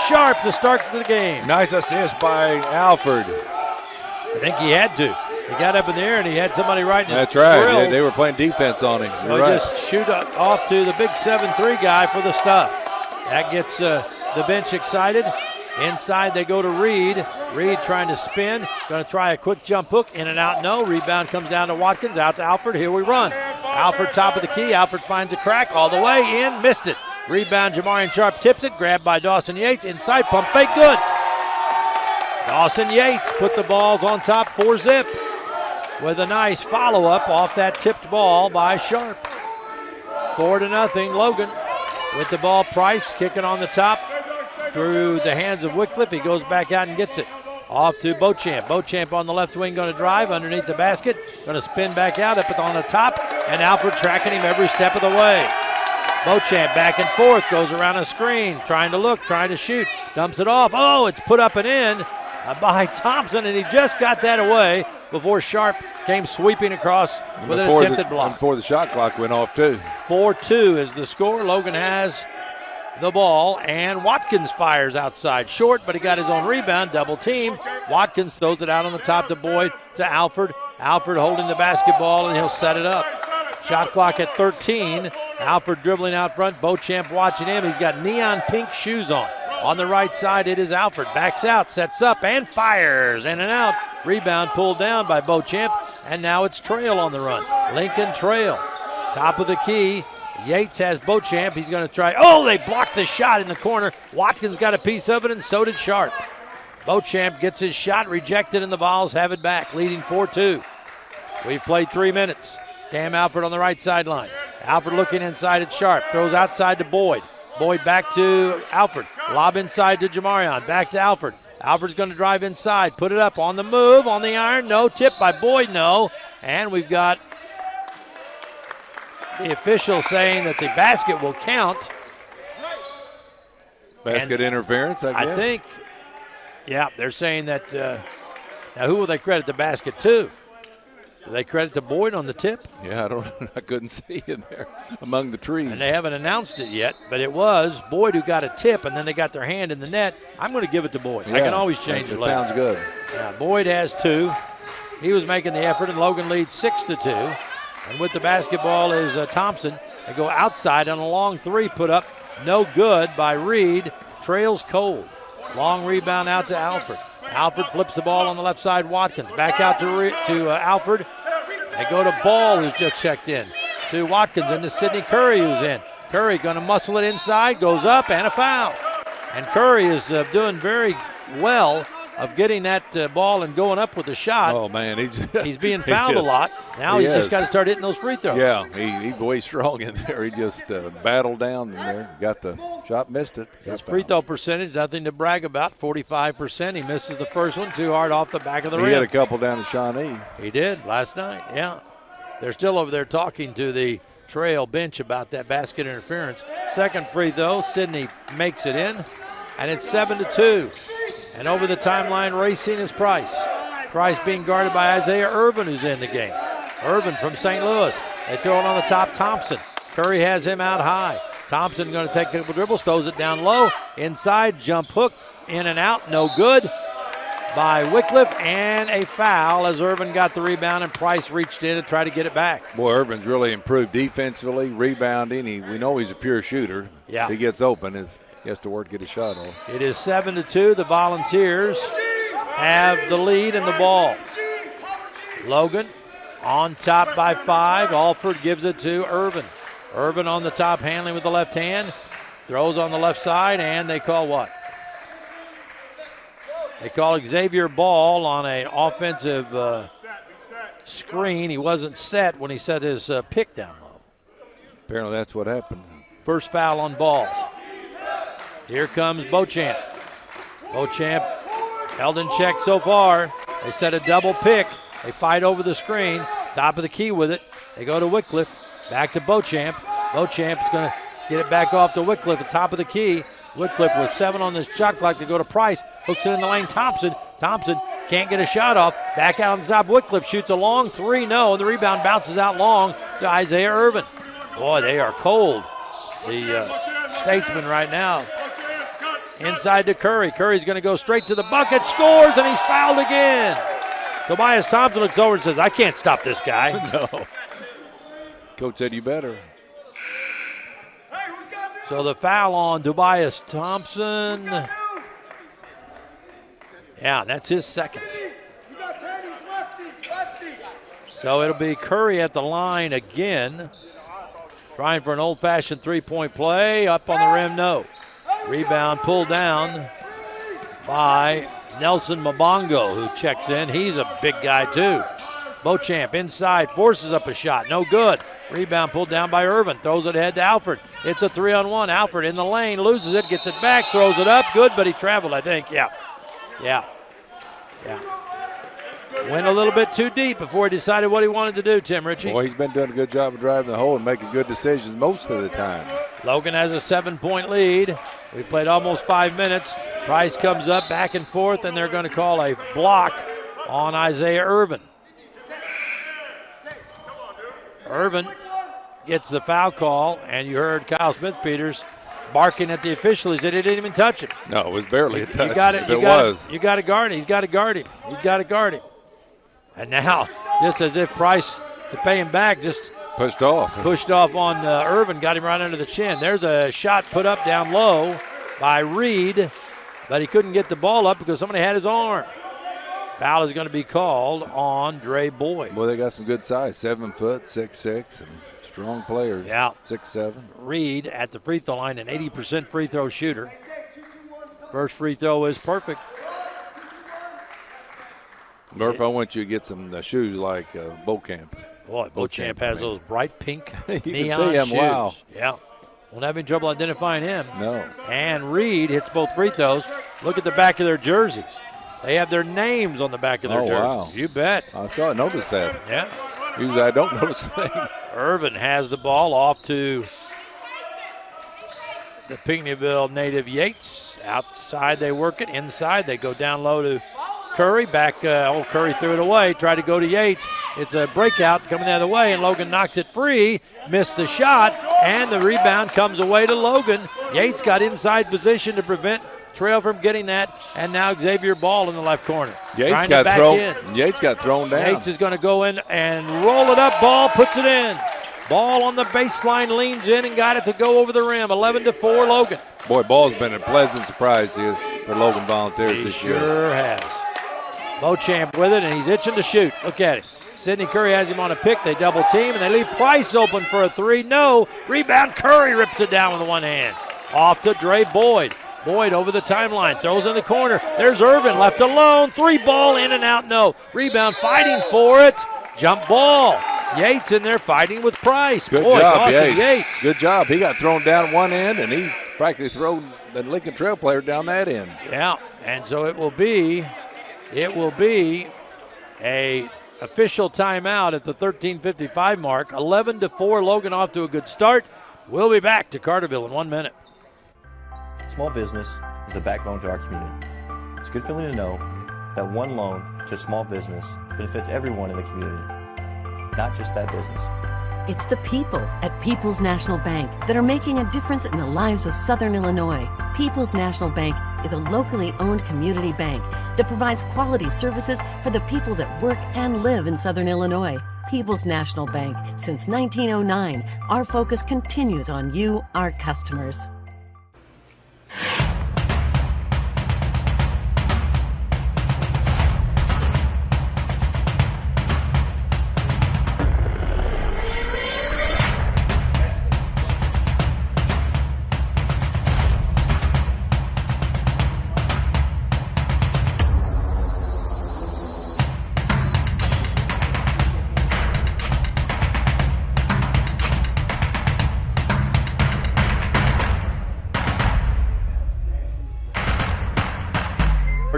Sharp to start the game. Nice assist by Alford. I think he had to. He got up in the air and he had somebody right in his That's right. grill. Yeah, they were playing defense on him. So just shoot off to the big 7-3 guy for the stuff. That gets the bench excited. Inside they go to Reed. Reed trying to spin. Going to try a quick jump hook. In and out, no. Rebound comes down to Watkins. Out to Alford. Here we run. Alford top of the key. Alford finds a crack all the way in. Missed it. Rebound, Jamarian Sharp tips it. Grabbed by Dawson Yates. Inside pump fake. Good. Dawson Yates put the balls on top for Zip with a nice follow-up off that tipped ball by Sharp. 4-0, Logan with the ball. Price kicking on the top through the hands of Wycliffe. He goes back out and gets it. Off to Beauchamp. Beauchamp on the left wing going to drive underneath the basket. Going to spin back out up on the top. And Alford tracking him every step of the way. Beauchamp back and forth. Goes around a screen. Trying to look. Trying to shoot. Dumps it off. Oh, it's put up and in by Thompson. And he just got that away before Sharp came sweeping across with an attempted block. Before the shot clock went off, too. 4-2 is the score. Logan has the ball, and Watkins fires outside short, but he got his own rebound, double team. Watkins throws it out on the top to Boyd, to Alford. Alford holding the basketball, and he'll set it up. Shot clock at 13. Alford dribbling out front. Beauchamp watching him. He's got neon pink shoes on. On the right side, it is Alford. Backs out, sets up, and fires. In and out. Rebound pulled down by Beauchamp, and now it's Trail on the run. Lincoln Trail. Top of the key. Yates has Beauchamp. He's going to try. Oh, they blocked the shot in the corner. Watkins got a piece of it, and so did Sharp. Beauchamp gets his shot rejected, and the Vols have it back, leading 4-2. We've played 3 minutes. Cam Alford on the right sideline. Alford looking inside at Sharp. Throws outside to Boyd. Boyd back to Alford. Lob inside to Jamarian. Back to Alford. Alford's going to drive inside. Put it up on the move. On the iron. No. Tip by Boyd. No. And we've got the official saying that the basket will count. Basket interference, I guess. I think, yeah, they're saying that. Now, who will they credit the basket to? Do they credit to Boyd on the tip? Yeah, I couldn't see in there among the trees. And they haven't announced it yet, but it was Boyd who got a tip, and then they got their hand in the net. I'm going to give it to Boyd. Yeah, I can always change it later. Sounds good. Yeah, Boyd has 2. He was making the effort, and Logan leads 6-2. And with the basketball is Thompson. They go outside on a long 3 put up. No good by Reed. Trails cold. Long rebound out to Alford. Alford flips the ball on the left side. Watkins back out to Alford. They go to Ball, who's just checked in. To Watkins and to Sidney Curry, who's in. Curry going to muscle it inside, goes up, and a foul. And Curry is doing very well of getting that ball and going up with a shot. Oh, man. He's being fouled a lot. Now he's just got to start hitting those free throws. Yeah, he's way strong in there. He just battled down in there. Got the shot, missed it. His free throw percentage, nothing to brag about, 45%. He misses the first one too hard off the back of the rim. He had a couple down to Shawnee. He did last night, yeah. They're still over there talking to the Trail bench about that basket interference. Second free throw, Sidney makes it in, and it's 7-2. And over the timeline racing is Price. Price being guarded by Isaiah Irvin, who's in the game. Irvin from St. Louis. They throw it on the top, Thompson. Curry has him out high. Thompson going to take a couple dribbles, throws it down low. Inside, jump hook, in and out, no good by Wycliffe, and a foul as Irvin got the rebound and Price reached in to try to get it back. Boy, Irvin's really improved defensively, rebounding. We know he's a pure shooter. Yeah. If he gets open, he has to work to get a shot off. It is 7-2. The Volunteers have the lead in the ball. Logan on top by 5. Alford gives it to Irvin. Irvin on the top, handling with the left hand. Throws on the left side, and they call what? They call Xavier Ball on an offensive screen. He wasn't set when he set his pick down low. Apparently that's what happened. First foul on Ball. Here comes Beauchamp. Beauchamp held in check so far. They set a double pick. They fight over the screen. Top of the key with it. They go to Wycliffe. Back to Beauchamp. Beauchamp is going to get it back off to Wycliffe at top of the key. Wycliffe with 7 on the shot clock to go to Price. Hooks it in the lane. Thompson can't get a shot off. Back out on the top. Wycliffe shoots a long 3. No, and the rebound bounces out long to Isaiah Irvin. Boy, they are cold. The Statesman right now. Inside to Curry. Curry's going to go straight to the bucket. Scores, and he's fouled again. Tobias Thompson looks over and says, I can't stop this guy. No. Coach said you better. So the foul on Tobias Thompson. Yeah, that's his second. So it'll be Curry at the line again. Trying for an old-fashioned three-point play. Up on the rim, no. Rebound pulled down by Nelson Mabongo, who checks in. He's a big guy, too. Beauchamp inside, forces up a shot. No good. Rebound pulled down by Irvin. Throws it ahead to Alford. It's a 3-on-1. Alford in the lane, loses it, gets it back, throws it up. Good, but he traveled, I think. Yeah. Went a little bit too deep before he decided what he wanted to do, Tim Ritchie. Boy, he's been doing a good job of driving the hole and making good decisions most of the time. Logan has a 7-point lead. We played almost 5 minutes. Price comes up back and forth, and they're going to call a block on Isaiah Irvin. Irvin gets the foul call, and you heard Kyle Smith-Peters barking at the official. He said he didn't even touch him. No, it was barely a touch. You got to guard him. He's got to guard him. And now, just as if Price, to pay him back, just pushed off on Irvin, got him right under the chin. There's a shot put up down low by Reed, but he couldn't get the ball up because somebody had his arm. Foul is going to be called on Dre Boyd. Boy, they got some good size, 7 foot, 6'6", and strong players. Yeah. 6'7". Reed at the free throw line, an 80% free throw shooter. First free throw is perfect. Murph, I want you to get some shoes like Beauchamp. Boy, Beauchamp has those bright pink you neon can see him, shoes. wow. Yeah. Won't have any trouble identifying him. No. And Reed hits both free throws. Look at the back of their jerseys. They have their names on the back of their jerseys. Wow. You bet. I noticed that. Yeah. Usually I don't notice things. Irvin has the ball off to the Pinckneyville native Yates. Outside they work it. Inside they go down low to Curry. Back, Curry threw it away. Tried to go to Yates. It's a breakout coming the other way, and Logan knocks it free. Missed the shot, and the rebound comes away to Logan. Yates got inside position to prevent Trail from getting that, and now Xavier Ball in the left corner. Yates got thrown down. Yates is going to go in and roll it up. Ball puts it in. Ball on the baseline, leans in and got it to go over the rim. 11-4 Logan. Boy, Ball's been a pleasant surprise here for Logan Volunteers this year. He sure has. Beauchamp with it, and he's itching to shoot. Look at him. Sidney Curry has him on a pick. They double team, and they leave Price open for a three. No. Rebound. Curry rips it down with one hand. Off to Dre Boyd. Boyd over the timeline. Throws in the corner. There's Irvin left alone. Three ball in and out. No. Rebound. Fighting for it. Jump ball. Yates in there fighting with Price. Good job, Yates. Good job. He got thrown down one end, and he practically threw the Lincoln Trail player down that end. Yeah, and so it will be a official timeout at the 13:55 mark. 11-4, Logan off to a good start. We'll be back to Carterville in 1 minute. Small business is the backbone to our community. It's a good feeling to know that one loan to a small business benefits everyone in the community, not just that business. It's the people at People's National Bank that are making a difference in the lives of Southern Illinois. People's National Bank is a locally owned community bank that provides quality services for the people that work and live in Southern Illinois. People's National Bank. Since 1909, our focus continues on you, our customers.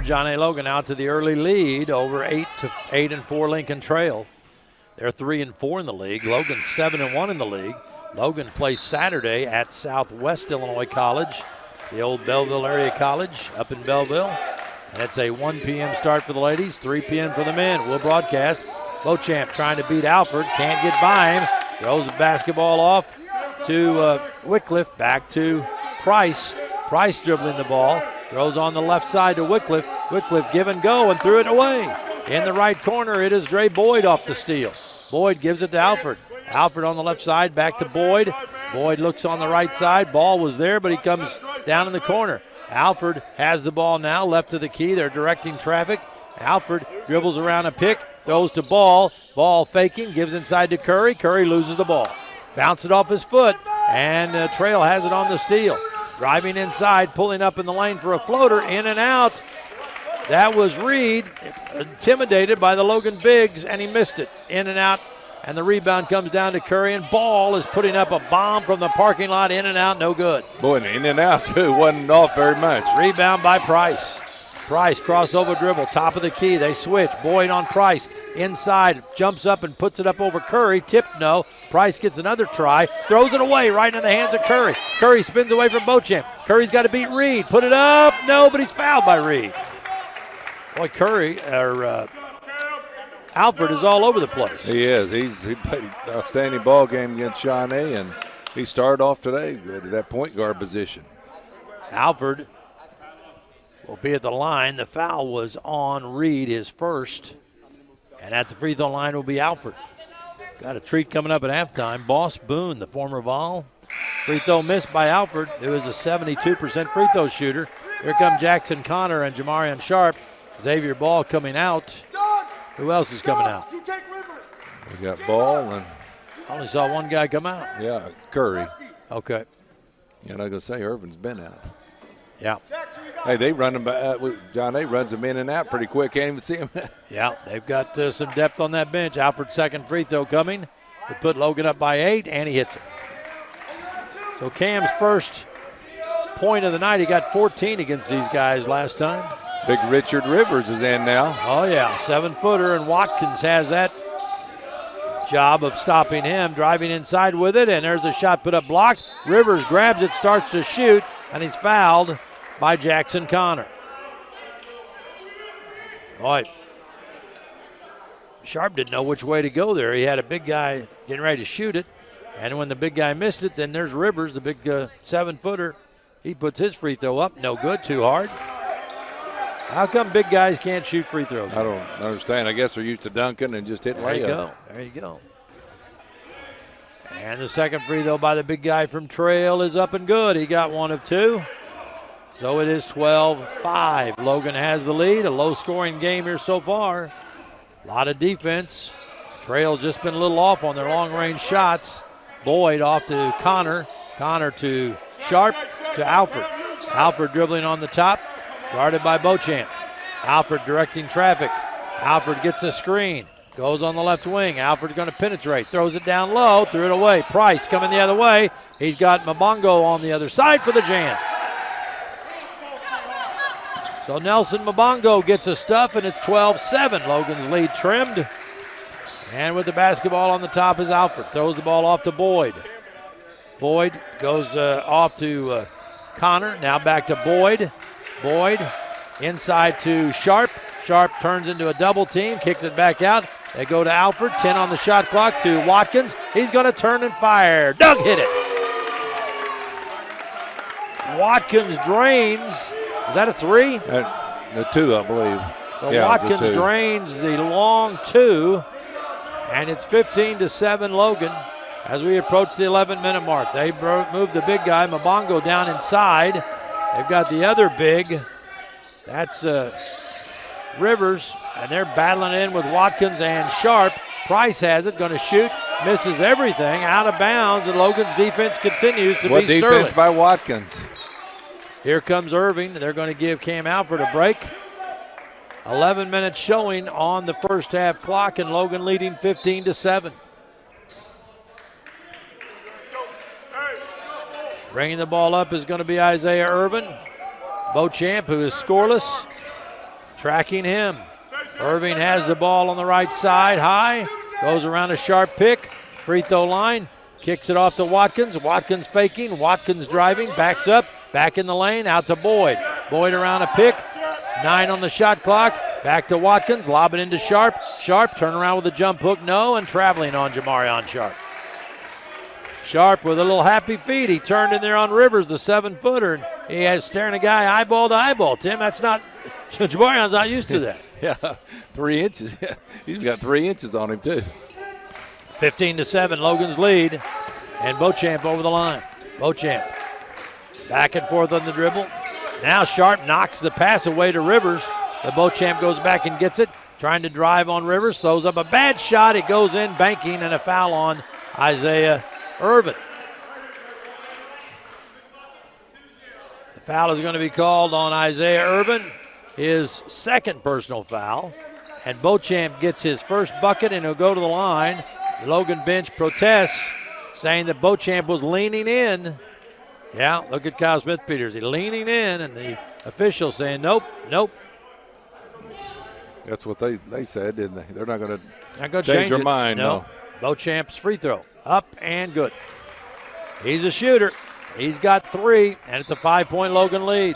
John A. Logan out to the early lead over 8-4 Lincoln Trail. They're 3-4 in the league. Logan's 7-1 in the league. Logan plays Saturday at Southwest Illinois College, the old Belleville area college up in Belleville. And it's a 1 p.m. start for the ladies, 3 p.m. for the men. We'll broadcast. Beauchamp trying to beat Alford, can't get by him. Throws the basketball off to Wycliffe, back to Price. Price dribbling the ball. Throws on the left side to Wycliffe. Wycliffe give and go and threw it away. In the right corner, it is Dre Boyd off the steal. Boyd gives it to Alford. Alford on the left side, back to Boyd. Boyd looks on the right side. Ball was there, but he comes down in the corner. Alford has the ball now, left to the key. They're directing traffic. Alford dribbles around a pick, throws to Ball. Ball faking, gives inside to Curry. Curry loses the ball. Bounce it off his foot, and Trail has it on the steal. Driving inside, pulling up in the lane for a floater, in and out. That was Reed, intimidated by the Logan Bigs, and he missed it. In and out, and the rebound comes down to Curry, and Ball is putting up a bomb from the parking lot, in and out, no good. Boy, in and out, too, wasn't off very much. Rebound by Price. Price, crossover dribble, top of the key. They switch. Boyd on Price. Inside, jumps up and puts it up over Curry. Tipped, no. Price gets another try. Throws it away right into the hands of Curry. Curry spins away from Beauchamp. Curry's got to beat Reed. Put it up. No, but he's fouled by Reed. Boy, Alford is all over the place. He is. He played an outstanding ball game against Shawnee, and he started off today at that point guard position. Alford will be at the line. The foul was on Reed, his first. And at the free throw line will be Alford. Got a treat coming up at halftime. Boss Boone, the former Vol. Free throw missed by Alford, who is a 72% free throw shooter. Here come Jackson Connor and Jamarian Sharp. Xavier Ball coming out. Who else is coming out? We got Ball and I only saw one guy come out. Yeah, Curry. Okay. Yeah, and I was going to say Irvin's been out. Yeah. Hey, they run him back. John A. runs them in and out pretty quick. Can't even see him. Yeah, they've got some depth on that bench. Alford's second free throw coming. They put Logan up by 8, and he hits it. So Cam's first point of the night. He got 14 against these guys last time. Big Richard Rivers is in now. Oh, yeah, 7-footer, and Watkins has that job of stopping him, driving inside with it, and there's a shot put up blocked. Rivers grabs it, starts to shoot, and he's fouled by Jackson Connor. Boy, Sharp didn't know which way to go there. He had a big guy getting ready to shoot it, and when the big guy missed it, then there's Rivers, the big 7-footer. He puts his free throw up. No good, too hard. How come big guys can't shoot free throws? I don't understand. I guess they're used to dunking and just hitting layup. There you go. There you go. And the second free throw by the big guy from Trail is up and good. He got 1 of 2. So it is 12-5. Logan has the lead. A low-scoring game here so far. A lot of defense. Trail's just been a little off on their long-range shots. Boyd off to Connor. Connor to Sharp to Alford. Alford dribbling on the top, guarded by Beauchamp. Alford directing traffic. Alford gets a screen. Goes on the left wing. Alford's going to penetrate. Throws it down low. Threw it away. Price coming the other way. He's got Mabongo on the other side for the jam. So Nelson Mabongo gets a stuff, and it's 12-7. Logan's lead trimmed. And with the basketball on the top is Alford. Throws the ball off to Boyd. Boyd goes off to Connor. Now back to Boyd. Boyd inside to Sharp. Sharp turns into a double team. Kicks it back out. They go to Alford. 10 on the shot clock to Watkins. He's going to turn and fire. Doug hit it. Watkins drains. Is that a three? The two, I believe. So yeah, Watkins drains the long two, and it's 15-7 Logan as we approach the 11-minute mark. They move the big guy, Mabongo, down inside. They've got the other big. That's Rivers, and they're battling in with Watkins and Sharp. Price has it, going to shoot, misses everything, out of bounds, and Logan's defense continues to be sterling. What defense by Watkins? Here comes Irving. They're going to give Cam Alford a break. 11 minutes showing on the first half clock, and Logan leading 15-7. Bringing the ball up is going to be Isaiah Irvin. Beauchamp, who is scoreless, tracking him. Irving has the ball on the right side, high. Goes around a Sharp pick. Free throw line. Kicks it off to Watkins. Watkins faking. Watkins driving. Backs up. Back in the lane, out to Boyd. Boyd around a pick. 9 on the shot clock. Back to Watkins, lob it into Sharp. Sharp, turn around with a jump hook, no, and traveling on Jamarion Sharp. Sharp with a little happy feet. He turned in there on Rivers, the 7-footer, and he has staring a guy eyeball to eyeball. Tim, that's not, Jamarion's not used to that. Yeah, 3 inches. He's got 3 inches on him, too. 15-7, Logan's lead, and Beauchamp over the line. Beauchamp. Back and forth on the dribble. Now Sharp knocks the pass away to Rivers. The Beauchamp goes back and gets it. Trying to drive on Rivers. Throws up a bad shot. It goes in, banking, and a foul on Isaiah Irvin. The foul is going to be called on Isaiah Irvin. His second personal foul. And Beauchamp gets his first bucket, and he'll go to the line. The Logan bench protests, saying that Beauchamp was leaning in. Yeah, look at Kyle Smith-Peters. He's leaning in, and the official saying, nope, nope. That's what they said, didn't they? They're not going to change their it. mind. No. Beauchamp's free throw. Up and good. He's a shooter. He's got 3, and it's a 5-point Logan lead.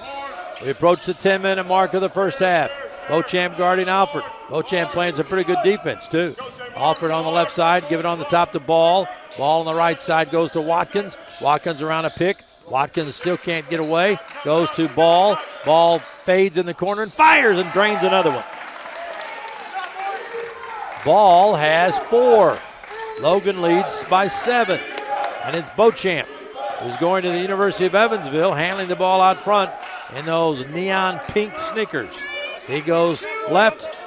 We approach the 10-minute mark of the first half. Beauchamp guarding Alford. Beauchamp playing some pretty good defense, too. Alford on the left side, give it on the top to Ball. Ball on the right side goes to Watkins. Watkins around a pick. Watkins still can't get away. Goes to Ball. Ball fades in the corner and fires and drains another one. Ball has 4. Logan leads by 7. And it's Beauchamp, who's going to the University of Evansville, handling the ball out front in those neon pink sneakers. He goes left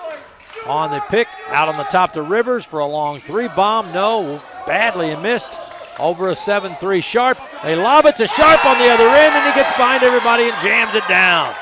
on the pick, out on the top to Rivers for a long 3 bomb. No, badly missed. Over a 7-3 Sharp. They lob it to Sharp on the other end, and he gets behind everybody and jams it down.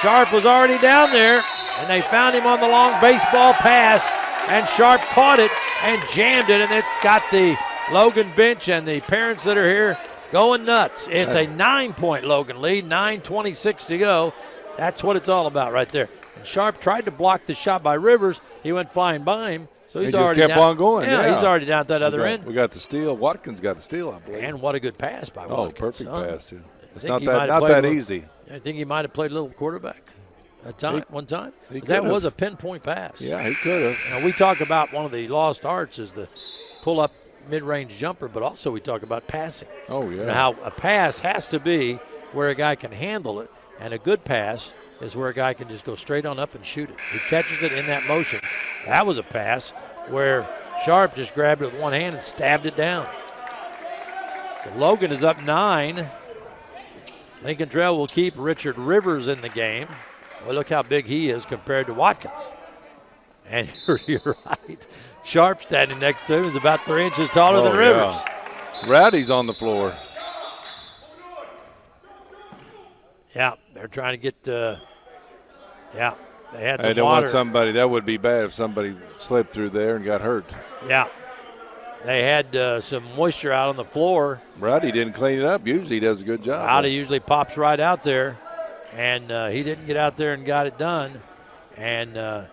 Sharp was already down there, and they found him on the long baseball pass, and Sharp caught it and jammed it, and it got the Logan bench and the parents that are here going nuts. It's a 9-point Logan lead, 9:26 to go. That's what it's all about right there. And Sharp tried to block the shot by Rivers. He went flying by him. So he's he already just kept on going. Yeah, he's already down at that other end. We got the steal. Watkins got the steal, I believe. And what a good pass by Watkins. Oh, perfect pass. Yeah. It's not that easy. I think he might have played a little quarterback one time. That could've. Was a pinpoint pass. Yeah, he could have. Now, we talk about one of the lost arts is the pull-up mid-range jumper, but also we talk about passing. Oh, yeah. And how a pass has to be where a guy can handle it, and a good pass is where a guy can just go straight on up and shoot it. He catches it in that motion. That was a pass where Sharp just grabbed it with one hand and stabbed it down. So Logan is up 9. Lincoln Trail will keep Richard Rivers in the game. Well, look how big he is compared to Watkins. And you're right. Sharp standing next to him is about 3 inches taller than Rivers. Yeah. Rowdy's on the floor. Yeah, they're trying to get, they had some They don't water. want somebody, that would be bad if somebody slipped through there and got hurt. Yeah. They had some moisture out on the floor. Rowdy didn't clean it up. Usually he does a good job. Rowdy usually pops right out there, and he didn't get out there and got it done. And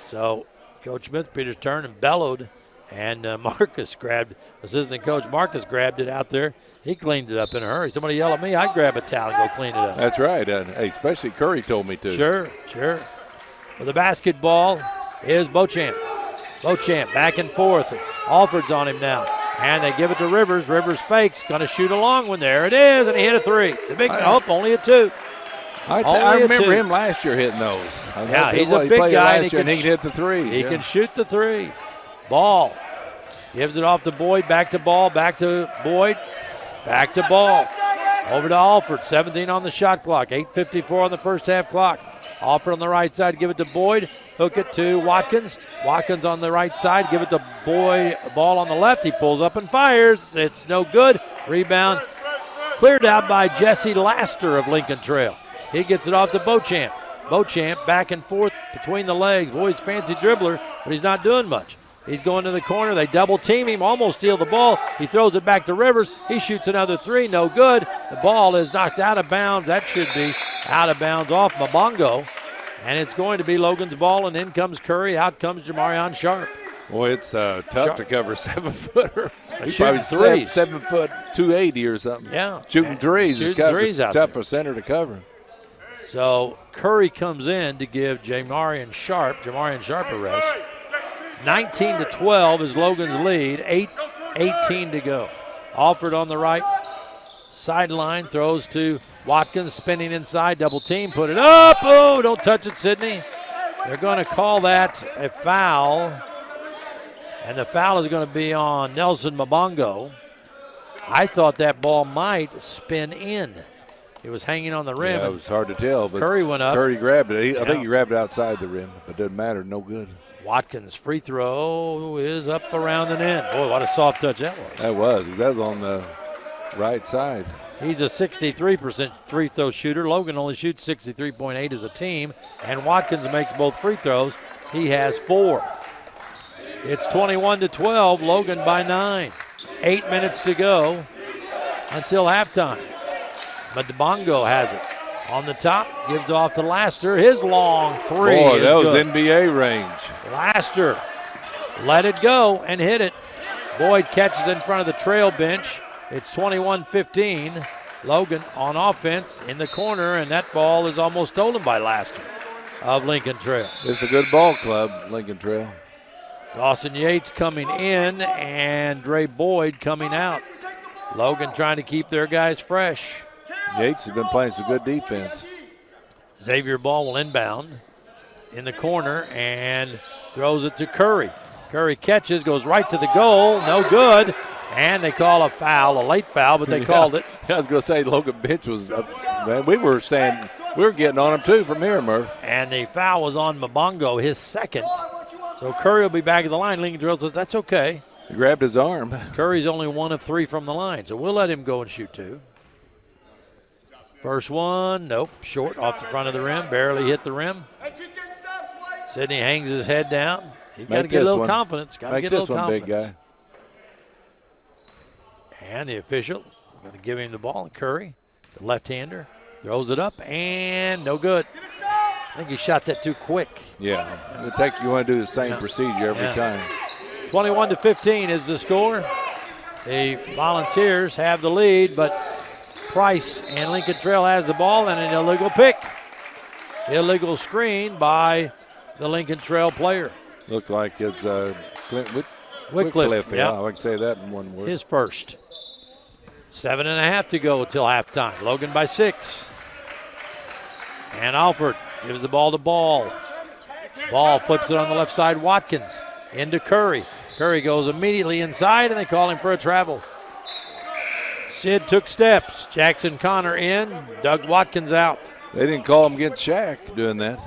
so Coach Smith-Peters turned and bellowed, and assistant coach Marcus grabbed it out there. He cleaned it up in a hurry. Somebody yell at me, I'd grab a towel and go clean it up. That's right. Hey, especially Curry told me to. Sure. Well, the basketball is Beauchamp. Beauchamp back and forth. Alford's on him now. And they give it to Rivers. Rivers fakes. Going to shoot a long one. There it is. And he hit a 3. The big only a 2. I remember him last year hitting those. Yeah, he's a big guy. And he can hit the 3. He can shoot the 3. Ball. Gives it off to Boyd. Back to Ball. Back to Boyd. Back to Ball. Over to Alford. 17 on the shot clock. 8:54 on the first half clock. Alford on the right side. Give it to Boyd. Hook it to Watkins. Watkins on the right side. Give it to Boyd. Ball on the left. He pulls up and fires. It's no good. Rebound cleared out by Jesse Laster of Lincoln Trail. He gets it off to Beauchamp. Beauchamp back and forth between the legs. Boy, he's a fancy dribbler, but he's not doing much. He's going to the corner. They double team him, almost steal the ball. He throws it back to Rivers. He shoots another 3, no good. The ball is knocked out of bounds. That should be out of bounds off Mabongo. And it's going to be Logan's ball, and in comes Curry. Out comes Jamarion Sharp. Boy, it's tough to cover 7-footer. He's shooting probably threes. 7 foot 280 or something. Yeah. Shooting threes is out tough there. for center to cover. So Curry comes in to give Jamarion Sharp a rest. 19-12 is Logan's lead. 8:18 to go. Alford on the right sideline throws to Watkins, spinning inside, double team, put it up. Oh, don't touch it, Sydney. They're going to call that a foul, and the foul is going to be on Nelson Mabongo. I thought that ball might spin in. It was hanging on the rim. Yeah, it was hard to tell, but Curry went up. Curry grabbed it. I think he grabbed it outside the rim, but it doesn't matter. No good. Watkins' free throw is up around and in. Boy, what a soft touch that was. That was on the right side. He's a 63% free throw shooter. Logan only shoots 63.8 as a team, and Watkins makes both free throws. He has 4. It's 21-12, Logan by 9. 8 minutes to go until halftime. Mabongo has it. On the top, gives it off to Laster. His long 3 Boy, is that was good. NBA range. Laster let it go and hit it. Boyd catches in front of the trail bench. It's 21-15. Logan on offense in the corner, and that ball is almost stolen by Laster of Lincoln Trail. It's a good ball club, Lincoln Trail. Dawson Yates coming in and Dre Boyd coming out. Logan trying to keep their guys fresh. Yates has been playing some good defense. Xavier Ball will inbound in the corner and throws it to Curry. Curry catches, goes right to the goal, no good. And they call a foul, a late foul, but they called it. I was going to say Logan Bench was up. Man, we were getting on him too from here, Murph. And the foul was on Mabongo, his second. So Curry will be back at the line. Lincoln Trail says that's okay. He grabbed his arm. Curry's only 1 of 3 from the line, so we'll let him go and shoot 2. First one, nope, short off the front of the rim, barely hit the rim. Sidney hangs his head down. He's got to get a little confidence. Got to get a little confidence. Big guy. And the official going to give him the ball. And Curry, the left-hander, throws it up and no good. I think he shot that too quick. Yeah, you want to do the same procedure every time. 21-15 is the score. The Volunteers have the lead, but Price and Lincoln Trail has the ball and an illegal pick. Illegal screen by the Lincoln Trail player. Looked like it's Clint Wycliffe. Yeah, I can say that in one word. His first. 7.5 to go till halftime. Logan by 6. And Alford gives the ball to Ball. Ball flips it on the left side. Watkins into Curry. Curry goes immediately inside, and they call him for a travel. Sid took steps. Jackson Connor in. Doug Watkins out. They didn't call him against Shaq doing that.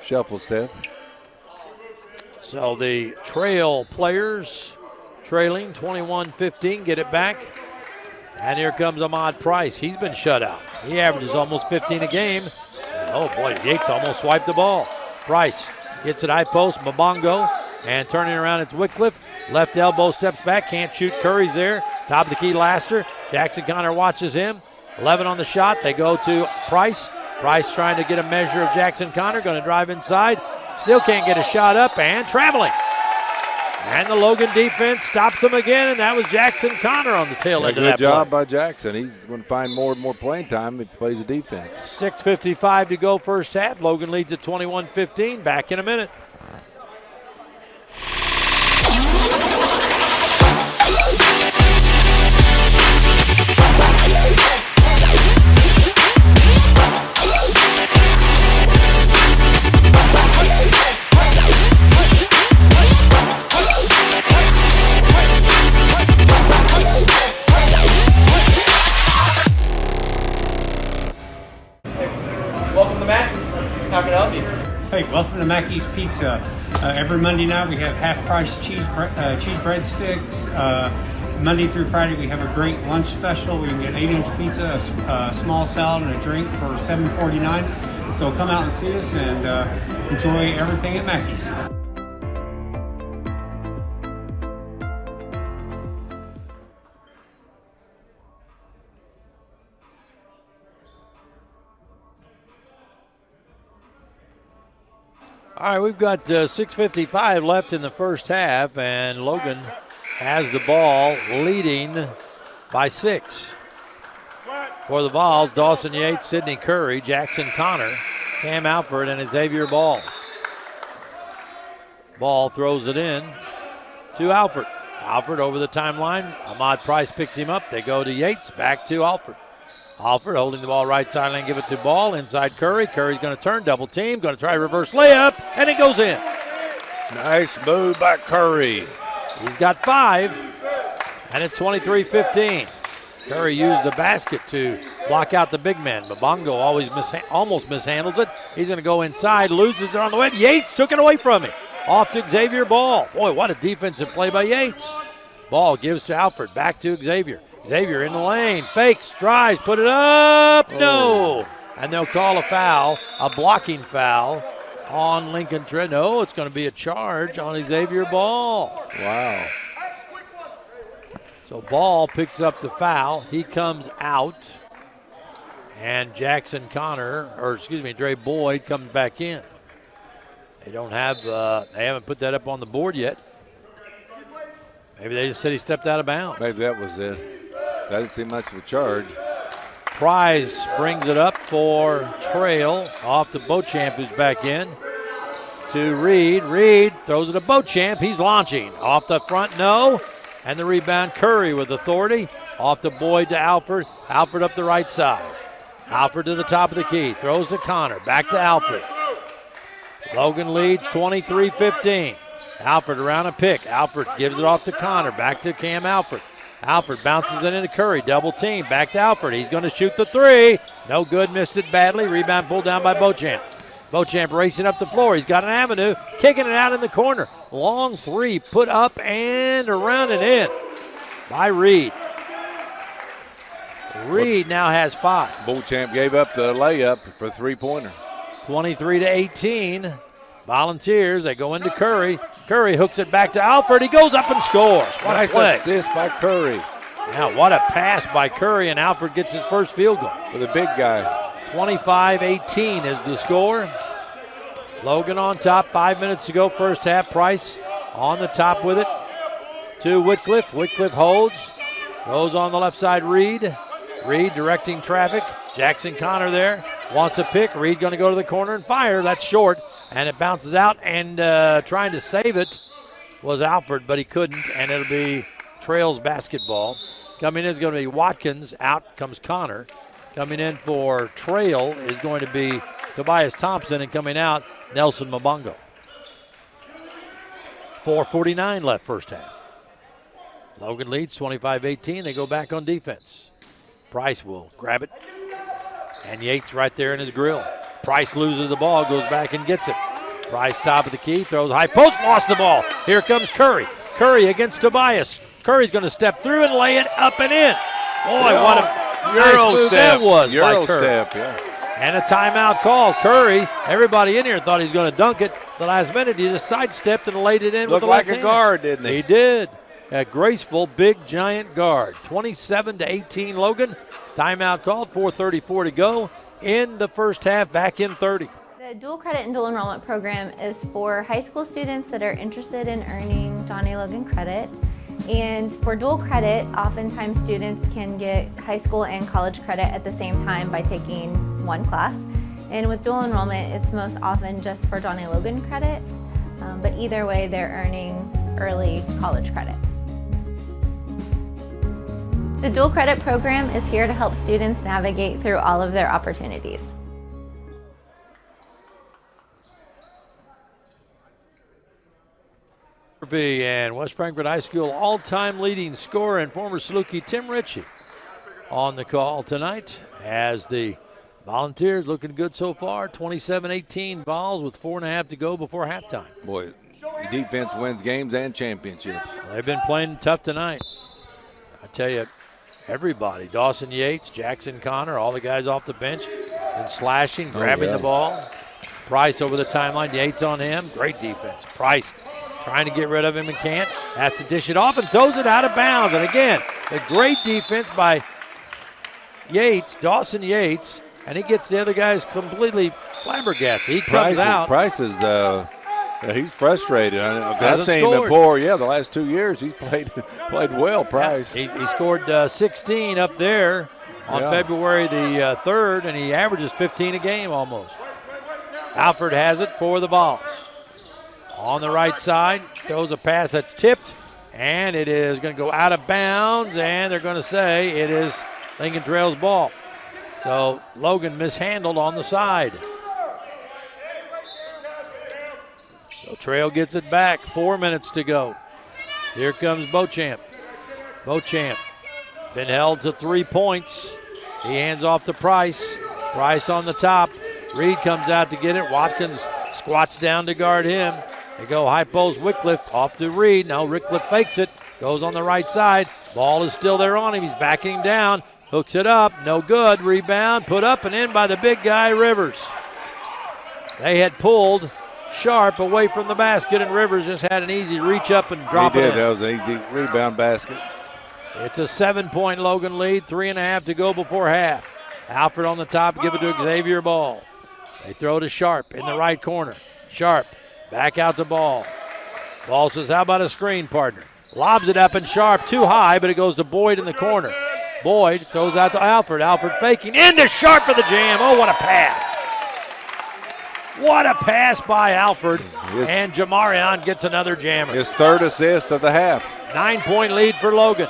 Shuffle step. So the Trail players trailing 21-15, get it back. And here comes Ahmad Price. He's been shut out. He averages almost 15 a game. Oh boy, Yates almost swiped the ball. Price gets it high post, Mbongo, and turning around it's Wycliffe. Left elbow steps back, can't shoot. Curry's there. Top of the key, Laster. Jackson Connor watches him. 11 on the shot. They go to Price. Price trying to get a measure of Jackson Connor. Going to drive inside. Still can't get a shot up and traveling. And the Logan defense stops him again, and that was Jackson Connor on the tail end of that play. Good job by Jackson. He's going to find more and more playing time if he plays the defense. 6:55 to go first half. Logan leads at 21-15. Back in a minute. Welcome to Mackey's. How can I help you? Hey, welcome to Mackey's Pizza. Every Monday night we have half-price cheese breadsticks. Monday through Friday we have a great lunch special. We can get 8-inch pizza, a small salad, and a drink for $7.49. So come out and see us and enjoy everything at Mackey's. All right, we've got 6:55 left in the first half, and Logan has the ball leading by 6. For the Vols, Dawson Yates, Sidney Curry, Jackson Connor, Cam Alford, and Xavier Ball. Ball throws it in to Alford. Alford over the timeline. Ahmad Price picks him up. They go to Yates, back to Alford. Alford holding the ball right sideline, give it to Ball. Inside Curry. Curry's going to turn, double team, going to try reverse layup, and it goes in. Nice move by Curry. He's got 5, and it's 23-15. Curry used the basket to block out the big man. Mbongo almost mishandles it. He's going to go inside, loses it on the way. Yates took it away from him. Off to Xavier Ball. Boy, what a defensive play by Yates. Ball gives to Alford, back to Xavier. Xavier in the lane, fakes, drives, put it up, no. And they'll call a foul, a blocking foul on Lincoln Trent. No, it's going to be a charge on Xavier Ball. Wow. So Ball picks up the foul. He comes out. And Jackson Connor, Dre Boyd comes back in. They haven't put that up on the board yet. Maybe they just said he stepped out of bounds. Maybe that was it. That didn't seem much of a charge. Price brings it up for Trail. Off to Beauchamp, who's back in. To Reed. Reed throws it to Beauchamp. He's launching. Off the front, no. And the rebound, Curry with authority. Off to Boyd to Alford. Alford up the right side. Alford to the top of the key. Throws to Connor. Back to Alford. Logan leads 23-15. Alford around a pick. Alford gives it off to Connor. Back to Cam Alford. Alford bounces it into Curry. Double team. Back to Alford. He's going to shoot the 3. No good. Missed it badly. Rebound pulled down by Beauchamp. Beauchamp racing up the floor. He's got an avenue. Kicking it out in the corner. Long 3. Put up and around and in by Reed. Reed now has 5. Beauchamp gave up the layup for 3-pointer. 23-18. Volunteers, they go into Curry. Curry hooks it back to Alford. He goes up and scores. What nice a play. assist by Curry. Now, what a pass by Curry, and Alford gets his first field goal. For the big guy. 25-18 is the score. Logan on top, 5 minutes to go, first half. Price on the top with it to Wycliffe. Wycliffe holds. Goes on the left side, Reed. Reed directing traffic. Jackson Connor there. Wants a pick. Reed going to go to the corner and fire. That's short. And it bounces out, and trying to save it was Alford, but he couldn't, and it'll be Trail's basketball. Coming in is going to be Watkins. Out comes Connor. Coming in for Trail is going to be Tobias Thompson, and coming out, Nelson Mbongo. 4:49 left first half. Logan leads 25-18. They go back on defense. Price will grab it, and Yates right there in his grill. Price loses the ball, goes back and gets it. Price top of the key, throws high post, lost the ball. Here comes Curry. Curry against Tobias. Curry's going to step through and lay it up and in. Boy, what a Euro move that was by Curry. And a timeout call. Curry, everybody in here thought he was going to dunk it. The last minute, he just sidestepped and laid it in with the left hand. Looked like a guard, didn't he? He did. A graceful, big, giant guard. 27-18 Logan. Timeout called, 4:34 to go in the first half, back in 30. The dual credit and dual enrollment program is for high school students that are interested in earning Johnny Logan credit. And for dual credit, oftentimes students can get high school and college credit at the same time by taking one class. And with dual enrollment, it's most often just for Johnny Logan credit, but either way, they're earning early college credit. The dual credit program is here to help students navigate through all of their opportunities. And West Frankfort High School all-time leading scorer and former Saluki Tim Ritchie on the call tonight as the Volunteers looking good so far. 27-18 balls with 4.5 to go before halftime. Boy, defense wins games and championships. They've been playing tough tonight. I tell you, everybody, Dawson Yates, Jackson Connor, all the guys off the bench, and slashing, grabbing the ball. Price over the timeline, Yates on him, great defense. Price trying to get rid of him and can't. Has to dish it off and throws it out of bounds. And again, a great defense by Yates, Dawson Yates, and he gets the other guys completely flabbergasted. He comes out. Price is, he's frustrated. I've seen him before. Yeah, the last 2 years he's played well, Price. He scored 16 up there on February the 3rd, and he averages 15 a game almost. Alford has it for the balls. On the right side, throws a pass that's tipped, and it is going to go out of bounds, and they're going to say it is Lincoln Trail's ball. So Logan mishandled on the side. So Trail gets it back, 4 minutes to go. Here comes Beauchamp. Beauchamp been held to 3 points. He hands off to Price. Price on the top. Reed comes out to get it. Watkins squats down to guard him. They go high post, Wycliffe off to Reed. Now Wycliffe fakes it, goes on the right side. Ball is still there on him. He's backing him down, hooks it up, no good. Rebound, put up and in by the big guy, Rivers. They had pulled Sharp away from the basket, and Rivers just had an easy reach up and drop it in. That was an easy rebound basket. It's a 7-point Logan lead, 3.5 to go before half. Alfred on the top, give it to Xavier Ball. They throw to Sharp in the right corner. Sharp back out to Ball. Ball says, how about a screen, partner? Lobs it up and Sharp too high, but it goes to Boyd in the corner. Boyd throws out to Alfred. Alfred faking into Sharp for the jam. Oh, what a pass. What a pass by Alfred. And Jamarion gets another jammer. His third assist of the half. 9-point lead for Logan.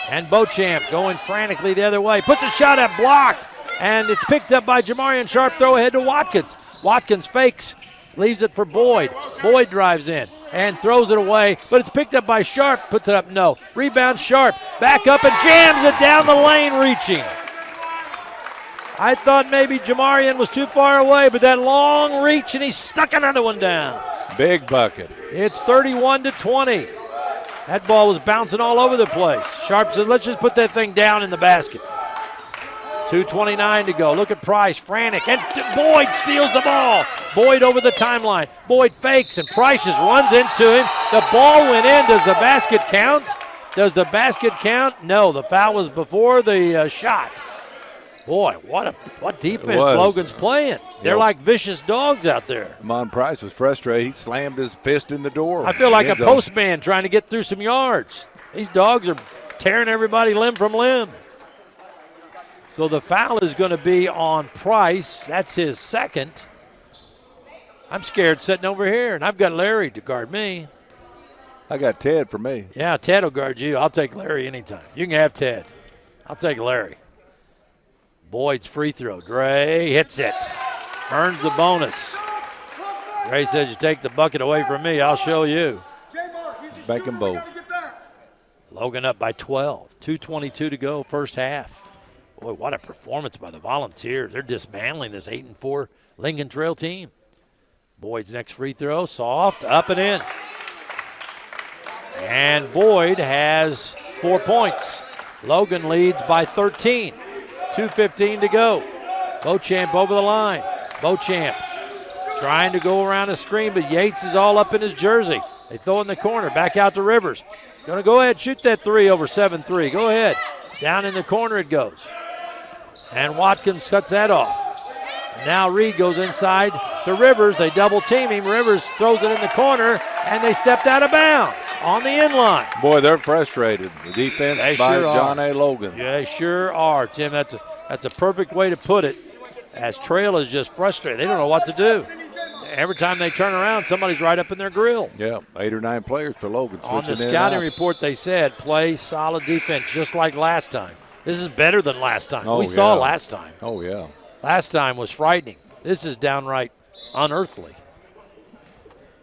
And Beauchamp going frantically the other way. Puts a shot up, blocked. And it's picked up by Jamarion. Sharp throw ahead to Watkins. Watkins fakes, leaves it for Boyd. Boyd drives in and throws it away, but it's picked up by Sharp. Puts it up, no. Rebound Sharp, back up and jams it down the lane reaching. I thought maybe Jamarion was too far away, but that long reach, and he stuck another one down. Big bucket. It's 31-20. That ball was bouncing all over the place. Sharp said, let's just put that thing down in the basket. 2:29 to go. Look at Price, frantic, and Boyd steals the ball. Boyd over the timeline. Boyd fakes, and Price just runs into him. The ball went in. Does the basket count? Does the basket count? No, the foul was before the shot. Boy, what defense Logan's playing. They're like vicious dogs out there. Amon Price was frustrated. He slammed his fist in the door. I feel like a postman trying to get through some yards. These dogs are tearing everybody limb from limb. So the foul is going to be on Price. That's his second. I'm scared sitting over here, and I've got Larry to guard me. I got Ted for me. Yeah, Ted will guard you. I'll take Larry anytime. You can have Ted. I'll take Larry. Boyd's free throw. Dre hits it. Earns the bonus. Dre says, you take the bucket away from me, I'll show you. Back them both. Logan up by 12. 2:22 to go, first half. Boy, what a performance by the Volunteers. They're dismantling this 8-4 Lincoln Trail team. Boyd's next free throw, soft, up and in. And Boyd has 4 points. Logan leads by 13. 2:15 to go. Beauchamp over the line. Beauchamp trying to go around the screen, but Yates is all up in his jersey. They throw in the corner, back out to Rivers. Going to go ahead, shoot that three over 7-3. Go ahead. Down in the corner it goes. And Watkins cuts that off. And now Reed goes inside to Rivers. They double team him. Rivers throws it in the corner, and they stepped out of bounds on the inline. Boy, they're frustrated. The defense by sure John A. Logan. Yeah, they sure are, Tim. That's a perfect way to put it, as Trail is just frustrated. They don't know what to do. Every time they turn around, somebody's right up in their grill. Yeah, 8 or 9 players for Logan. On the scouting report, they said play solid defense just like last time. This is better than last time. We saw last time. Oh, yeah. Last time was frightening. This is downright unearthly.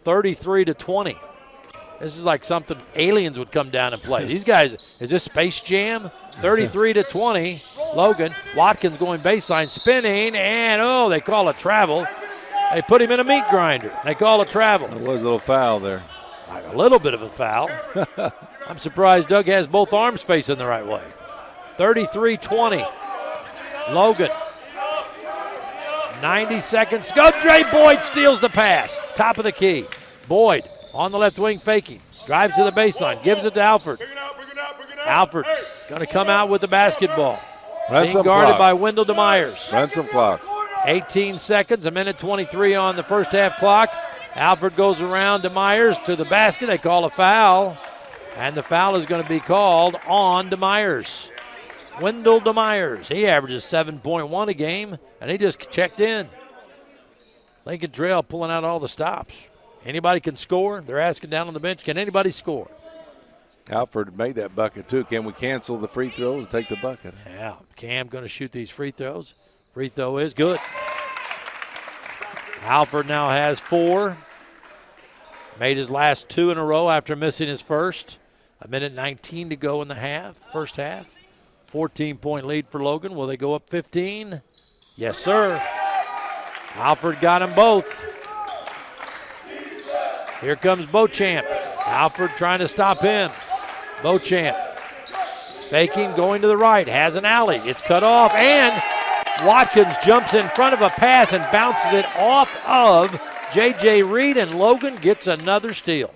33-20. This is like something aliens would come down and play. These guys, is this Space Jam? 33-20. Logan, Watkins going baseline, spinning, and they call a travel. They put him in a meat grinder. They call a travel. There was a little foul there. A little bit of a foul. I'm surprised Doug has both arms facing the right way. 33-20. Logan. 90 seconds. Go, Dre Boyd steals the pass. Top of the key. Boyd on the left wing faking. Drives to the baseline. Gives it to Alford. Alford going to come out with the basketball. Being guarded by Wendell DeMyers. Run some clock. 18 seconds, a minute 23 on the first half clock. Alford goes around DeMyers to the basket. They call a foul, and the foul is going to be called on DeMyers. Wendell DeMyers, he averages 7.1 a game, and he just checked in. Lincoln Trail pulling out all the stops. Anybody can score. They're asking down on the bench, can anybody score? Alford made that bucket too. Can we cancel the free throws and take the bucket? Yeah, Cam going to shoot these free throws. Free throw is good. Alford now has 4. Made his last 2 in a row after missing his first. A minute 19 to go in the first half. 14-point lead for Logan. Will they go up 15? Yes, sir. Alford got them both. Here comes Beauchamp. Alford trying to stop him. Beauchamp faking, going to the right. Has an alley. It's cut off, and Watkins jumps in front of a pass and bounces it off of J.J. Reed, and Logan gets another steal.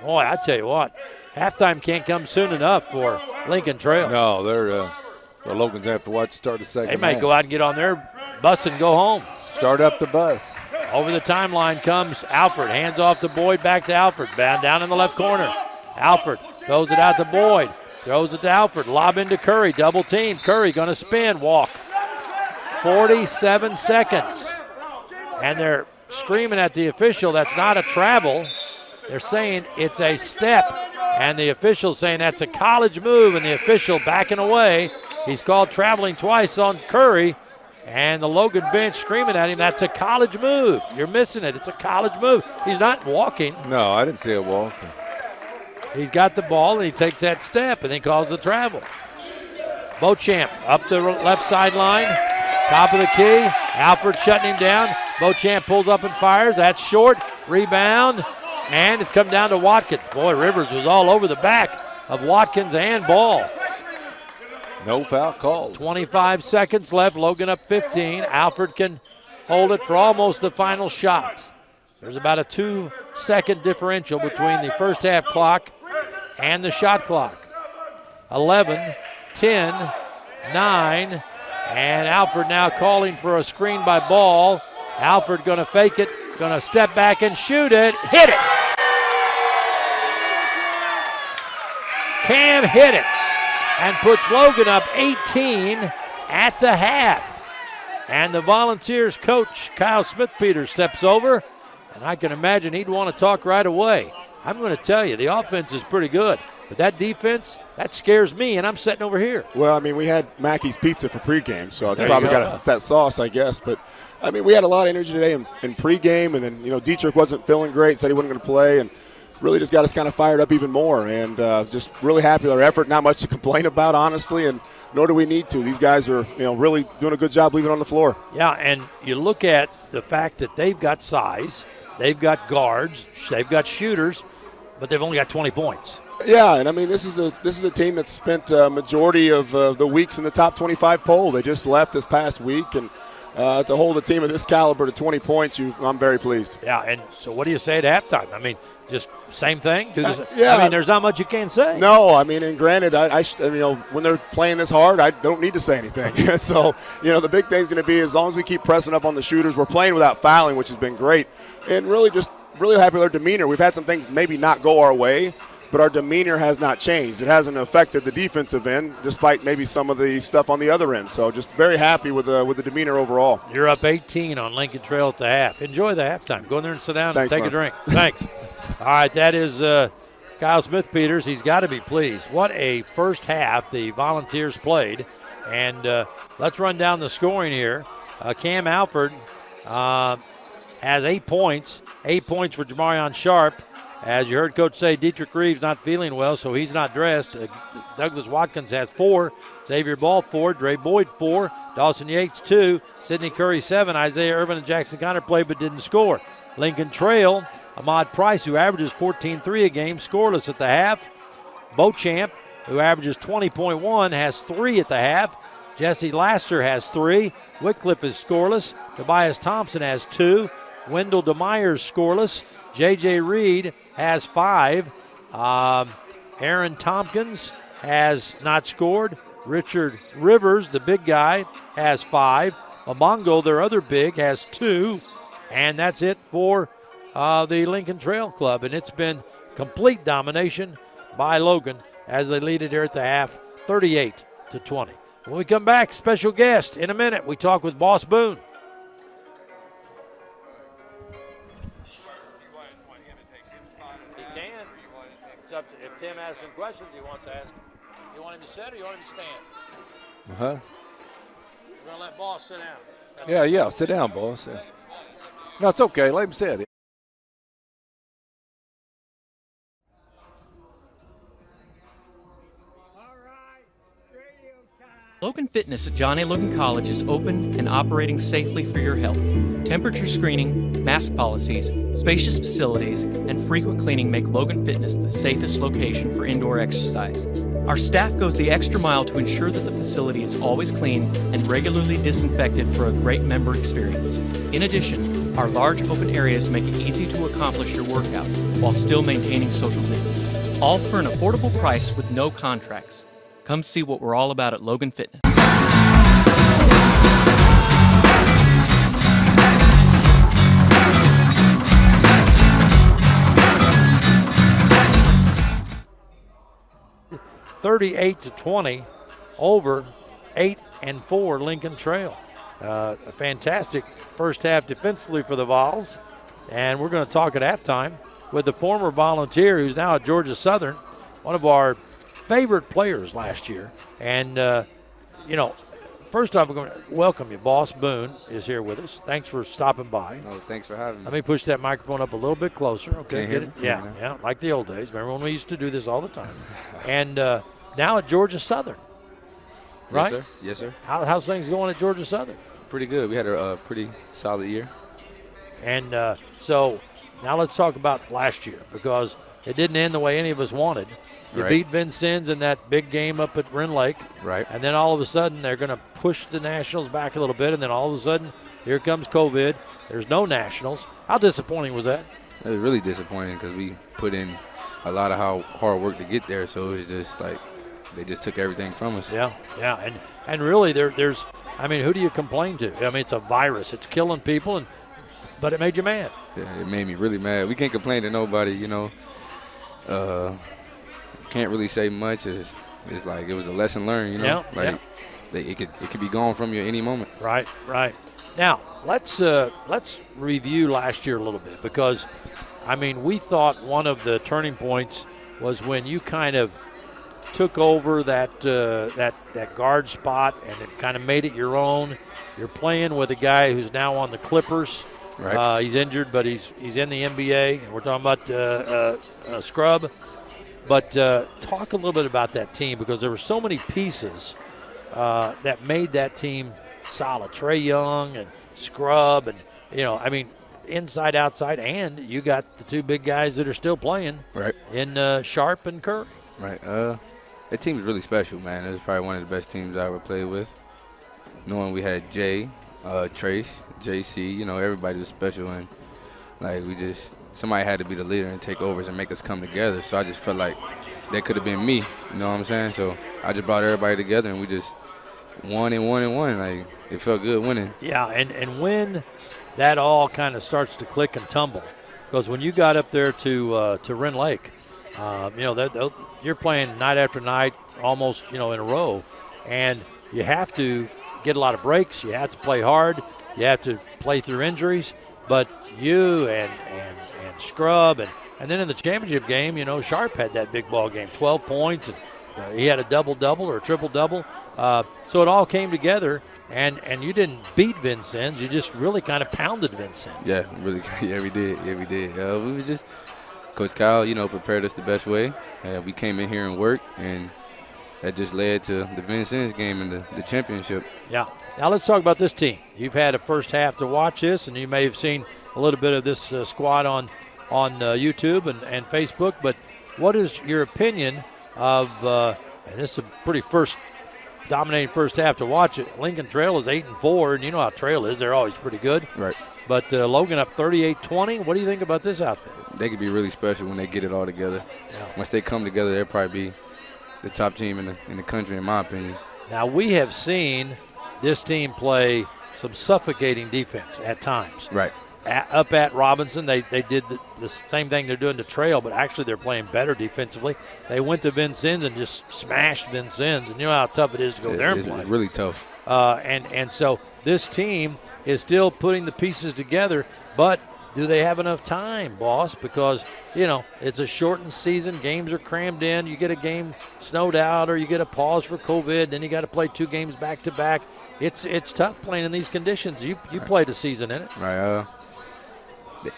Boy, I tell you what, halftime can't come soon enough for Lincoln Trail. No, the Logans have to watch the start of the second They may half. go out and get on their bus and go home. Start up the bus. Over the timeline comes Alford. Hands off to Boyd, back to Alford. Down in the left corner. Alford throws it out to Boyd. Throws it to Alford. Lob into Curry. Double team. Curry going to spin. Walk. 47 seconds. And they're screaming at the official. That's not a travel. They're saying it's a step. And the official's saying that's a college move. And the official backing away. He's called traveling twice on Curry. And the Logan bench screaming at him, that's a college move. You're missing it. It's a college move. He's not walking. No, I didn't see a walk. He's got the ball, and he takes that step, and he calls the travel. Beauchamp up the left sideline, top of the key. Alford shutting him down. Beauchamp pulls up and fires. That's short. Rebound, and it's come down to Watkins. Boy, Rivers was all over the back of Watkins and Ball. No foul called. 25 seconds left. Logan up 15. Alford can hold it for almost the final shot. There's about a 2-second differential between the first half clock and the shot clock. 11, 10, 9, and Alford now calling for a screen by Ball. Alford going to fake it, going to step back and shoot it. Hit it! Cam hit it and puts Logan up 18 at the half. And the Volunteers coach, Kyle Smith-Peters, steps over, and I can imagine he'd want to talk right away. I'm going to tell you, the offense is pretty good, but that defense, that scares me, and I'm sitting over here. Well, I mean, we had Mackey's Pizza for pregame, so it's probably got that sauce, I guess. But, I mean, we had a lot of energy today in pregame, and then, Dietrich wasn't feeling great, said he wasn't going to play, and really just got us kind of fired up even more, and just really happy with our effort. Not much to complain about, honestly, and nor do we need to. These guys are, really doing a good job leaving it on the floor. Yeah, and you look at the fact that they've got size, they've got guards, they've got shooters, but they've only got 20 points. Yeah, and I mean, this is a team that's spent a majority of the weeks in the top 25 poll. They just left this past week, and to hold a team of this caliber to 20 points, I'm very pleased. Yeah, and so what do you say at halftime? I mean, just same thing? Yeah. I mean, there's not much you can say. No, I mean, and granted, when they're playing this hard, I don't need to say anything. So, the big thing's going to be as long as we keep pressing up on the shooters, we're playing without fouling, which has been great, and really happy with our demeanor. We've had some things maybe not go our way, but our demeanor has not changed. It hasn't affected the defensive end, despite maybe some of the stuff on the other end. So just very happy with the demeanor overall. You're up 18 on Lincoln Trail at the half. Enjoy the halftime. Go in there and sit down and take a drink. Thanks. All right, that is Kyle Smith-Peters. He's got to be pleased. What a first half the Volunteers played. And let's run down the scoring here. Cam Alford has 8 points. 8 points for Jamarion Sharp. As you heard Coach say, Dietrich Reeves not feeling well, so he's not dressed. Douglas Watkins has 4. Xavier Ball 4. Dre Boyd 4. Dawson Yates 2. Sidney Curry 7. Isaiah Irvin and Jackson Connor played but didn't score. Lincoln Trail, Ahmad Price, who averages 14.3 a game, scoreless at the half. Beauchamp, who averages 20.1, has 3 at the half. Jesse Laster has 3. Wycliffe is scoreless. Tobias Thompson has 2. Wendell DeMeyer's scoreless. J.J. Reed has 5. Aaron Tompkins has not scored. Richard Rivers, the big guy, has 5. Amongo, their other big, has 2. And that's it for the Lincoln Trail Club. And it's been complete domination by Logan as they lead it here at the half, 38-20. When we come back, special guest in a minute. We talk with Boss Boone. If Tim has some questions he wants to ask, you want him to sit or you want him to stand? Uh-huh. You're going to let Boss sit down? Yeah, sit down, Boss. Yeah. No, it's okay. Let him sit. Logan Fitness at John A. Logan College is open and operating safely for your health. Temperature screening, mask policies, spacious facilities, and frequent cleaning make Logan Fitness the safest location for indoor exercise. Our staff goes the extra mile to ensure that the facility is always clean and regularly disinfected for a great member experience. In addition, our large open areas make it easy to accomplish your workout while still maintaining social distance. All for an affordable price with no contracts. Come see what we're all about at Logan Fitness. (38-20) over 8-4 Lincoln Trail. A fantastic first half defensively for the Vols, and we're going to talk at halftime with the former Volunteer who's now at Georgia Southern, one of our favorite players last year. And, first off, we're going to welcome you. Boss Boone is here with us. Thanks for stopping by. Oh, thanks for having me. Let me push that microphone up a little bit closer. Okay, get it? Yeah, yeah, like the old days. Remember when we used to do this all the time? And now at Georgia Southern, right? Yes, sir. Yes, sir. How's things going at Georgia Southern? Pretty good. We had a pretty solid year. And so now let's talk about last year, because it didn't end the way any of us wanted. You beat Vincennes in that big game up at Wren Lake. Right. And then all of a sudden they're going to push the Nationals back a little bit, and then all of a sudden here comes COVID. There's no Nationals. How disappointing was that? It was really disappointing because we put in a lot of hard work to get there, so it was just like they just took everything from us. Yeah. And really there's who do you complain to? I mean, it's a virus. It's killing people, but it made you mad. Yeah, it made me really mad. We can't complain to nobody, Can't really say much. It's like it was a lesson learned, It could be gone from you at any moment. Right. Now let's review last year a little bit, because we thought one of the turning points was when you kind of took over that guard spot and it kind of made it your own. You're playing with a guy who's now on the Clippers. Right. He's injured, but he's in the NBA. And we're talking about Scrub. But talk a little bit about that team, because there were so many pieces that made that team solid. Trey Young and Scrub and, inside, outside, and you got the two big guys that are still playing in Sharp and Curry. Right. That team is really special, man. It was probably one of the best teams I ever played with. Knowing we had Jay, Trace, JC, everybody was special, and somebody had to be the leader and take overs and make us come together. So I just felt like that could have been me, you know what I'm saying? So I just brought everybody together, and we just won and won and won. Like, it felt good winning. Yeah, and when that all kind of starts to click and tumble, because when you got up there to Wren Lake, you're playing night after night, almost in a row, and you have to get a lot of breaks. You have to play hard. You have to play through injuries. But you and Scrub and then in the championship game, Sharp had that big ball game, 12 points, and he had a double-double or a triple-double. So it all came together, and you didn't beat Vincennes. You just really kind of pounded Vincennes. Yeah, really. Yeah, we did. We was just Coach Kyle, prepared us the best way. We came in here and worked, and that just led to the Vincennes game and the championship. Yeah. Now let's talk about this team. You've had a first half to watch this, and you may have seen a little bit of this squad on YouTube and Facebook. But what is your opinion of? And this is a pretty dominating first half to watch it. Lincoln Trail is 8-4, and you know how Trail is; they're always pretty good. Right. But Logan up 38-20. What do you think about this outfit? They could be really special when they get it all together. Yeah. Once they come together, they'll probably be the top team in the country, in my opinion. Now we have seen this team play some suffocating defense at times. Right. Up at Robinson, they did the same thing they're doing to Trail, but actually they're playing better defensively. They went to Vincennes and just smashed Vincennes, and you know how tough it is to go there and play. It's really tough. And so this team is still putting the pieces together, but do they have enough time, boss? Because, it's a shortened season. Games are crammed in. You get a game snowed out or you get a pause for COVID. Then you got to play 2 games back-to-back. It's tough playing in these conditions. You played a season in it. Right.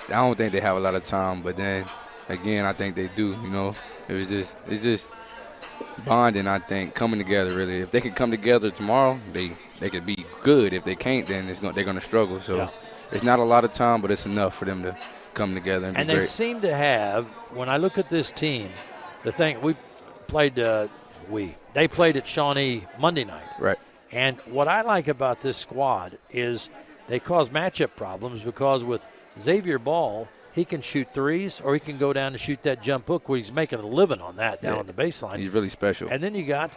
I don't think they have a lot of time, but then, again, I think they do, It's just bonding, I think, coming together, really. If they can come together tomorrow, they could be good. If they can't, then they're going to struggle. So it's not a lot of time, but it's enough for them to come together and be great. They seem to have, when I look at this team, the thing, they played at Shawnee Monday night. Right. And what I like about this squad is they cause matchup problems because with Xavier Ball, he can shoot threes or he can go down and shoot that jump hook where he's making a living on that down on the baseline. He's really special. And then you got,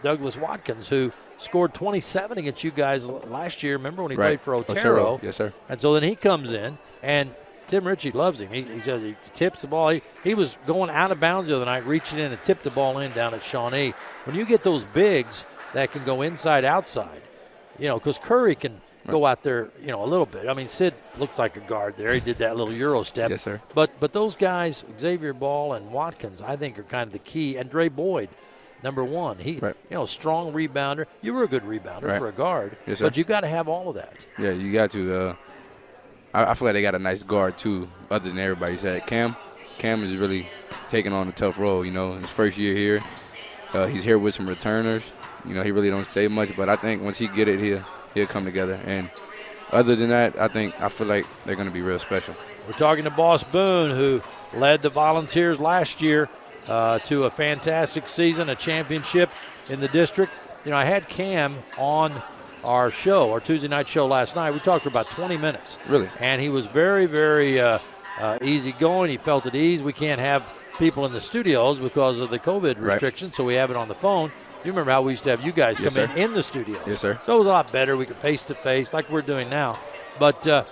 Douglas Watkins, who scored 27 against you guys last year. Remember when he played for Otero? Yes, sir. And so then he comes in, and Tim Ritchie loves him. He says he tips the ball. He was going out of bounds the other night, reaching in and tipped the ball in down at Shawnee. When you get those bigs that can go inside, outside, because Curry can go out there, a little bit. I mean, Sid looked like a guard there. He did that little Euro step. Yes, sir. But those guys, Xavier Ball and Watkins, I think are kind of the key. And Dre Boyd, number one. He, strong rebounder. You were a good rebounder for a guard. Yes, sir. But you got to have all of that. Yeah, you got to. I feel like they got a nice guard, too, other than everybody said. Cam is really taking on a tough role, in his first year here. He's here with some returners. He really don't say much, but I think once he get it, he'll come together. And other than that, I feel like they're going to be real special. We're talking to Boss Boone, who led the Volunteers last year to a fantastic season, a championship in the district. I had Cam on our Tuesday night show last night. We talked for about 20 minutes. Really? And he was very, very easygoing. He felt at ease. We can't have people in the studios because of the COVID restrictions, so we have it on the phone. You remember how we used to have you guys come in the studio? Yes, sir. So it was a lot better. We could face-to-face like we're doing now. But and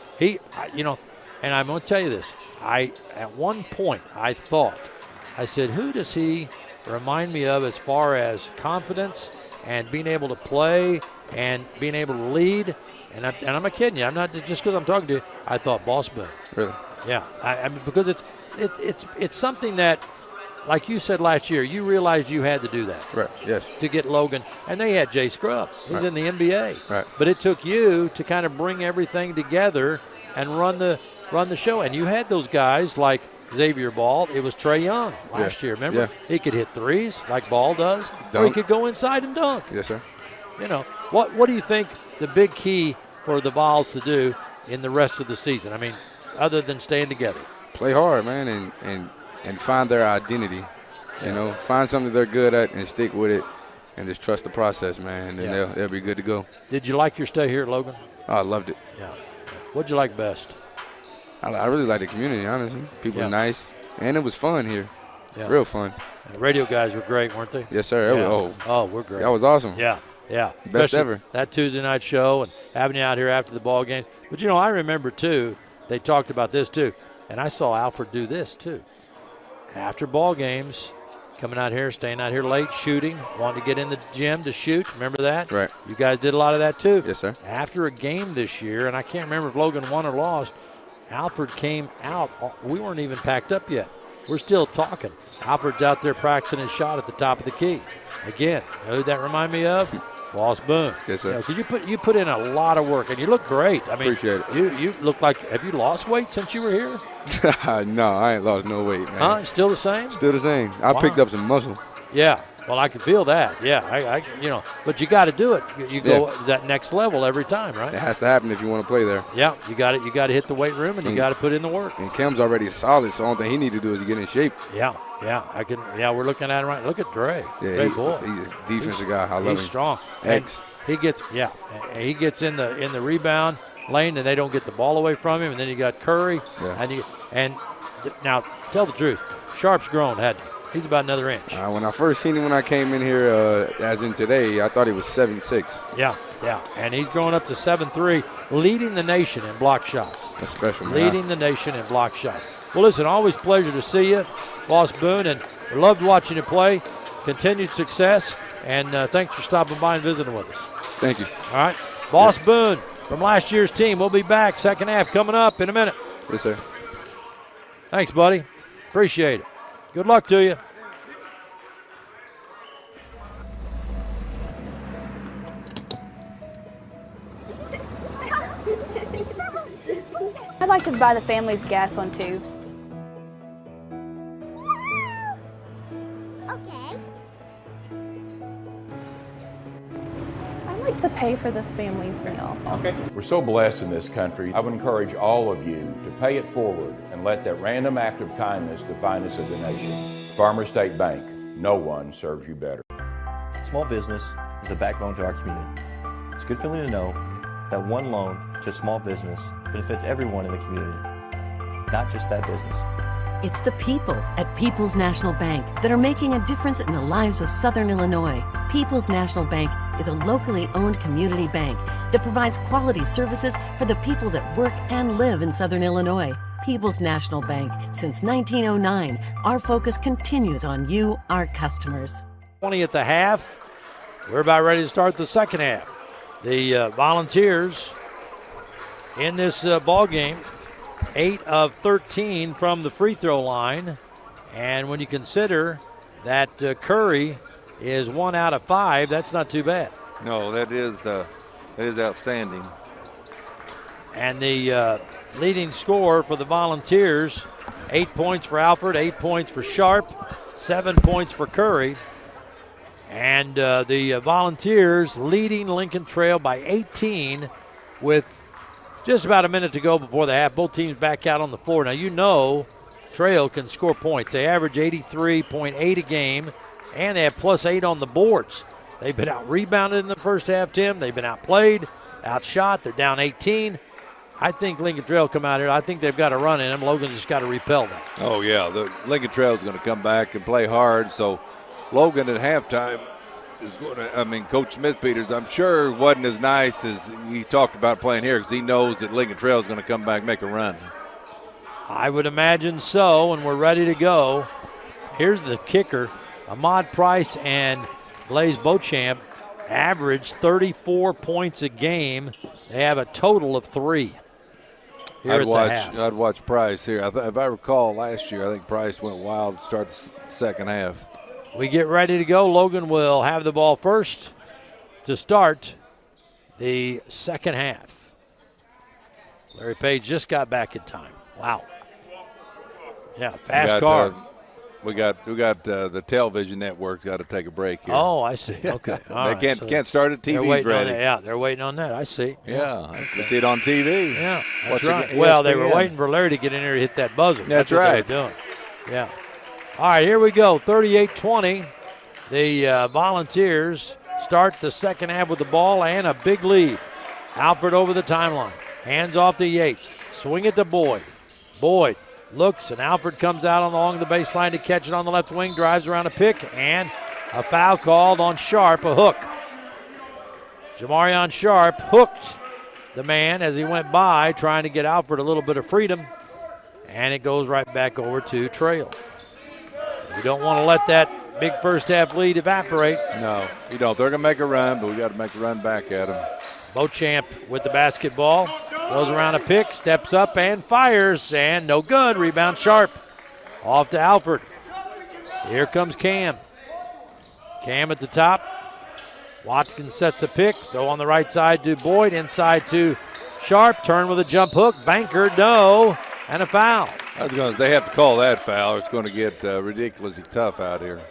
I'm going to tell you this. At one point, I said, who does he remind me of as far as confidence and being able to play and being able to lead? And I'm not kidding you. I'm not just because I'm talking to you. I thought Boss Boone. Really? Yeah. I mean, because it's something that, like you said last year, you realized you had to do that. Right, yes. To get Logan. And they had Jay Scrub. He's in the NBA. Right. But it took you to kind of bring everything together and run the show. And you had those guys like Xavier Ball, it was Trey Young last year. Remember? Yeah. He could hit threes like Ball does, or he could go inside and dunk. Yes, sir. You know, what do you think the big key for the Vols to do in the rest of the season? I mean, other than staying together. Play hard, man, and find their identity. You know, find something they're good at and stick with it, and just trust the process, man, and they'll be good to go. Did you like your stay here at Logan? Oh, I loved it. Yeah. What'd you like best? I really like the community, honestly. People are nice, and it was fun here. Yeah. Real fun. The radio guys were great, weren't they? Yes, sir. We're great. That was awesome. Yeah. Best Especially ever. That Tuesday night show and having you out here after the ball games. But, you know, I remember, too, they talked about this, too. And I saw Alfred do this, too. After ball games, coming out here, staying out here late, shooting, wanting to get in the gym to shoot. Remember that? Right. You guys did a lot of that, too. Yes, sir. After a game this year, and I can't remember if Logan won or lost, Alfred came out. We weren't even packed up yet. We're still talking. Alfred's out there practicing his shot at the top of the key. Again, you know who that remind me of? Boss Boone. Yes, sir. You know, 'cause you put in a lot of work, and you look great. I mean, appreciate it. You look like, have you lost weight since you were here? No, I ain't lost no weight, man. Huh? Still the same? Still the same. I picked up some muscle. Yeah. Well, I can feel that. Yeah, I you know, but you got to do it. You go that next level every time, right? It has to happen if you want to play there. Yeah, you got it. You got to hit the weight room, and you got to put in the work. And Kim's already solid, so the only thing he need to do is get in shape. Yeah. I can. Yeah, we're looking at him right. Look at Dre. Yeah, Great boy. He's a defensive guy. I love him. He's strong. X. He gets in the rebound lane, and they don't get the ball away from him. And then you got Curry. Yeah. And now tell the truth, Sharp's grown, hadn't he? He's about another inch. When I first seen him when I came in here, as in today, I thought he was 7'6". Yeah. And he's growing up to 7'3", leading the nation in block shots. That's special, man. Leading the nation in block shots. Well, listen, always pleasure to see you, Boss Boone, and we loved watching you play. Continued success, and thanks for stopping by and visiting with us. Thank you. All right. Boss Boone from last year's team. We'll be back. Second half coming up in a minute. Yes, sir. Thanks, buddy. Appreciate it. Good luck to you. I'd like to buy the family's gas on 2. Okay. I'd like to pay for this family's meal. Okay. We're so blessed in this country. I would encourage all of you to pay it forward and let that random act of kindness define us as a nation. Farmer State Bank, no one serves you better. Small business is the backbone to our community. It's a good feeling to know that one loan to a small business benefits everyone in the community, not just that business. It's the people at People's National Bank that are making a difference in the lives of Southern Illinois. People's National Bank is a locally owned community bank that provides quality services for the people that work and live in Southern Illinois. People's National Bank. Since 1909, our focus continues on you, our customers. 20 at the half. We're about ready to start the second half. The Volunteers in this ball game, 8 of 13 from the free throw line. And when you consider that Curry is 1 out of 5, that's not too bad. No, that is outstanding. And the leading scorer for the Volunteers, 8 points for Alfred, 8 points for Sharp, 7 points for Curry. And the Volunteers leading Lincoln Trail by 18 with just about a minute to go before the half. Both teams back out on the floor. Now, you know Trail can score points. They average 83.8 a game, and they have +8 on the boards. They've been out-rebounded in the first half, Tim. They've been outplayed, outshot. They're down 18. I think Lincoln Trail come out here. I think they've got a run in them. Logan just got to repel that. Oh, yeah. The Lincoln Trail is going to come back and play hard. So Logan at halftime is going to, Coach Smith-Peters, I'm sure wasn't as nice as he talked about playing here because he knows that Lincoln Trail is going to come back and make a run. I would imagine so, and we're ready to go. Here's the kicker. Ahmad Price and Blaze Beauchamp average 34 points a game. They have a total of 3 here at the half. I'd watch Price here. If I recall last year, I think Price went wild to start the second half. We get ready to go. Logan will have the ball first to start the second half. Larry Page just got back in time. Wow. Yeah, fast car. We got the television network's got to take a break here. Oh, I see. Okay. They can't start it. TV's ready. Yeah, they're waiting on that. I see. Yeah, you see it on TV. Yeah, that's right. Well, they were waiting for Larry to get in here to hit that buzzer. That's right. What they were doing. Yeah. All right, here we go. 38-20. The Volunteers start the second half with the ball and a big lead. Alford over the timeline. Hands off to Yates. Swing it to Boyd. Boyd looks, and Alford comes out along the baseline to catch it on the left wing, drives around a pick, and a foul called on Sharp, a hook. Jamarion Sharp hooked the man as he went by, trying to get Alford a little bit of freedom, and it goes right back over to Trail. You don't want to let that big first half lead evaporate. No, you don't. They're going to make a run, but we got to make a run back at them. Beauchamp with the basketball. Goes around a pick, steps up and fires, and no good. Rebound Sharp. Off to Alford. Here comes Cam. Cam at the top. Watkins sets a pick. Throw on the right side to Boyd. Inside to Sharp. Turn with a jump hook. Banker, no. And a foul. They have to call that foul. It's going to get ridiculously tough out here.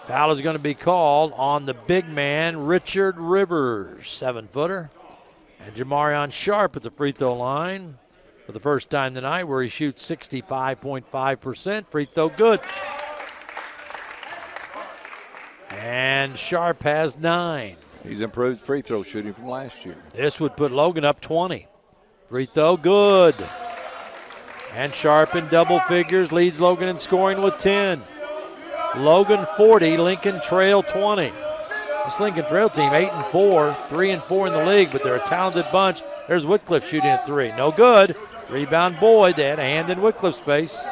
Foul is going to be called on the big man, Richard Rivers, 7-footer. And Jamarion Sharp at the free throw line for the first time tonight, where he shoots 65.5%. Free throw good. And Sharp has 9. He's improved free throw shooting from last year. This would put Logan up 20. Free throw good. And Sharp in double figures leads Logan in scoring with 10. Logan 40, Lincoln Trail 20. This Lincoln Trail team 8-4, 3-4 in the league, but they're a talented bunch. There's Whitcliffe shooting at 3. No good. Rebound Boyd. They had a hand in Whitcliffe's face.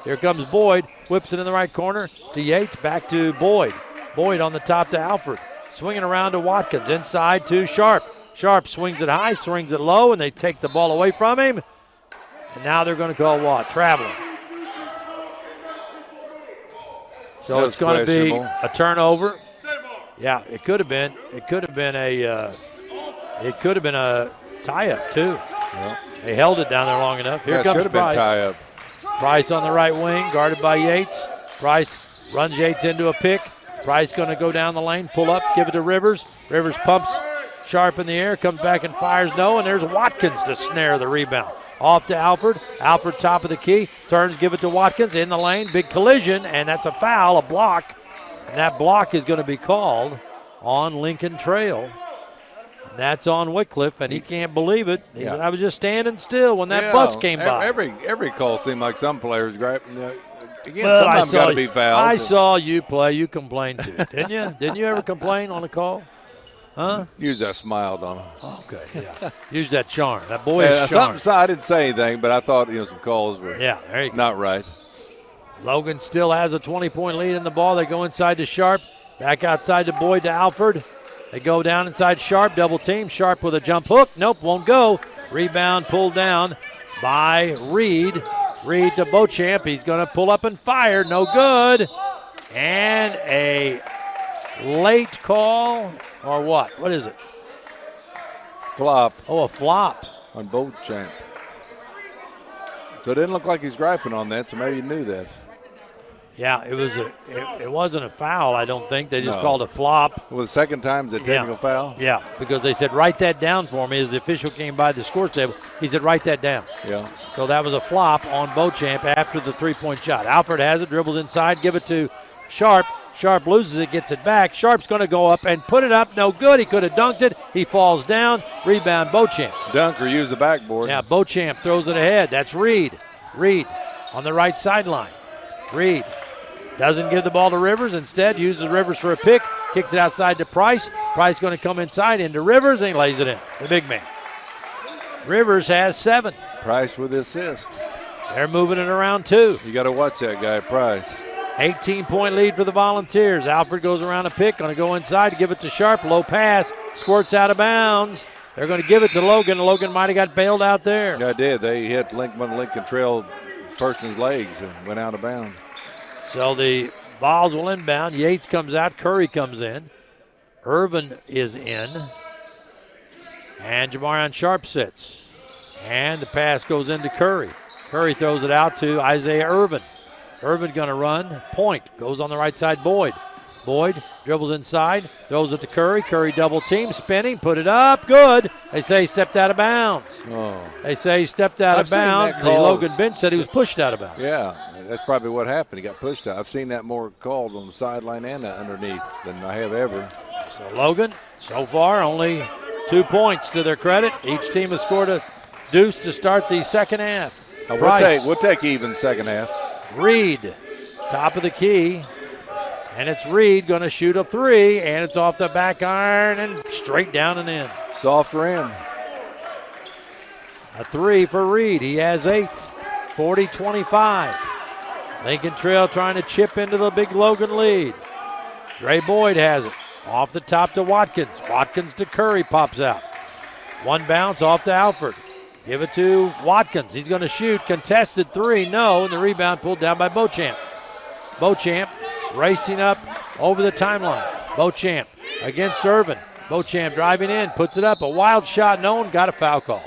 Here comes Boyd. Whips it in the right corner to Yates. Back to Boyd. Boyd on the top to Alford. Swinging around to Watkins. Inside to Sharp. Sharp swings it high, swings it low, and they take the ball away from him. And now they're going to call what? Traveling. So it's going to be a turnover. Yeah, it could have been. It could have been a tie-up too. Yeah. They held it down there long enough. Here comes Price. Tie-up. Price on the right wing, guarded by Yates. Price runs Yates into a pick. Price going to go down the lane, pull up, give it to Rivers. Rivers pumps Sharp in the air, comes back and fires no, and there's Watkins to snare the rebound. Off to Alford. Alford top of the key, turns, give it to Watkins in the lane. Big collision, and that's a foul, a block. And that block is going to be called on Lincoln Trail. And that's on Whitcliffe, and he can't believe it. He said, I was just standing still when that bus came by. Every call seemed like some players grabbing. Again, some of them got to be fouled. I saw you play. You complained too, didn't you? Didn't you ever complain on a call? Huh? Use that smiled on him. Okay, yeah. Use that charm, that boyish charm. I didn't say anything, but I thought some calls were there you go. not right. Logan still has a 20-point lead in the ball. They go inside to Sharp. Back outside to Boyd to Alford. They go down inside Sharp. Double team. Sharp with a jump hook. Nope, won't go. Rebound pulled down by Reed. Reed to Beauchamp. He's going to pull up and fire. No good. And a late call. Or what? What is it? Flop. Oh, a flop. On Beauchamp. So it didn't look like he's griping on that, so maybe he knew that. Yeah, it wasn't a foul, I don't think. They just called a flop. Well, the second time's a technical foul? Yeah, because they said, write that down for me. As the official came by the score table, he said, write that down. Yeah. So that was a flop on Beauchamp after the three-point shot. Alford has it, dribbles inside, give it to Sharp. Sharp loses it, gets it back. Sharp's going to go up and put it up. No good. He could have dunked it. He falls down. Rebound, Beauchamp. Dunk or use the backboard. Yeah, Beauchamp throws it ahead. That's Reed. Reed on the right sideline. Reed doesn't give the ball to Rivers. Instead, uses Rivers for a pick. Kicks it outside to Price. Price going to come inside into Rivers, and he lays it in. The big man. Rivers has 7. Price with the assist. They're moving it around too. You got to watch that guy, Price. 18-point lead for the Volunteers. Alford goes around a pick, going to go inside, give it to Sharp. Low pass, squirts out of bounds. They're going to give it to Logan. Logan might have got bailed out there. Yeah, it did. They hit Lincoln Trail person's legs and went out of bounds. So the Vols will inbound. Yates comes out. Curry comes in. Irvin is in. And Jamarion Sharp sits. And the pass goes into Curry. Curry throws it out to Isaiah Irvin. Irvin going to run. Point. Goes on the right side, Boyd. Boyd dribbles inside, throws it to Curry. Curry double team, spinning, put it up, good. They say he stepped out of bounds. Oh. They say he stepped out of bounds. The Logan bench said he was pushed out of bounds. Yeah, that's probably what happened. He got pushed out. I've seen that more called on the sideline and underneath than I have ever. So Logan, so far, only 2 points to their credit. Each team has scored a deuce to start the second half. We'll take even second half. Reed, top of the key. And it's Reed going to shoot a three, and it's off the back iron and straight down and in. Soft rim. A three for Reed. He has 8. 40-25. Lincoln Trail trying to chip into the big Logan lead. Dre Boyd has it. Off the top to Watkins. Watkins to Curry pops out. One bounce off to Alford. Give it to Watkins. He's going to shoot. Contested three. No. And the rebound pulled down by Beauchamp. Beauchamp racing up over the timeline. Beauchamp against Irvin. Beauchamp driving in. Puts it up. A wild shot. No one got a foul call.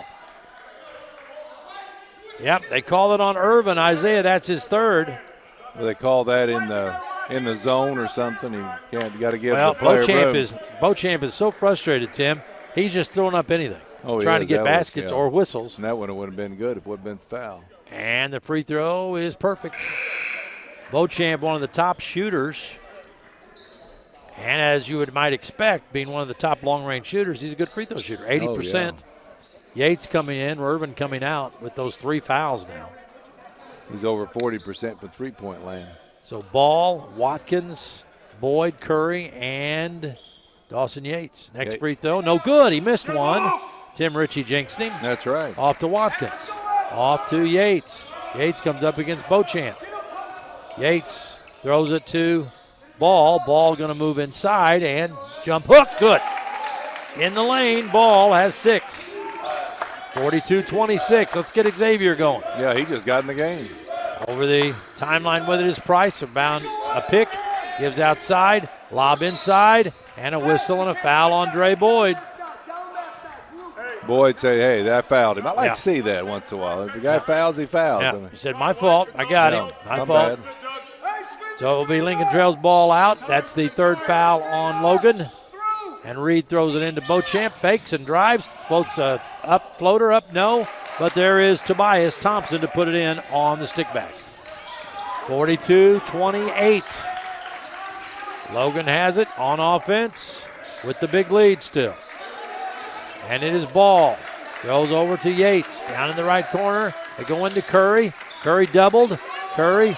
Yep, they call it on Irvin. Isaiah, that's his third. Well, they call that in the zone or something. You got to give the player room. Beauchamp is so frustrated, Tim. He's just throwing up anything, trying to get baskets or whistles. And that one would have been good if it would have been foul. And the free throw is perfect. Beauchamp, one of the top shooters. And as you might expect, being one of the top long-range shooters, he's a good free throw shooter, 80%. Oh, yeah. Yates coming in, Irvin coming out with those 3 fouls now. He's over 40% for three-point land. So Ball, Watkins, Boyd, Curry, and Dawson Yates. Next free throw, no good. He missed one. Tim Ritchie jinxed him. That's right. Off to Watkins. Off to Yates. Yates comes up against Beauchamp. Yates throws it to Ball. Ball going to move inside and jump hook. Good. In the lane, Ball has 6. 42-26. Let's get Xavier going. Yeah, he just got in the game. Over the timeline with it is Price. About a pick. Gives outside. Lob inside. And a whistle and a foul on Dre Boyd. Boyd said, hey, that fouled him. I like to see that once in a while. If the guy fouls, he fouls. Yeah. He said, my fault. I got him. My fault. Bad. So it will be Lincoln Trail's ball out. That's the 3rd foul on Logan. And Reed throws it into Beauchamp. Fakes and drives. Floats up, floater up, no. But there is Tobias Thompson to put it in on the stick back. 42-28. Logan has it on offense with the big lead still. And it is Ball. Goes over to Yates. Down in the right corner. They go into Curry. Curry doubled. Curry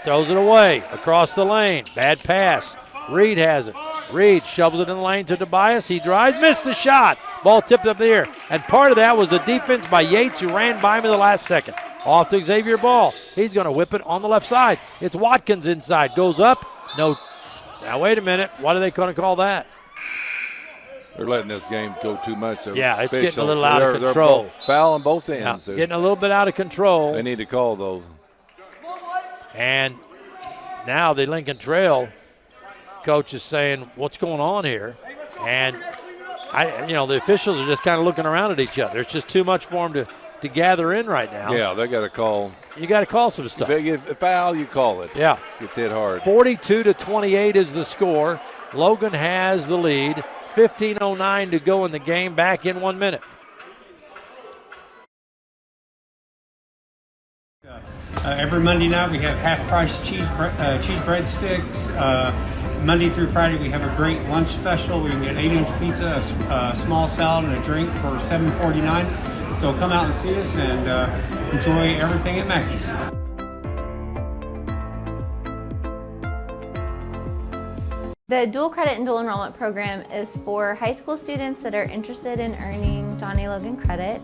throws it away across the lane. Bad pass. Reed has it. Reed shovels it in the lane to Tobias. He drives. Missed the shot. Ball tipped up in the air. And part of that was the defense by Yates, who ran by him in the last second. Off to Xavier Ball. He's going to whip it on the left side. It's Watkins inside. Goes up. No. Now, wait a minute. What are they going to call that? They're letting this game go too much. Yeah, it's getting a little out of control. They're fouling both ends. Yeah, getting a little bit out of control. They need to call those. And now the Lincoln Trail coach is saying, what's going on here? And, the officials are just kind of looking around at each other. It's just too much for them to gather in right now. Yeah, they got to call. You got to call some stuff. If a foul, you call it. Yeah. Gets hit hard. 42-28 is the score. Logan has the lead. 15:09 to go in the game. Back in 1 minute. Every Monday night we have half-price cheese breadsticks. Monday through Friday we have a great lunch special. We can get 8-inch pizza, a small salad, and a drink for $7.49. So come out and see us and enjoy everything at Mackey's. The dual credit and dual enrollment program is for high school students that are interested in earning Johnny Logan credit.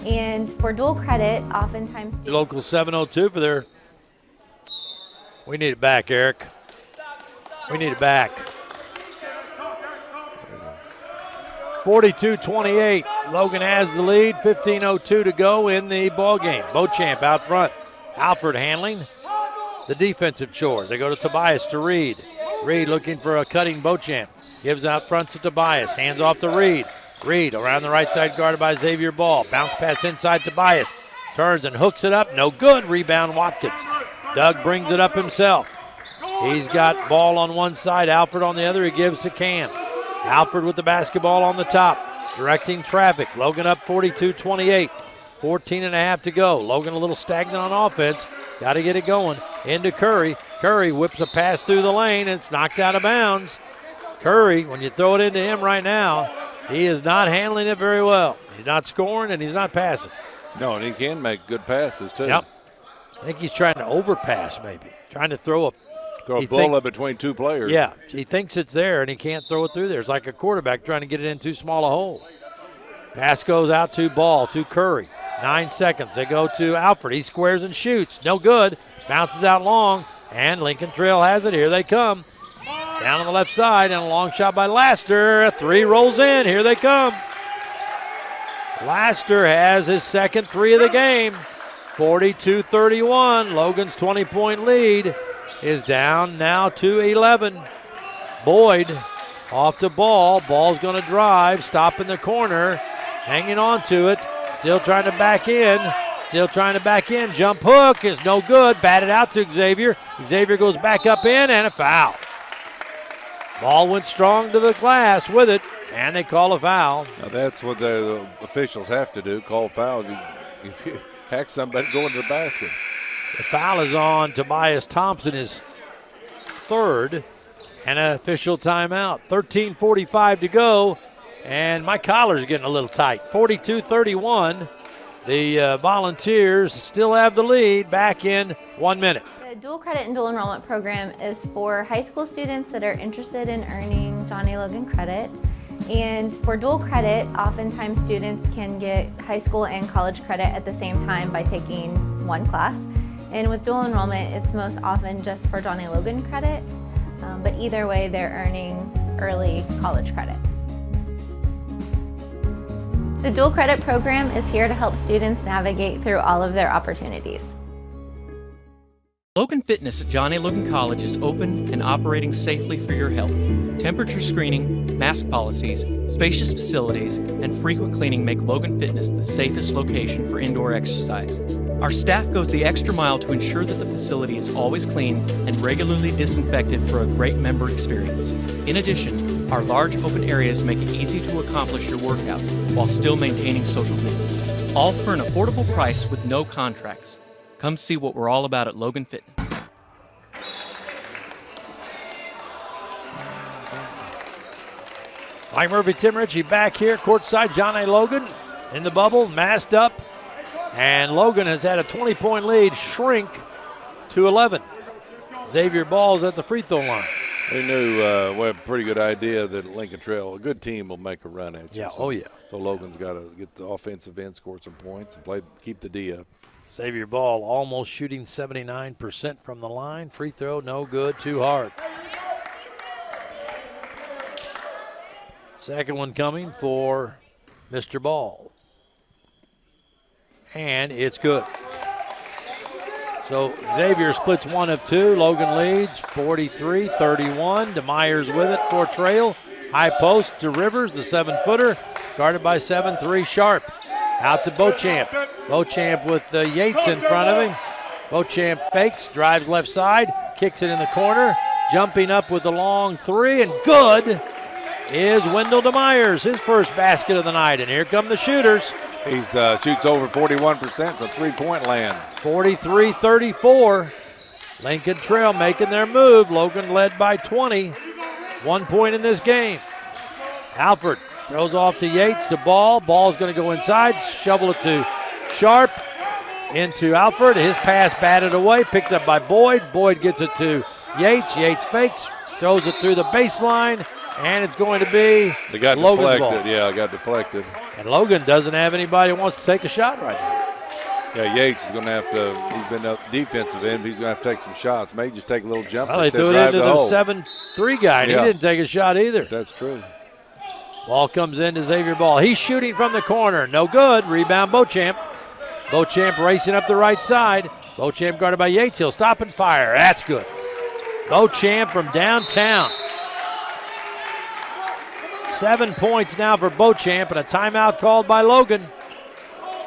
And for dual credit, oftentimes... Local 702 for their... We need it back, Eric. We need it back. 42-28. Logan has the lead. 15:02 to go in the ball game. Beauchamp out front. Alford handling the defensive chores. They go to Tobias to Reed. Reed looking for a cutting Beauchamp. Gives out front to Tobias. Hands off to Reed. Reed around the right side guarded by Xavier Ball. Bounce pass inside Tobias. Turns and hooks it up. No good. Rebound Watkins. Doug brings it up himself. He's got ball on one side, Alford on the other. He gives to Cam. Alford with the basketball on the top, directing traffic. Logan up 42-28. 14 and a half to go. Logan a little stagnant on offense. Got to get it going. Into Curry. Curry whips a pass through the lane, and it's knocked out of bounds. Curry, when you throw it into him right now, he is not handling it very well. He's not scoring, and he's not passing. No, and he can make good passes, too. Yep. I think he's trying to overpass, maybe. Trying to throw a bullet between two players. Yeah, he thinks it's there, and he can't throw it through there. It's like a quarterback trying to get it in too small a hole. Pass goes out to Ball, to Curry. 9 seconds. They go to Alford. He squares and shoots. No good. Bounces out long, and Lincoln Trail has it. Here they come. Down on the left side, and a long shot by Laster. A three rolls in. Here they come. Laster has his second three of the game. 42-31. Logan's 20-point lead is down now to 11. Boyd off the ball. Ball's going to drive. Stop in the corner. Hanging on to it. Still trying to back in. Still trying to back in. Jump hook is no good. Batted out to Xavier. Xavier goes back up in, and a foul. Ball went strong to the glass with it, and they call a foul. Now that's what the officials have to do, call fouls. If you hack somebody, go into the basket. The foul is on Tobias Thompson, his third, and an official timeout. 13:45 to go, and my collar's getting a little tight. 42-31. The Volunteers still have the lead back in 1 minute. The dual credit and dual enrollment program is for high school students that are interested in earning Johnny Logan credit. And for dual credit, oftentimes students can get high school and college credit at the same time by taking one class. And with dual enrollment, it's most often just for Johnny Logan credit, but either way, they're earning early college credit. The dual credit program is here to help students navigate through all of their opportunities. Logan Fitness at John A. Logan College is open and operating safely for your health. Temperature screening, mask policies, spacious facilities, and frequent cleaning make Logan Fitness the safest location for indoor exercise. Our staff goes the extra mile to ensure that the facility is always clean and regularly disinfected for a great member experience. In addition, our large open areas make it easy to accomplish your workout while still maintaining social distance. All for an affordable price with no contracts. Come see what we're all about at Logan Fitness. Mike Murphy, Tim Ritchie back here courtside. John A. Logan in the bubble, masked up. And Logan has had a 20-point lead shrink to 11. Xavier Ball's at the free throw line. They knew, we have a pretty good idea that Lincoln Trail, a good team, will make a run at you. Yeah, so, yeah. So Logan's got to get the offensive end, score some points, and keep the D up. Xavier Ball almost shooting 79% from the line. Free throw, no good, too hard. Second one coming for Mr. Ball. And it's good. So Xavier splits one of two. Logan leads 43-31. DeMeyers with it for Trail. High post to Rivers, the 7-footer. Guarded by 7-3 Sharp. Out to Beauchamp. Beauchamp with Yates in front of him. Beauchamp fakes, drives left side, kicks it in the corner. Jumping up with the long three, and good is Wendell DeMeyers, his first basket of the night. And here come the shooters. He shoots over 41% from three-point land. 43-34. Lincoln Trail making their move. Logan led by 20. 1 point in this game. Alford throws off to Yates to Ball. Ball's going to go inside. Shovel it to Sharp. Into Alford. His pass batted away. Picked up by Boyd. Boyd gets it to Yates. Yates fakes. Throws it through the baseline. And it's going to be Logan's ball. Yeah, it got deflected. And Logan doesn't have anybody who wants to take a shot right now. Yeah, Yates is going to have to, he's been up defensive end, but he's going to have to take some shots. Maybe just take a little jump. Well, they threw it into the 7-3 guy, and he didn't take a shot either. That's true. Ball comes into Xavier Ball. He's shooting from the corner. No good. Rebound Beauchamp. Beauchamp racing up the right side. Beauchamp guarded by Yates. He'll stop and fire. That's good. Beauchamp from downtown. 7 points now for Beauchamp, and a timeout called by Logan.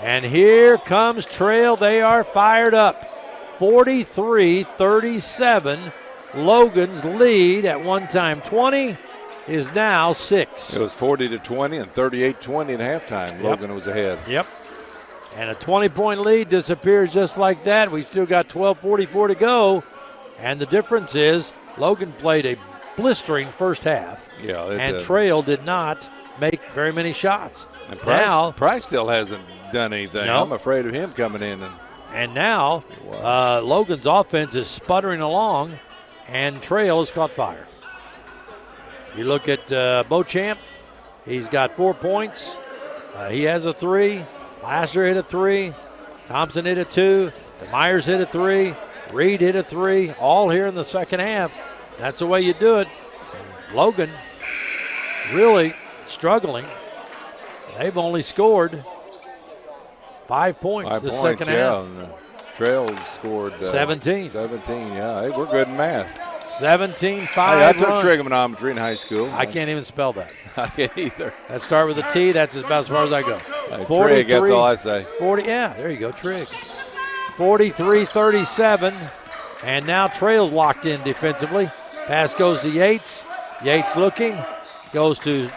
And here comes Trail. They are fired up. 43-37. Logan's lead at one time 20 is now 6. It was 40-20 and 38-20 at halftime. Yep. Logan was ahead. Yep. And a 20-point lead disappears just like that. We've still got 12:44 to go. And the difference is Logan played a blistering first half. Yeah, and Trail did not make very many shots. And Price still hasn't done anything. No. I'm afraid of him coming in. And now Logan's offense is sputtering along, and Trail has caught fire. You look at Beauchamp, he's got 4 points. He has a 3. Lassiter hit a 3. Thompson hit a 2. DeMeyers hit a 3. Reed hit a 3. All here in the second half. That's the way you do it. Logan really struggling. They've only scored 5 points second half. And Trail scored 17. 17, yeah. Hey, we're good in math. 17-5 I took run. trigonometry in high school. I can't even spell that. I can't either. That start with a T. That's about as far as I go. Trig, that's all I say. 40. Yeah, there you go, Trig. 43-37, and now Trail's locked in defensively. Pass goes to Yates. Yates looking, goes to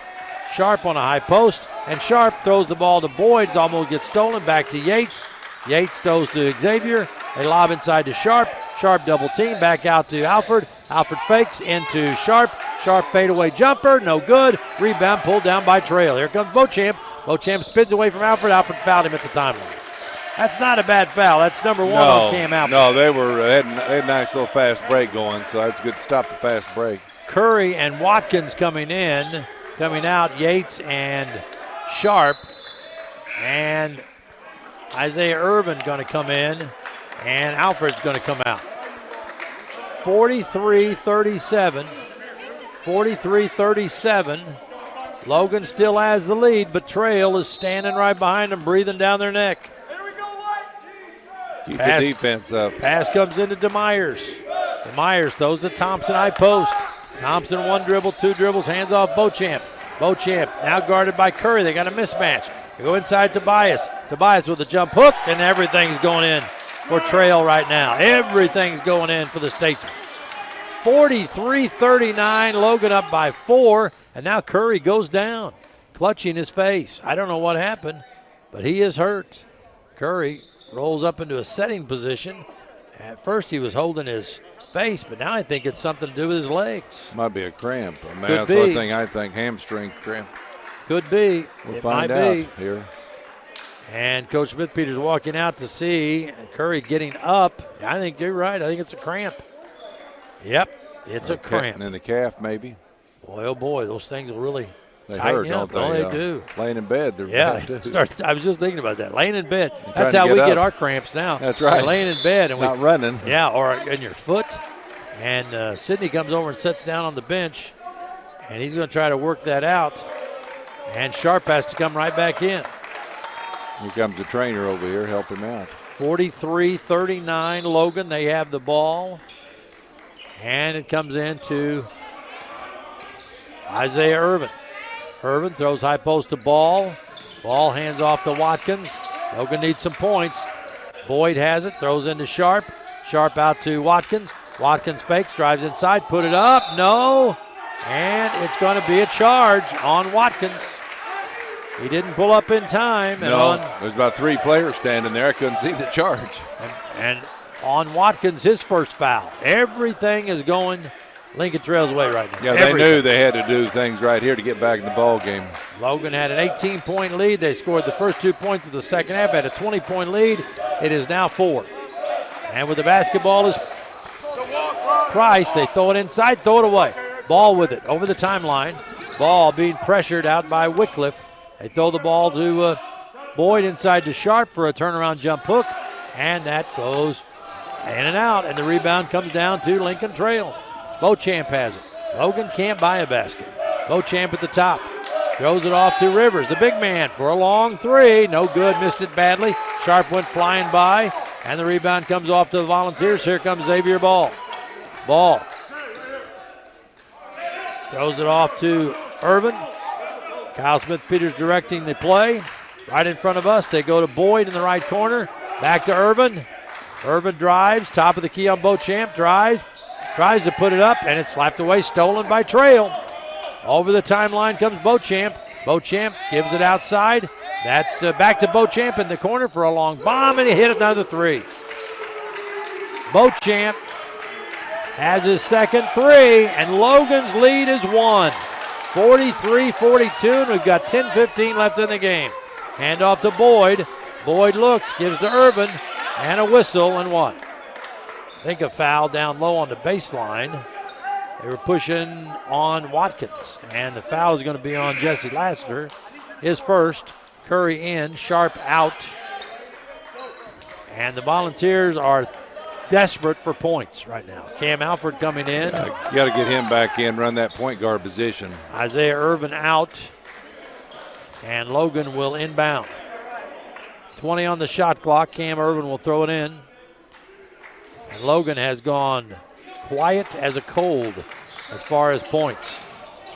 Sharp on a high post, and Sharp throws the ball to Boyd. It almost gets stolen. Back to Yates. Yates throws to Xavier. They lob inside to Sharp. Sharp double team. Back out to Alford. Alford fakes into Sharp. Sharp fadeaway jumper. No good. Rebound pulled down by Trail. Here comes Beauchamp. Beauchamp spins away from Alford. Alford fouled him at the timeline. That's not a bad foul. That's number 1 on Cam Alford. No, they had a nice little fast break going, so that's good to stop the fast break. Curry and Watkins coming in. Coming out, Yates and Sharp. And Isaiah Irvin going to come in. And Alfred's going to come out. 43-37. 43-37. Logan still has the lead, but Trail is standing right behind them, breathing down their neck. Keep the defense up. Pass comes into DeMeyers. DeMeyers throws to Thompson, high post. Thompson 1 dribble, 2 dribbles, hands off Beauchamp. Beauchamp now guarded by Curry. They got a mismatch. They go inside Tobias. Tobias with a jump hook, and everything's going in for Trail right now. Everything's going in for the Statesman. 43-39, Logan up by 4, and now Curry goes down, clutching his face. I don't know what happened, but he is hurt. Curry rolls up into a setting position. At first he was holding his face, but now I think it's something to do with his legs. Might be a cramp. I mean, Could that's be. the only thing I think, hamstring cramp. Could be. We'll find out here. And Coach Smith-Peters walking out to see Curry getting up. I think you're right. I think it's a cramp. Yep, it's a cramp. And in the calf, maybe. Boy, oh boy, those things will really They tighten hurt, you up. don't they? Oh, they do. Laying in bed, they're Yeah, bad, too. I was just thinking about that. Laying in bed. And That's trying how to we get get up. our cramps now. That's right. We're laying in bed. And Not running. Yeah, or in your foot. And Sidney comes over and sits down on the bench, and he's going to try to work that out. And Sharp has to come right back in. Here comes the trainer over here, help him out. 43-39, Logan. They have the ball. And it comes into Isaiah Irvin. Irvin throws high post to Ball. Ball hands off to Watkins. Logan needs some points. Boyd has it, throws into Sharp. Sharp out to Watkins. Watkins fakes, drives inside, put it up, no. And it's going to be a charge on Watkins. He didn't pull up in time. And there's about 3 players standing there. I couldn't see the charge. And on Watkins, his first foul. Everything is going Lincoln Trail's way right now. Yeah, they knew they had to do things right here to get back in the ball game. Logan had an 18-point lead. They scored the first 2 points of the second half, had a 20-point lead. It is now 4. And with the basketball is Price. They throw it inside, throw it away. Ball with it over the timeline. Ball being pressured out by Wycliffe. They throw the ball to Boyd inside to Sharp for a turnaround jump hook. And that goes in and out. And the rebound comes down to Lincoln Trail. Beauchamp has it. Logan can't buy a basket. Beauchamp at the top. Throws it off to Rivers, the big man, for a long 3. No good, missed it badly. Sharp went flying by. And the rebound comes off to the Volunteers. Here comes Xavier Ball. Ball. Throws it off to Irvin. Kyle Smith-Peters directing the play. right in front of us. They go to Boyd in the right corner. Back to Irvin. Irvin drives, top of the key on Beauchamp, drives, tries to put it up, and it's slapped away, stolen by Trail. Over the timeline comes Beauchamp. Beauchamp gives it outside. That's back to Beauchamp in the corner for a long bomb, and he hit another three. Beauchamp has his second three, and Logan's lead is 1. 43-42, and we've got 10-15 left in the game. Hand off to Boyd. Boyd looks, gives to Irvin, and a whistle, and what? I think a foul down low on the baseline. They were pushing on Watkins, and the foul is going to be on Jesse Laster. His first. Curry in, Sharp out. And the Volunteers are desperate for points right now. Cam Alford coming in. You got to get him back in, run that point guard position. Isaiah Irvin out, and Logan will inbound. 20 on the shot clock. Cam Irvin will throw it in. And Logan has gone quiet as a cold as far as points.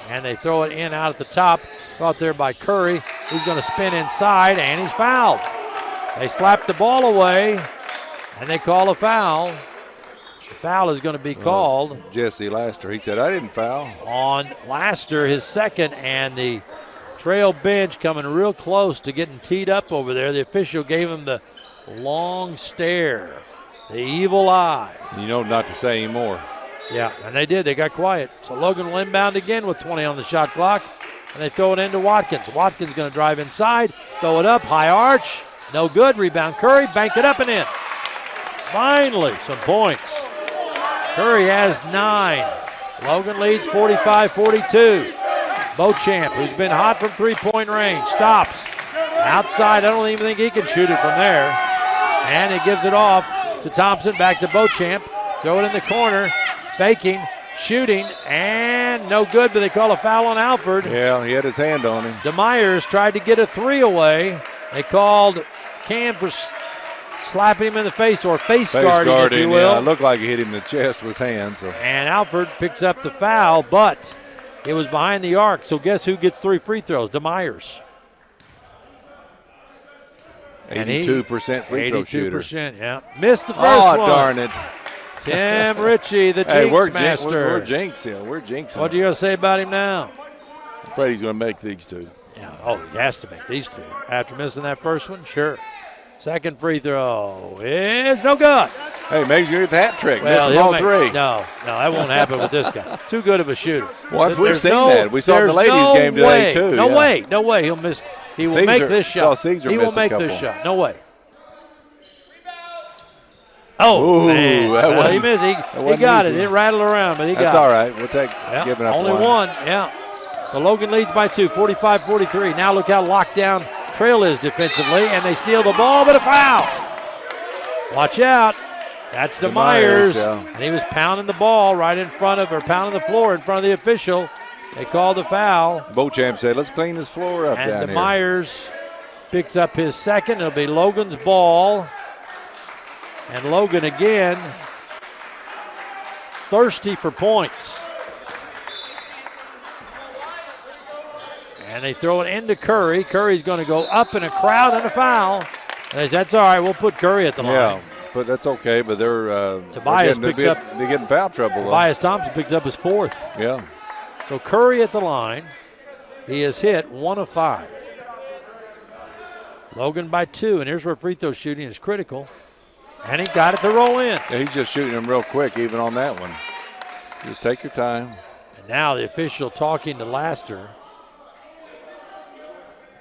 And they throw it in out at the top. Caught there by Curry. He's going to spin inside, and he's fouled. They slap the ball away, and they call a foul. The foul is going to be called. Jesse Laster, he said, I didn't foul. On Laster, his second, and the Trail bench coming real close to getting teed up over there. The official gave him the long stare, the evil eye. You know not to say anymore. Yeah, and they did. They got quiet. So Logan will inbound again with 20 on the shot clock, and they throw it into Watkins. Watkins going to drive inside, throw it up, high arch, no good. Rebound Curry, bank it up and in. Finally, some points. Curry has 9. Logan leads 45-42. Beauchamp, who's been hot from three-point range, stops. Outside, I don't even think he can shoot it from there. And he gives it off to Thompson, back to Beauchamp. Throw it in the corner, faking, shooting, and no good, but they call a foul on Alford. Yeah, he had his hand on him. DeMeyers tried to get a three away. They called Cam for slapping him in the face, or face guarding, if you will. Yeah, it looked like he hit him in the chest with his hand. So. And Alford picks up the foul, but it was behind the arc, so guess who gets 3 free throws? DeMeyers. 82% free throw shooter. 82%, yeah. Missed the first one. Oh, darn it. Tim Ritchie, the hey, jinx master. We're jinxing. We're jinxing. What are you going to say about him now? I'm afraid he's going to make these two. Yeah. Oh, he has to make these two. After missing that first one, sure. Second free throw is no good. Hey, makes you get the hat trick. Well, Miss them all 3. No, that won't happen with this guy. Too good of a shooter. Well, we've seen that. We saw it in the ladies' game today, too. No way he'll miss. He will make this shot. He will make this shot. No way. Oh, man. Well, he missed. He got it. It rattled around, but he got it. That's all right. We'll take giving up only one. Yeah. So Logan leads by 2, 45-43. Now look how locked down Trail is defensively, and they steal the ball, but a foul. Watch out. That's DeMeyers. And he was pounding the ball right in front of, or pounding the floor in front of the official. They called the foul. Beauchamp said, let's clean this floor up down here. And DeMeyers picks up his second. It'll be Logan's ball. And Logan again thirsty for points. And they throw it into Curry. Curry's going to go up in a crowd and a foul. And they say, that's all right, we'll put Curry at the line. Yeah, but that's okay, but they're Tobias they're getting foul trouble. Tobias Thompson picks up his 4th. Yeah. So Curry at the line. He has hit 1 of 5. Logan by 2, and here's where free throw shooting is critical. And he got it to roll in. Yeah, he's just shooting them real quick, even on that one. Just take your time. And now the official talking to Laster.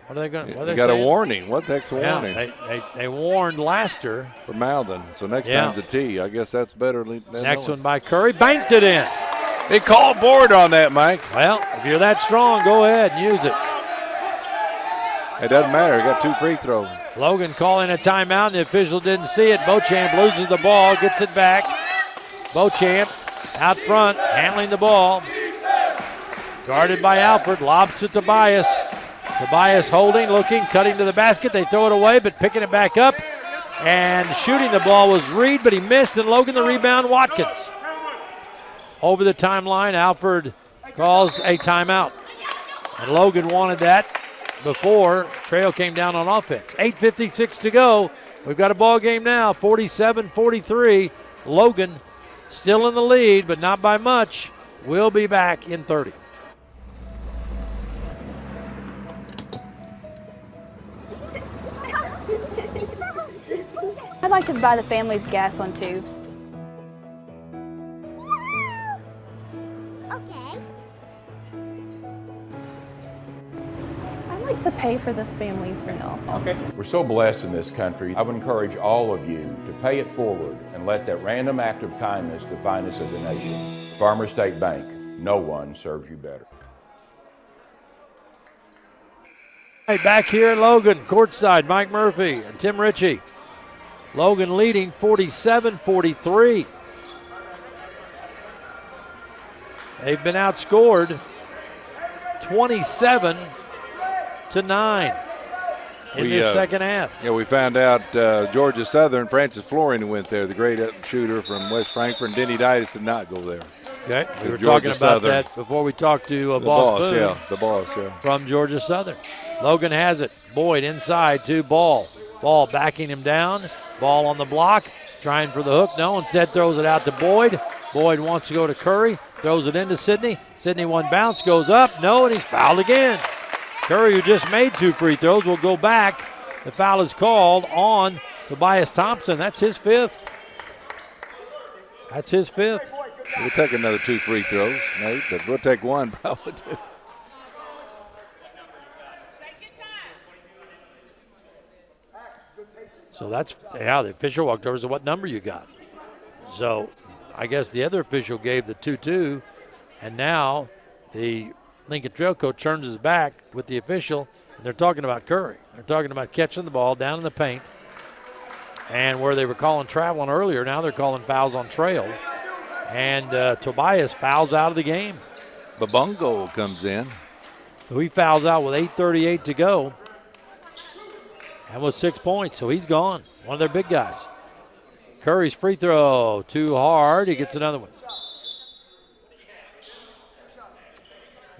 What are they going? They got a warning. What the heck's a warning? They warned Laster for mouthing. So next time's a T. I guess that's better than next one by Curry. Banked it in. They called board on that, Mike. Well, if you're that strong, go ahead and use it. It doesn't matter. He got 2 free throws. Logan calling a timeout, and the official didn't see it. Beauchamp loses the ball, gets it back. Beauchamp out front, handling the ball. Guarded by Alford, lobs to Tobias. Tobias holding, looking, cutting to the basket. They throw it away, but picking it back up. And shooting the ball was Reed, but he missed, and Logan the rebound, Watkins. Over the timeline, Alford calls a timeout. And Logan wanted that. before Trail came down on offense. 8:56 to go. We've got a ball game now, 47-43. Logan still in the lead, but not by much. We'll be back in 30. I'd like to buy the family's gas on tube. Okay. I'd like to pay for this family's meal. Okay. We're so blessed in this country. I would encourage all of you to pay it forward and let that random act of kindness define us as a nation. Farmer State Bank, no one serves you better. Hey, back here in Logan, courtside, Mike Murphy and Tim Ritchie. Logan leading 47-43. They've been outscored 27-9 in this second half. Yeah, we found out Georgia Southern, Francis Florian went there, the great shooter from West Frankfort, and Denny Ditas did not go there. Okay, we were talking about that before we talked to Boss Boone. Yeah, the boss, yeah. From Georgia Southern. Logan has it. Boyd inside to Ball. Ball backing him down. Ball on the block, trying for the hook. No, instead throws it out to Boyd. Boyd wants to go to Curry, throws it into Sidney. Sidney one bounce, goes up, no, and he's fouled again. Curry, who just made 2 free throws, will go back. The foul is called on Tobias Thompson. That's his 5th. That's his 5th. We'll take another 2 free throws, Nate, but we'll take one probably. So that's, the official walked over and said, what number you got? So I guess the other official gave the 2-2, and now the Lincoln Trail coach turns his back with the official, and they're talking about Curry. They're talking about catching the ball down in the paint, and where they were calling traveling earlier, now they're calling fouls on Trail, and Tobias fouls out of the game. Babungo comes in. So he fouls out with 8:38 to go. And with 6 points, so he's gone. One of their big guys. Curry's free throw, too hard. He gets another one.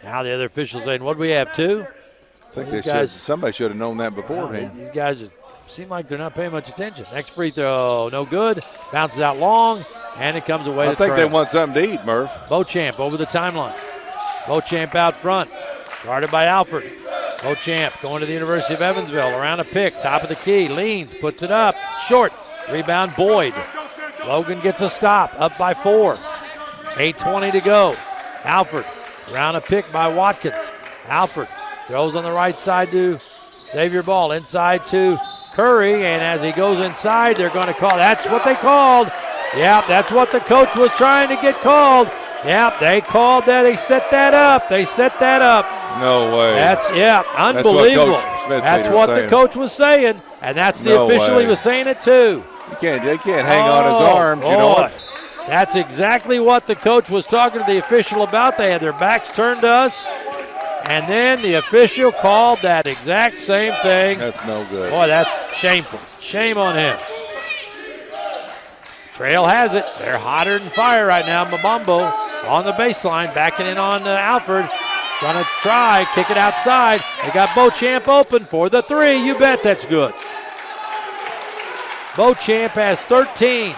Now the other official's saying, what do we have, 2? I think somebody should have known that beforehand. These guys just seem like they're not paying much attention. Next free throw, no good. Bounces out long, and it comes away to Trail. I think Trail. they want something to eat, Murph. Beauchamp over the timeline. Beauchamp out front, guarded by Alford. Beauchamp going to the University of Evansville, around a pick, top of the key, leans, puts it up, short, rebound Boyd. Logan gets a stop, up by 4. 8:20 to go. Alford, around a pick by Watkins. Alford throws on the right side to Xavier Ball, inside to Curry, and as he goes inside, they're going to call, that's what they called. Yeah, that's what the coach was trying to get called. Yeah, they called that, they set that up. No way. That's unbelievable. That's what the coach was saying, and that's the official. He was saying it too. They can't hang on his arms, you know what? That's exactly what the coach was talking to the official about. They had their backs turned to us, and then the official called that exact same thing. That's no good. Boy, that's shameful. Shame on him. Trail has it. They're hotter than fire right now. Mbambo on the baseline, backing in on Alford. Gonna try, kick it outside. They got Beauchamp open for the 3. You bet that's good. Beauchamp has 13.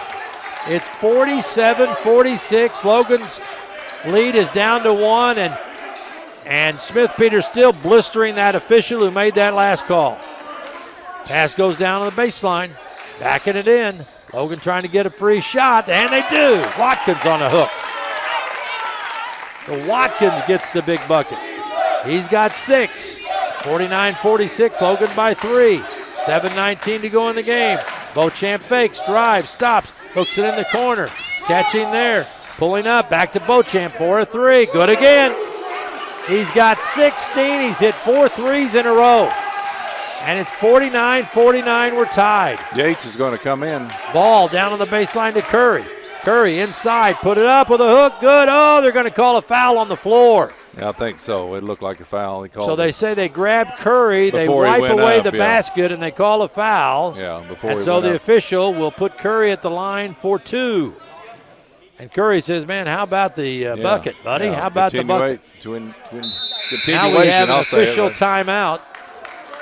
It's 47-46. Logan's lead is down to 1, and Smith Peters still blistering that official who made that last call. Pass goes down on the baseline, backing it in. Logan trying to get a free shot, and they do. Watkins on a hook. So Watkins gets the big bucket. He's got 6. 49-46, Logan by 3. 7:19 to go in the game. Beauchamp fakes, drives, stops, hooks it in the corner. Catching there, pulling up, back to Beauchamp for a 3. Good again. He's got 16. He's hit 4 threes in a row. And it's 49-49, we're tied. Yates is going to come in. Ball down on the baseline to Curry. Curry inside, put it up with a hook, good. Oh, they're going to call a foul on the floor. Yeah, I think so. It looked like a foul. He called so they say they grab Curry, they wipe away the basket, and they call a foul. Yeah, before and so the official will put Curry at the line for 2. And Curry says, man, how about the bucket, buddy? How about the bucket? Continuation, now we have an official timeout.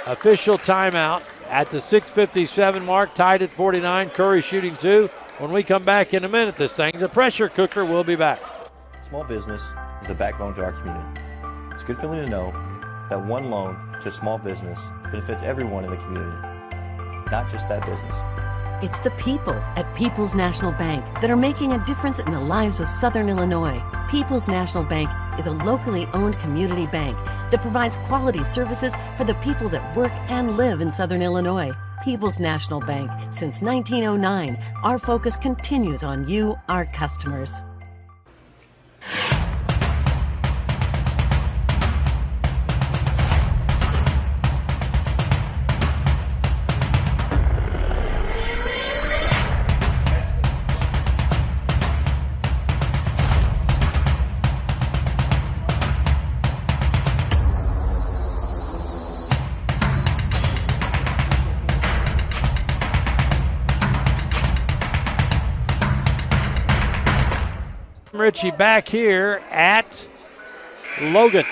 Official timeout at the 6:57 mark, tied at 49. Curry shooting 2. When we come back in a minute, this thing's a pressure cooker. We'll be back. Small business is the backbone to our community. It's a good feeling to know that one loan to a small business benefits everyone in the community, not just that business. It's the people at People's National Bank that are making a difference in the lives of Southern Illinois. People's National Bank is a locally owned community bank that provides quality services for the people that work and live in Southern Illinois. People's National Bank. Since 1909, our focus continues on you, our customers. Richie back here at Logan.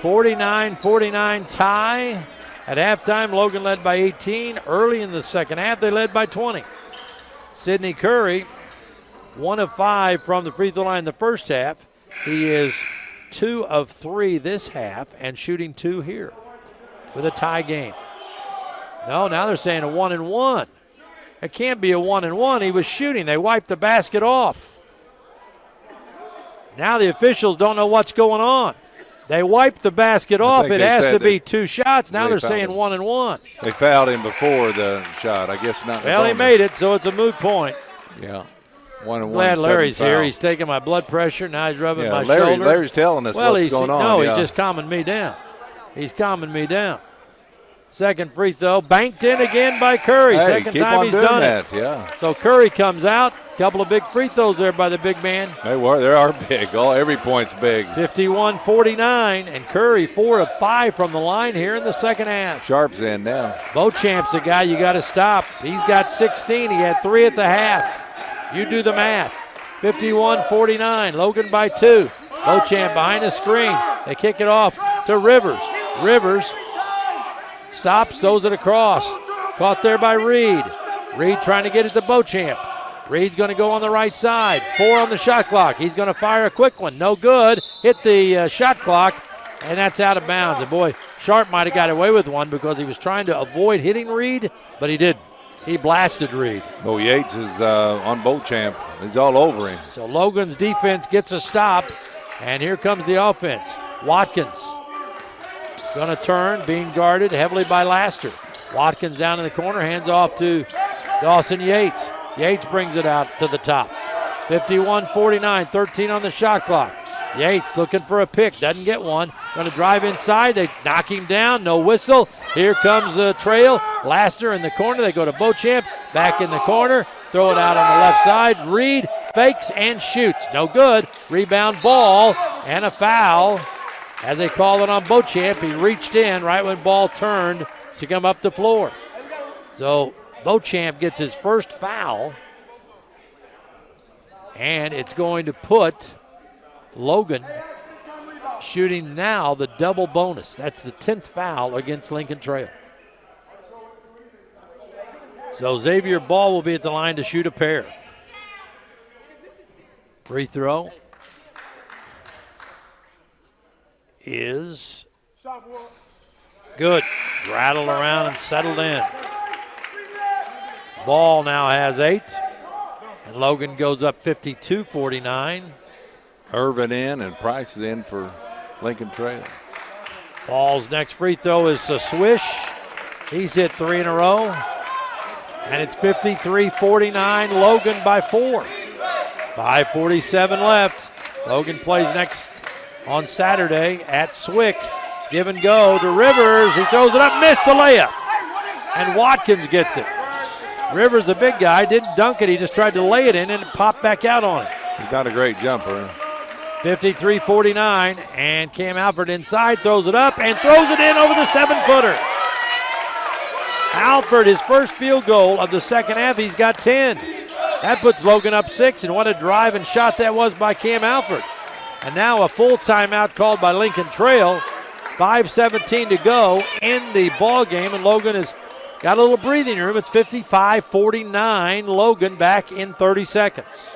49-49 tie. At halftime, Logan led by 18. Early in the second half, they led by 20. Sidney Curry, 1 of 5 from the free throw line in the first half. He is 2 of 3 this half and shooting 2 here with a tie game. No, now they're saying a 1-and-1. It can't be a 1-and-1. He was shooting. They wiped the basket off. Now the officials don't know what's going on. They wiped the basket off. It has to be 2 shots. Now they're saying 1-and-1. They fouled him before the shot. I guess not. Well, he made it, so it's a moot point. Yeah. 1-and-1. Glad Larry's here. He's taking my blood pressure. Now he's rubbing my shoulder. Larry's telling us what's going on. No, he's just calming me down. He's calming me down. Second free throw, banked in again by Curry. Hey, Second time he's done it. Yeah. So Curry comes out. Couple of big free throws there by the big man. They are big. Every point's big. 51-49, and Curry 4 of 5 from the line here in the second half. Sharp's in now. Beauchamp's the guy you got to stop. He's got 16. He had 3 at the half. You do the math. 51-49. Logan by 2. Beauchamp behind the screen. They kick it off to Rivers. Rivers stops, throws it across. Caught there by Reed. Reed trying to get it to Beauchamp. Reed's going to go on the right side. 4 on the shot clock. He's going to fire a quick one. No good. Hit the shot clock, and that's out of bounds. And boy, Sharp might have got away with one because he was trying to avoid hitting Reed, but he didn't. He blasted Reed. Bo Yates is on Beauchamp. He's all over him. So Logan's defense gets a stop, and here comes the offense. Watkins going to turn, being guarded heavily by Laster. Watkins down in the corner, hands off to Dawson Yates. Yates brings it out to the top. 51-49, 13 on the shot clock. Yates looking for a pick, doesn't get one. Going to drive inside, they knock him down, no whistle. Here comes a trail. Laster in the corner, they go to Beauchamp, back in the corner, throw it out on the left side. Reed fakes and shoots, no good. Rebound Ball and a foul. As they call it on Beauchamp, he reached in right when Ball turned to come up the floor. So Beauchamp gets his first foul, and it's going to put Logan shooting now the double bonus. That's the 10th foul against Lincoln Trail. So Xavier Ball will be at the line to shoot a pair. Free throw is good. Rattled around and settled in. Ball now has 8, and Logan goes up 52-49. Irvin in and Price is in for Lincoln Trail. Ball's next free throw is a swish. He's hit 3 in a row, and it's 53-49. Logan by 4. 5:47 left. Logan plays next on Saturday at Swick. Give and go to Rivers. He throws it up, missed the layup, and Watkins gets it. Rivers, the big guy, didn't dunk it. He just tried to lay it in and it popped back out on him. He's not a great jumper. 53-49, and Cam Alford inside, throws it up and throws it in over the 7-footer. Alford, his first field goal of the second half, he's got 10. That puts Logan up 6, and what a drive and shot that was by Cam Alford. And now a full timeout called by Lincoln Trail 5:17 to go in the ball game, and Logan has got a little breathing room. It's 55-49. Logan back in 30 seconds.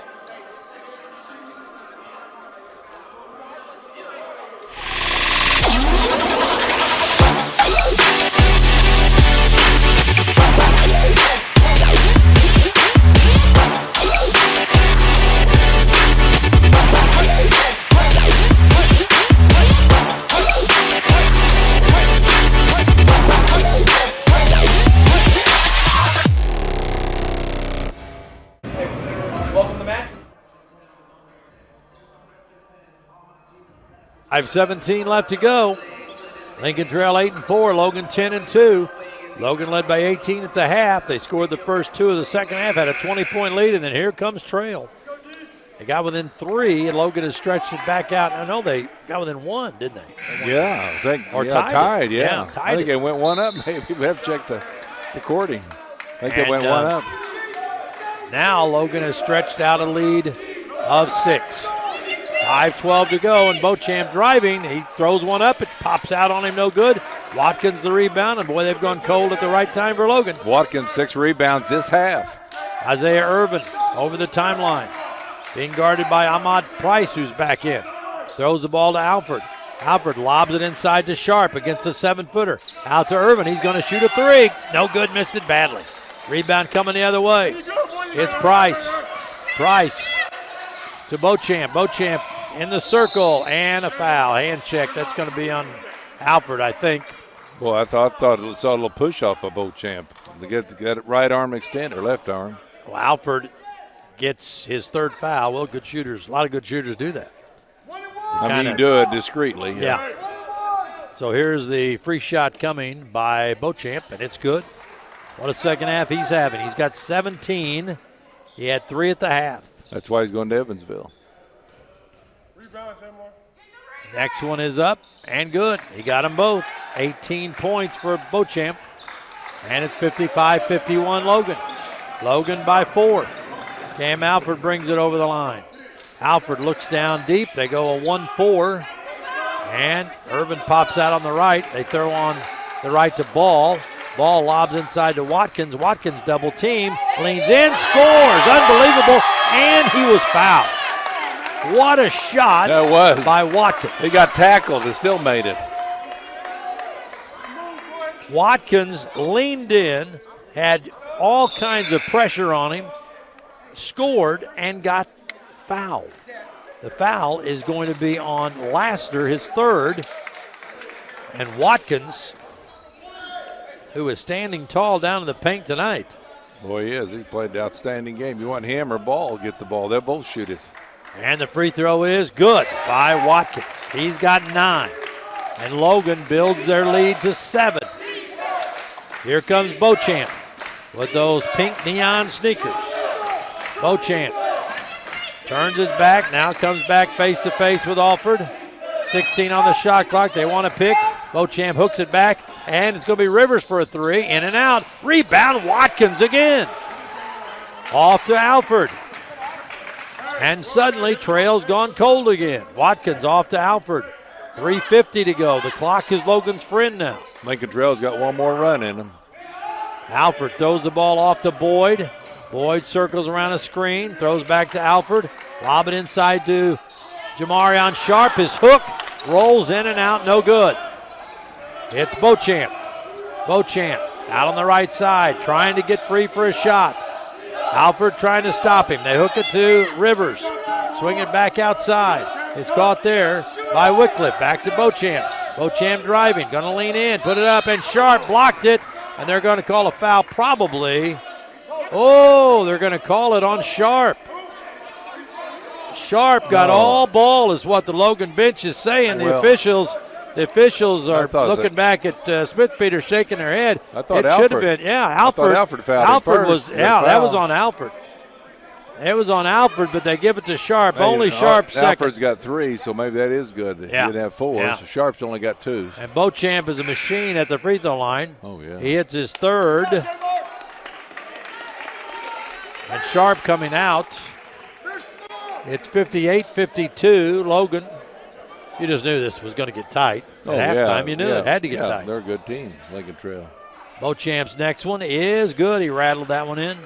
I have 17 left to go. Lincoln Trail 8-4, Logan 10-2. Logan led by 18 at the half. They scored the first 2 of the second half, had a 20-point lead, and then here comes Trail. They got within 3, and Logan has stretched it back out. I know they got within 1, didn't they? Yeah, I think. Or tied. Yeah, tied. I think they went 1 up. Maybe we have to check the recording. I think they went 1 up. Now Logan has stretched out a lead of 6. 5:12 to go, and Beauchamp driving. He throws one up. It pops out on him, no good. Watkins the rebound, and boy, they've gone cold at the right time for Logan. Watkins 6 rebounds this half. Isaiah Irvin over the timeline, being guarded by Ahmad Price, who's back in. Throws the ball to Alford. Alford lobs it inside to Sharp against a 7-footer. Out to Irvin. He's going to shoot a 3. No good. Missed it badly. Rebound coming the other way. It's Price. Price to Beauchamp. Beauchamp in the circle, and a foul. Hand check. That's going to be on Alford, I think. Boy, I thought saw a little push off of Beauchamp to get that right arm extend or left arm. Well, Alford gets his 3rd foul. Well, good shooters. A lot of good shooters do that. I mean, you do it discreetly. Yeah. So here's the free shot coming by Beauchamp, and it's good. What a second half he's having. He's got 17. He had 3 at the half. That's why he's going to Evansville. Next one is up and good. He got them both. 18 points for Beauchamp. And it's 55-51 Logan. Logan by 4. Cam Alford brings it over the line. Alford looks down deep. They go a 1-4. And Irvin pops out on the right. They throw on the right to Ball. Ball lobs inside to Watkins. Watkins double team. Leans in, scores. Unbelievable. And he was fouled. What a shot that was by Watkins. He got tackled and still made it. Watkins leaned in, had all kinds of pressure on him, scored, and got fouled. The foul is going to be on Lassiter, his 3rd. And Watkins, who is standing tall down in the paint tonight. Boy, he is. He played an outstanding game. You want him or Ball, get the ball. They'll both shoot it. And the free throw is good by Watkins. He's got 9. And Logan builds their lead to 7. Here comes Beauchamp with those pink neon sneakers. Beauchamp turns his back, now comes back face-to-face with Alford. 16 on the shot clock. They want to pick. Beauchamp hooks it back, and it's going to be Rivers for a 3. In and out. Rebound, Watkins again. Off to Alford. And suddenly, Trail's gone cold again. Watkins off to Alford. 3:50 to go. The clock is Logan's friend now. Lincoln Trail's got one more run in him. Alford throws the ball off to Boyd. Boyd circles around a screen, throws back to Alford. Lob it inside to Jamarion Sharp. His hook rolls in and out, no good. It's Beauchamp. Beauchamp out on the right side, trying to get free for a shot. Alford trying to stop him. They hook it to Rivers. Swing it back outside. It's caught there by Wycliffe. Back to Beauchamp. Beauchamp driving, going to lean in, put it up, and Sharp blocked it. And they're going to call a foul probably. Oh, they're going to call it on Sharp. Sharp got all ball is what the Logan bench is saying. The officials are looking back at Smith-Peter shaking their head. I thought it should have been. Yeah, Alford. Alford fouled Alford first. that was on Alford. It was on Alford, but they give it to Sharp. Only Sharp second. Alford's got 3, so maybe that is good. He didn't have 4, so Sharp's only got 2. And Beauchamp is a machine at the free throw line. Oh, yeah. He hits his 3rd. And Sharp coming out. It's 58-52, Logan. You just knew this was going to get tight. At halftime, you knew it had to get tight. They're a good team, Lincoln Trail. Beauchamp's next one is good. He rattled that one in.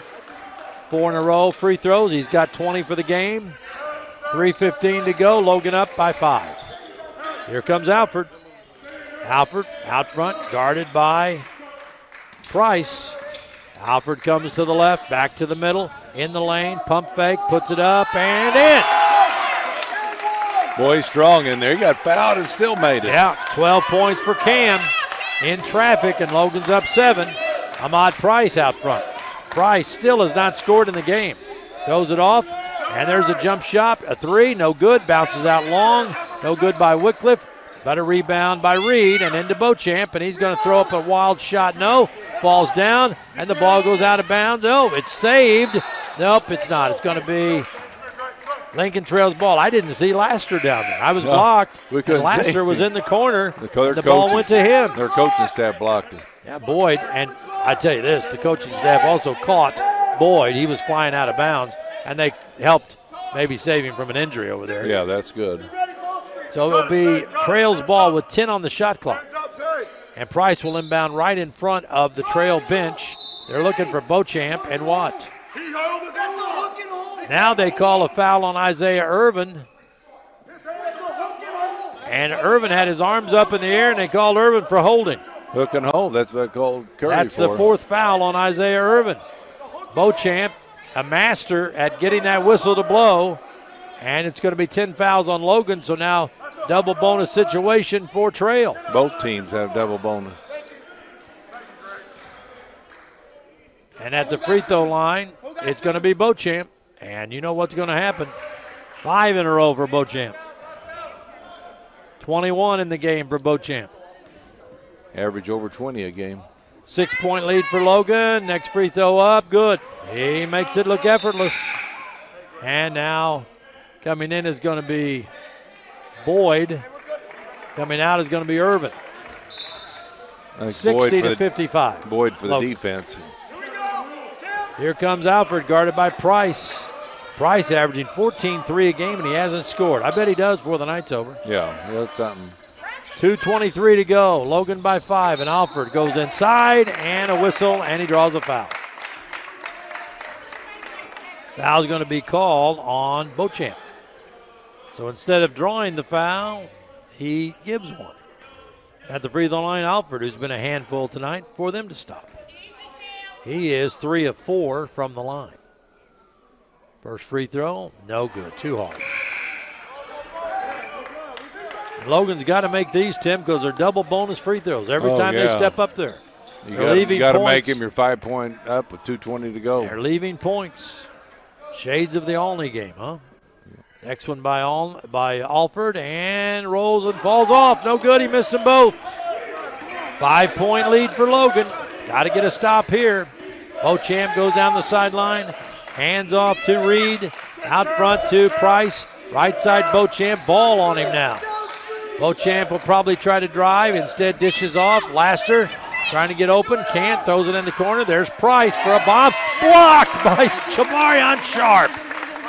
4 in a row free throws. He's got 20 for the game. 3:15 to go. Logan up by 5. Here comes Alford. Alford out front, guarded by Price. Alford comes to the left, back to the middle, in the lane, pump fake, puts it up and in. Boy, he's strong in there. He got fouled and still made it. Yeah, 12 points for Cam in traffic, and Logan's up 7. Ahmad Price out front. Price still has not scored in the game. Throws it off, and there's a jump shot, a 3, no good, bounces out long, no good by Wycliffe, but a rebound by Reed and into Beauchamp, and he's going to throw up a wild shot, no, falls down, and the ball goes out of bounds. Oh, it's saved. Nope, it's not. It's going to be Lincoln Trail's ball. I didn't see Laster down there. I was blocked, and Laster was in the corner. The ball went to him. Their coaching staff blocked it. Yeah, Boyd, and I tell you this, the coaching staff also caught Boyd. He was flying out of bounds, and they helped maybe save him from an injury over there. Yeah, that's good. So it'll be Trail's ball with 10 on the shot clock. And Price will inbound right in front of the Trail bench. They're looking for Beauchamp and Watt. Now they call a foul on Isaiah Irvin. And Irvin had his arms up in the air, and they called Irvin for holding. Hook and hold, that's what I called Curry That's the 4th foul on Isaiah Irvin. Beauchamp, a master at getting that whistle to blow, and it's going to be 10 fouls on Logan, so now double bonus situation for Trail. Both teams have double bonus. And at the free throw line, it's going to be Beauchamp, and you know what's going to happen. 5 in a row for Beauchamp. 21 in the game for Beauchamp. Average over 20 a game. 6-point lead for Logan. Next free throw up, good. He makes it look effortless. And now coming in is going to be Boyd. Coming out is going to be Irvin. 60 to 55. Boyd for the Logan. defense. Here comes Alford, guarded by Price. Price averaging 14-3 a game, and he hasn't scored. I bet he does before the night's over. Yeah, that's something. 2:23 to go. Logan by 5, and Alford goes inside, and a whistle, and he draws a foul. Foul's going to be called on Beauchamp. So instead of drawing the foul, he gives one. At the free throw line, Alford, who's been a handful tonight, for them to stop. He is 3 of 4 from the line. First free throw, no good, too hard. Logan's got to make these, Tim, because they're double bonus free throws every time they step up there. You got to make him your 5-point up with 2:20 to go. They're leaving points. Shades of the Olney game, huh? Next one by Alford, and rolls and falls off. No good, he missed them both. 5-point lead for Logan. Got to get a stop here. Beauchamp goes down the sideline. Hands off to Reed. Out front to Price. Right side Beauchamp. Ball on him now. Beauchamp will probably try to drive. Instead dishes off. Laster trying to get open. Can't. Throws it in the corner. There's Price for a bomb. Blocked by Jamarion Sharp.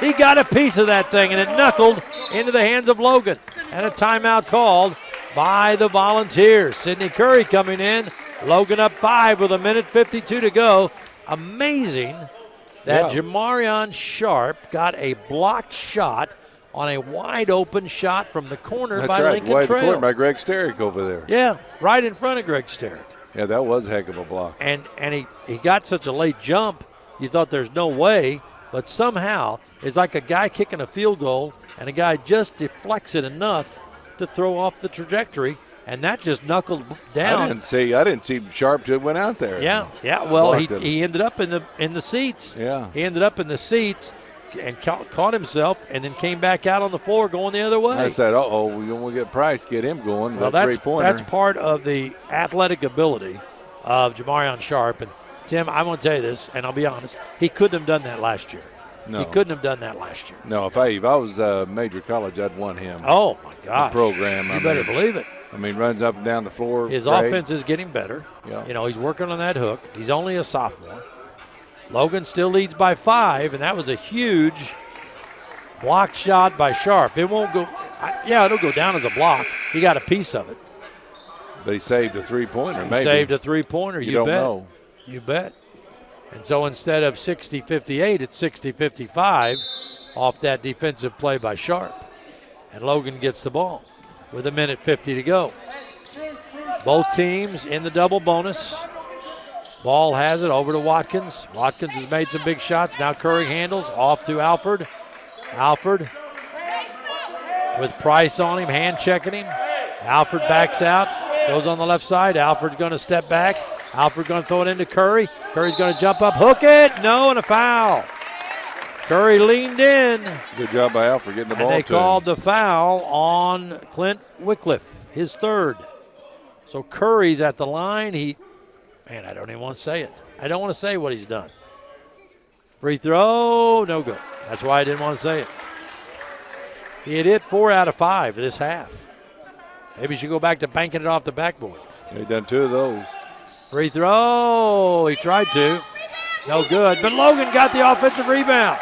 He got a piece of that thing, and it knuckled into the hands of Logan. And a timeout called by the Volunteers. Sidney Curry coming in. Logan up 5 with 1:52 to go. Amazing that Jamarion Sharp got a blocked shot on a wide open shot from the corner by Lincoln Trail. Wide corner by Greg Sterick over there. Yeah, right in front of Greg Sterick. Yeah, that was a heck of a block. And he got such a late jump, you thought there's no way, but somehow it's like a guy kicking a field goal and a guy just deflects it enough to throw off the trajectory. And that just knuckled down. I didn't see Sharp till it went out there. Yeah. Well, he ended up in the seats. Yeah. He ended up in the seats and caught himself, and then came back out on the floor going the other way. I said, we want to get Price, get him going. Well, that's part of the athletic ability of Jamarion Sharp. And Tim, I'm going to tell you this, and I'll be honest, he couldn't have done that last year. No. He couldn't have done that last year. No, if I was major college, I'd want him. Oh my God! The program. You better believe it. I mean, runs up and down the floor. His great. offense is getting better. Yeah. You know, he's working on that hook. He's only a sophomore. Logan still leads by 5, and that was a huge Block shot by Sharp. It won't go. It'll go down as a block. He got a piece of it. But he saved a three-pointer, maybe. Saved a three-pointer, you don't bet. know. You bet. And so instead of 60-58, it's 60-55 off that defensive play by Sharp. And Logan gets the ball with 1:50 to go. Both teams in the double bonus. Ball has it over to Watkins. Watkins has made some big shots. Now Curry handles off to Alford. Alford with Price on him, hand checking him. Alford backs out, goes on the left side. Alford's going to step back. Alford going to throw it into Curry. Curry's going to jump up, hook it. No, and a foul. Curry leaned in. Good job by Alford getting the ball to him. And they called the foul on Clint Wycliffe, his third. So Curry's at the line. I don't even want to say it. I don't want to say what he's done. Free throw, no good. That's why I didn't want to say it. He had hit 4 out of 5 this half. Maybe he should go back to banking it off the backboard. He done 2 of those. Free throw, he tried to. No good, but Logan got the offensive rebound.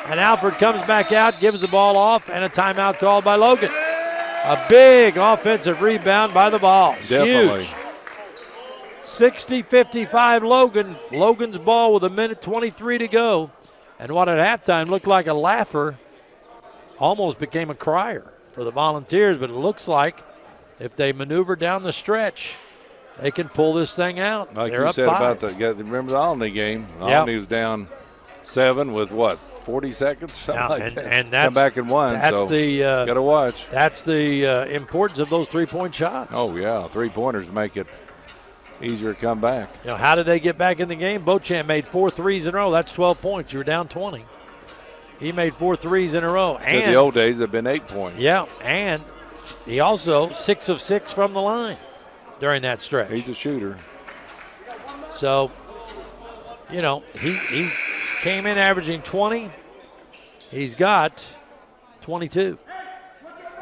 And Alford comes back out, gives the ball off, and a timeout called by Logan. A big offensive rebound by the Vols. Definitely. Huge. 60-55 Logan. Logan's ball with 1:23 to go. And what at halftime looked like a laugher almost became a crier for the Volunteers, but it looks like if they maneuver down the stretch, they can pull this thing out. Like They're you up said 5. about remember the Olney game? Yep. Olney was down 7 with 40 seconds? Something like that. And that's, come back and won. That's so the got to watch. That's the importance of those 3-point shots. Oh yeah, 3-pointers make it easier to come back. How did they get back in the game? Beauchamp made 4 threes in a row. That's 12 points. You were down 20. He made 4 threes in a row. In the old days, have been 8 points. Yeah, and he also 6 of 6 from the line during that stretch. He's a shooter. So, he came in averaging 20. He's got 22.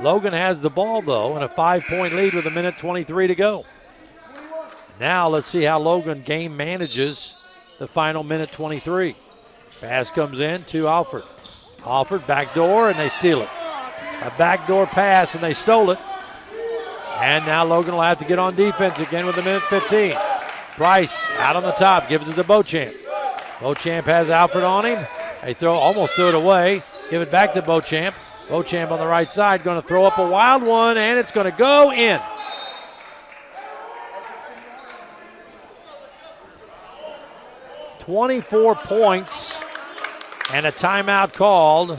Logan has the ball, though, and a 5-point lead with 1:23 to go. Now let's see how Logan game manages the final 1:23. Pass comes in to Alford. Alford backdoor, and they steal it. A backdoor pass, and they stole it. And now Logan will have to get on defense again with 1:15. Price out on the top, gives it to Beauchamp. Beauchamp has Alford on him. They almost threw it away. Give it back to Beauchamp. Beauchamp on the right side, going to throw up a wild one, and it's going to go in. .24 points and a timeout called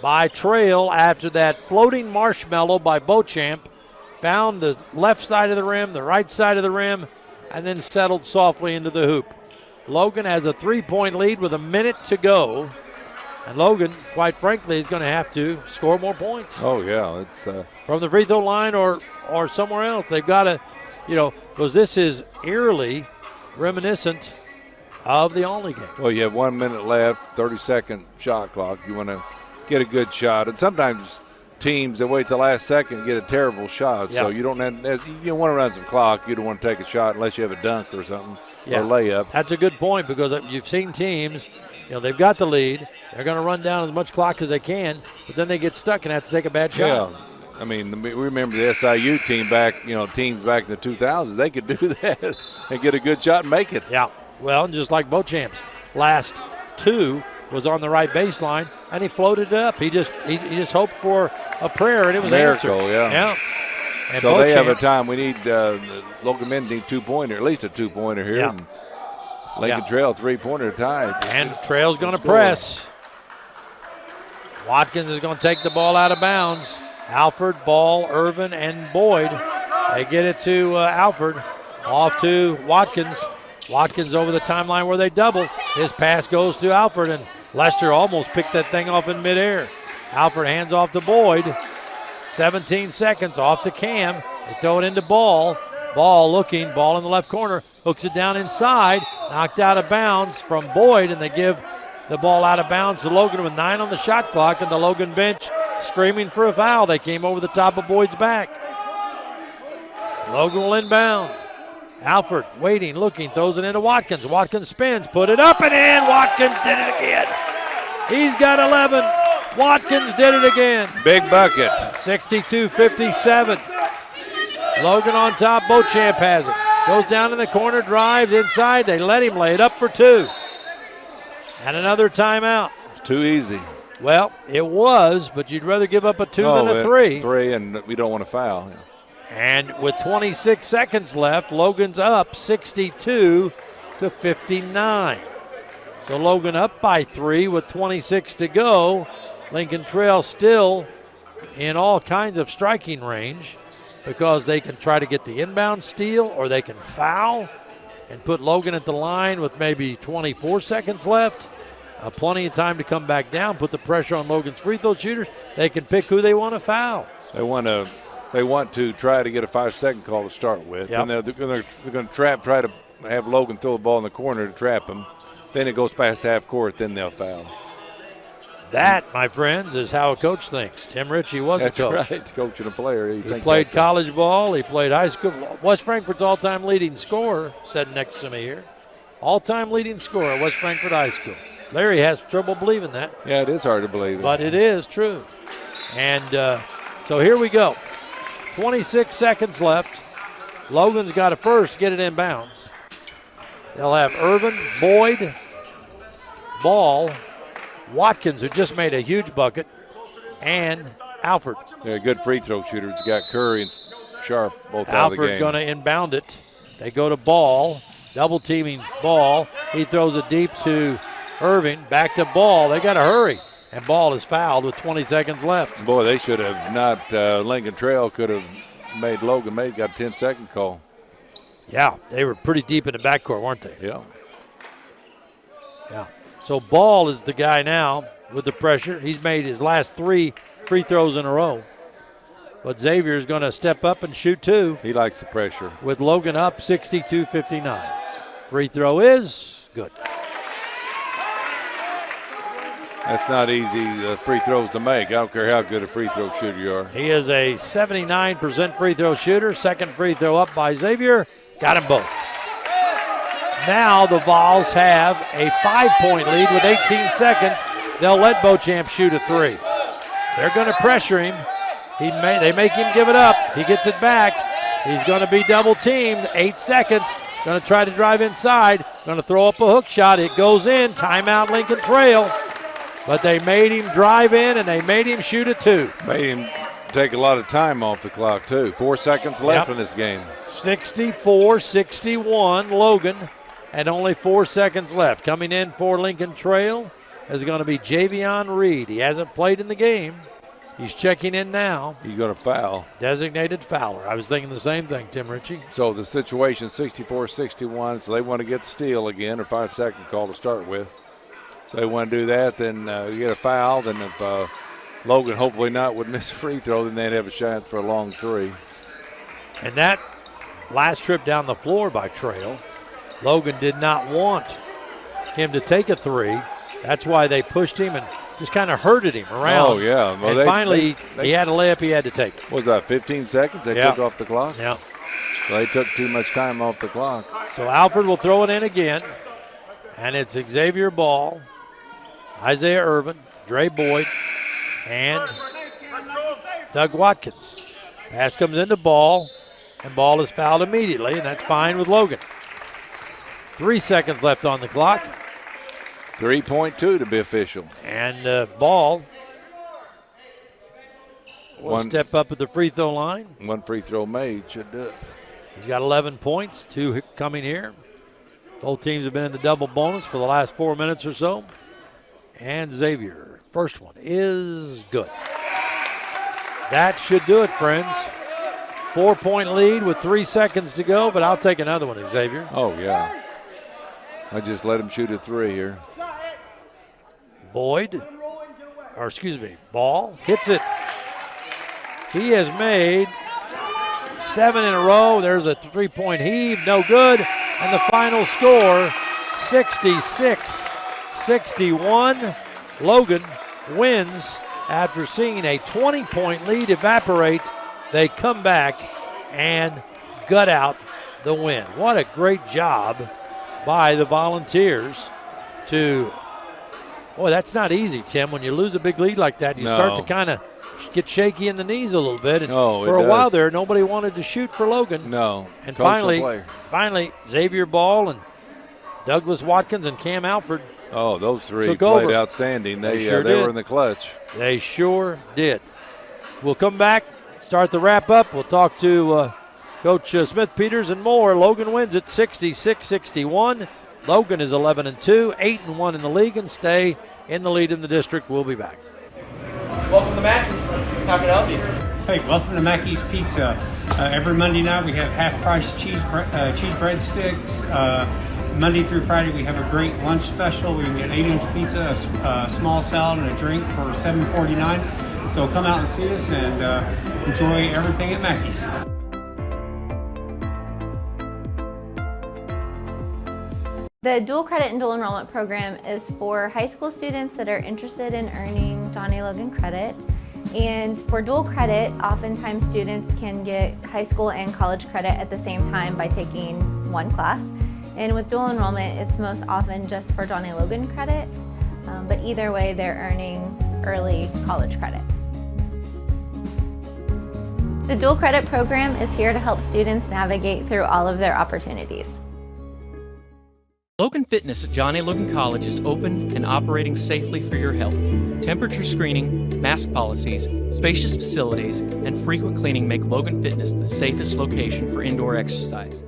by Trail after that floating marshmallow by Beauchamp. Found the left side of the rim, the right side of the rim, and then settled softly into the hoop. Logan has a 3-point lead with 1 minute to go. And Logan, quite frankly, is going to have to score more points. Oh, yeah. It's from the free throw line or somewhere else. They've got to, because this is eerily reminiscent of the Olney game. Well, you have 1 minute left, 30-second shot clock. You want to get a good shot. And sometimes teams that wait the last second and get a terrible shot. Yeah. So you don't want to run some clock. You don't want to take a shot unless you have a dunk or something or layup. That's a good point because you've seen teams, they've got the lead. They're going to run down as much clock as they can, but then they get stuck and have to take a bad shot. Yeah. I mean, we remember the SIU team back, teams back in the 2000s. They could do that and get a good shot and make it. Yeah. Well, just like Beauchamp's last 2 was on the right baseline, and he floated it up. He just hoped for a prayer, and it was miracle, answered. Yeah. And so Beauchamp, they have a time. We need Logan men need 2-pointer, at least a 2-pointer here. Yeah. And Lincoln Trail 3-pointer tied. And Trail's going to press. Watkins is going to take the ball out of bounds. Alford, Ball, Irvin, and Boyd. They get it to Alford. Off to Watkins. Watkins over the timeline where they double. His pass goes to Alford, and Lester almost picked that thing off in midair. Alford hands off to Boyd. 17 seconds off to Cam. They throw it into Ball. Ball looking, ball in the left corner. Hooks it down inside. Knocked out of bounds from Boyd, and they give the ball out of bounds to Logan with 9 on the shot clock, and the Logan bench screaming for a foul. They came over the top of Boyd's back. Logan will inbound. Alford waiting, looking, throws it into Watkins. Watkins spins, put it up and in. Watkins did it again. He's got 11. Watkins did it again. Big bucket. 62-57. Logan on top. Beauchamp has it. Goes down in the corner, drives inside. They let him lay it up for two. And another timeout. It's too easy. Well, it was, but you'd rather give up a two than a three. Three, and we don't want to foul. And with 26 seconds left, Logan's up 62-59. So Logan up by 3 with 26 to go. Lincoln Trail still in all kinds of striking range because they can try to get the inbound steal or they can foul and put Logan at the line with maybe 24 seconds left. Plenty of time to come back down, put the pressure on Logan's free throw shooters. They can pick who they want to foul. They want to try to get a 5-second call to start with. Yep. And they're going to try to have Logan throw the ball in the corner to trap him. Then it goes past half court, then they'll foul. That, my friends, is how a coach thinks. Tim Ritchie was a coach. That's right, coaching a player. He played college ball. He played high school. West Frankfurt's all-time leading scorer, sitting next to me here. All-time leading scorer at West Frankfurt High School. Larry has trouble believing that. Yeah, it is hard to believe. But it is true. And so here we go. 26 seconds left. Logan's got to first get it in bounds. They'll have Irvin, Boyd, Ball, Watkins, who just made a huge bucket, and Alford. Yeah, good free throw shooters. You got Curry and Sharp both out of the game. Alford going to inbound it. They go to Ball, double teaming Ball. He throws it deep to Irving, back to Ball. They got to hurry. And Ball is fouled with 20 seconds left. Boy, they should have not. Lincoln Trail could have made Logan got a 10-second call. Yeah, they were pretty deep in the backcourt, weren't they? Yeah. Yeah. So Ball is the guy now with the pressure. He's made his last 3 free throws in a row. But Xavier is going to step up and shoot 2. He likes the pressure. With Logan up 62-59. Free throw is good. That's not easy free throws to make. I don't care how good a free throw shooter you are. He is a 79% free throw shooter. Second free throw up by Xavier. Got them both. Now the Vols have a 5-point lead with 18 seconds. They'll let Beauchamp shoot a 3. They're going to pressure him. They make him give it up. He gets it back. He's going to be double teamed. 8 seconds. Going to try to drive inside. Going to throw up a hook shot. It goes in. Timeout Lincoln Trail. But they made him drive in and they made him shoot a 2. Made him take a lot of time off the clock, too. 4 seconds left in this game. 64-61 Logan, and only 4 seconds left. Coming in for Lincoln Trail is going to be Javion Reed. He hasn't played in the game. He's checking in now. He's going to foul. Designated fouler. I was thinking the same thing, Tim Ritchie. So the situation 64-61, so they want to get steal again, or 5-second call to start with. So they want to do that, then you get a foul. Then if Logan hopefully not would miss a free throw, then they'd have a chance for a long 3. And that last trip down the floor by Trail, Logan did not want him to take a 3. That's why they pushed him and just kind of herded him around. Oh, yeah. Well, and finally, he had a layup he had to take. What was that, 15 seconds they took off the clock? Yeah. So they took too much time off the clock. So Alford will throw it in again, and it's Xavier Ball, Isaiah Irvin, Dre Boyd, and Doug Watkins. Pass comes into Ball, and Ball is fouled immediately, and that's fine with Logan. 3 seconds left on the clock. 3.2 to be official. And Ball will step up at the free throw line. 1 free throw made, should do it. He's got 11 points, 2 coming here. Both teams have been in the double bonus for the last 4 minutes or so. And Xavier, first one is good. That should do it, friends. 4-point lead with 3 seconds to go, but I'll take another one, Xavier. Oh, yeah. I just let him shoot a 3 here. Ball hits it. He has made 7 in a row. There's a 3-point heave, no good. And the final score, 66-61. Logan wins after seeing a 20-point lead evaporate. They come back and gut out the win. What a great job by the Volunteers to Boy, that's not easy, Tim. When you lose a big lead like that, you start to kind of get shaky in the knees a little bit. And for a while there, nobody wanted to shoot for Logan. No. And finally, Xavier Ball and Douglas Watkins and Cam Alford. Oh, those three played outstanding. They were in the clutch. They sure did. We'll come back, start the wrap-up. We'll talk to Coach Smith-Peters and more. Logan wins at 66-61. Logan is 11-2, 8-1 in the league, and stay in the lead in the district. We'll be back. Welcome to Mackey's. How can I help you? Hey, welcome to Mackey's Pizza. Every Monday night we have half-price cheese breadsticks. Monday through Friday we have a great lunch special. We can get 8-inch pizza, a small salad, and a drink for $7.49. So come out and see us and enjoy everything at Mackey's. The dual credit and dual enrollment program is for high school students that are interested in earning Johnny Logan credit. And for dual credit, oftentimes students can get high school and college credit at the same time by taking one class. And with dual enrollment, it's most often just for Johnny Logan credit, but either way, they're earning early college credit. The dual credit program is here to help students navigate through all of their opportunities. Logan Fitness at Johnny Logan College is open and operating safely for your health. Temperature screening, mask policies, spacious facilities, and frequent cleaning make Logan Fitness the safest location for indoor exercise.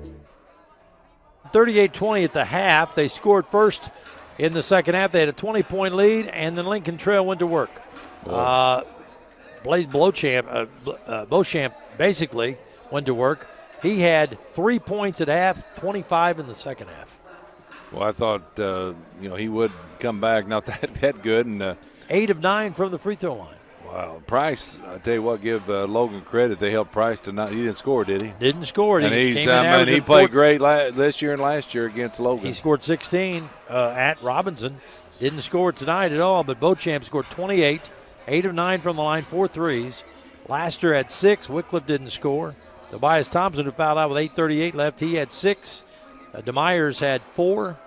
38-20 at the half. They scored first in the second half. They had a 20-point lead, and then Lincoln Trail went to work. Blaze Beauchamp basically went to work. He had 3 points at half, 25 in the second half. Well, I thought he would come back not that good, and 8 of 9 from the free throw line. Wow, Price! I tell you what, give Logan credit. They helped Price to not. He didn't score, did he? Didn't score. And he played great this year and last year against Logan. He scored 16 at Robinson. Didn't score tonight at all, but Beauchamp scored 28, 8 of 9 from the line, 4 threes. Laster had 6. Wycliffe didn't score. Tobias Thompson, who fouled out with 8:38 left, he had 6. DeMeyers had 4.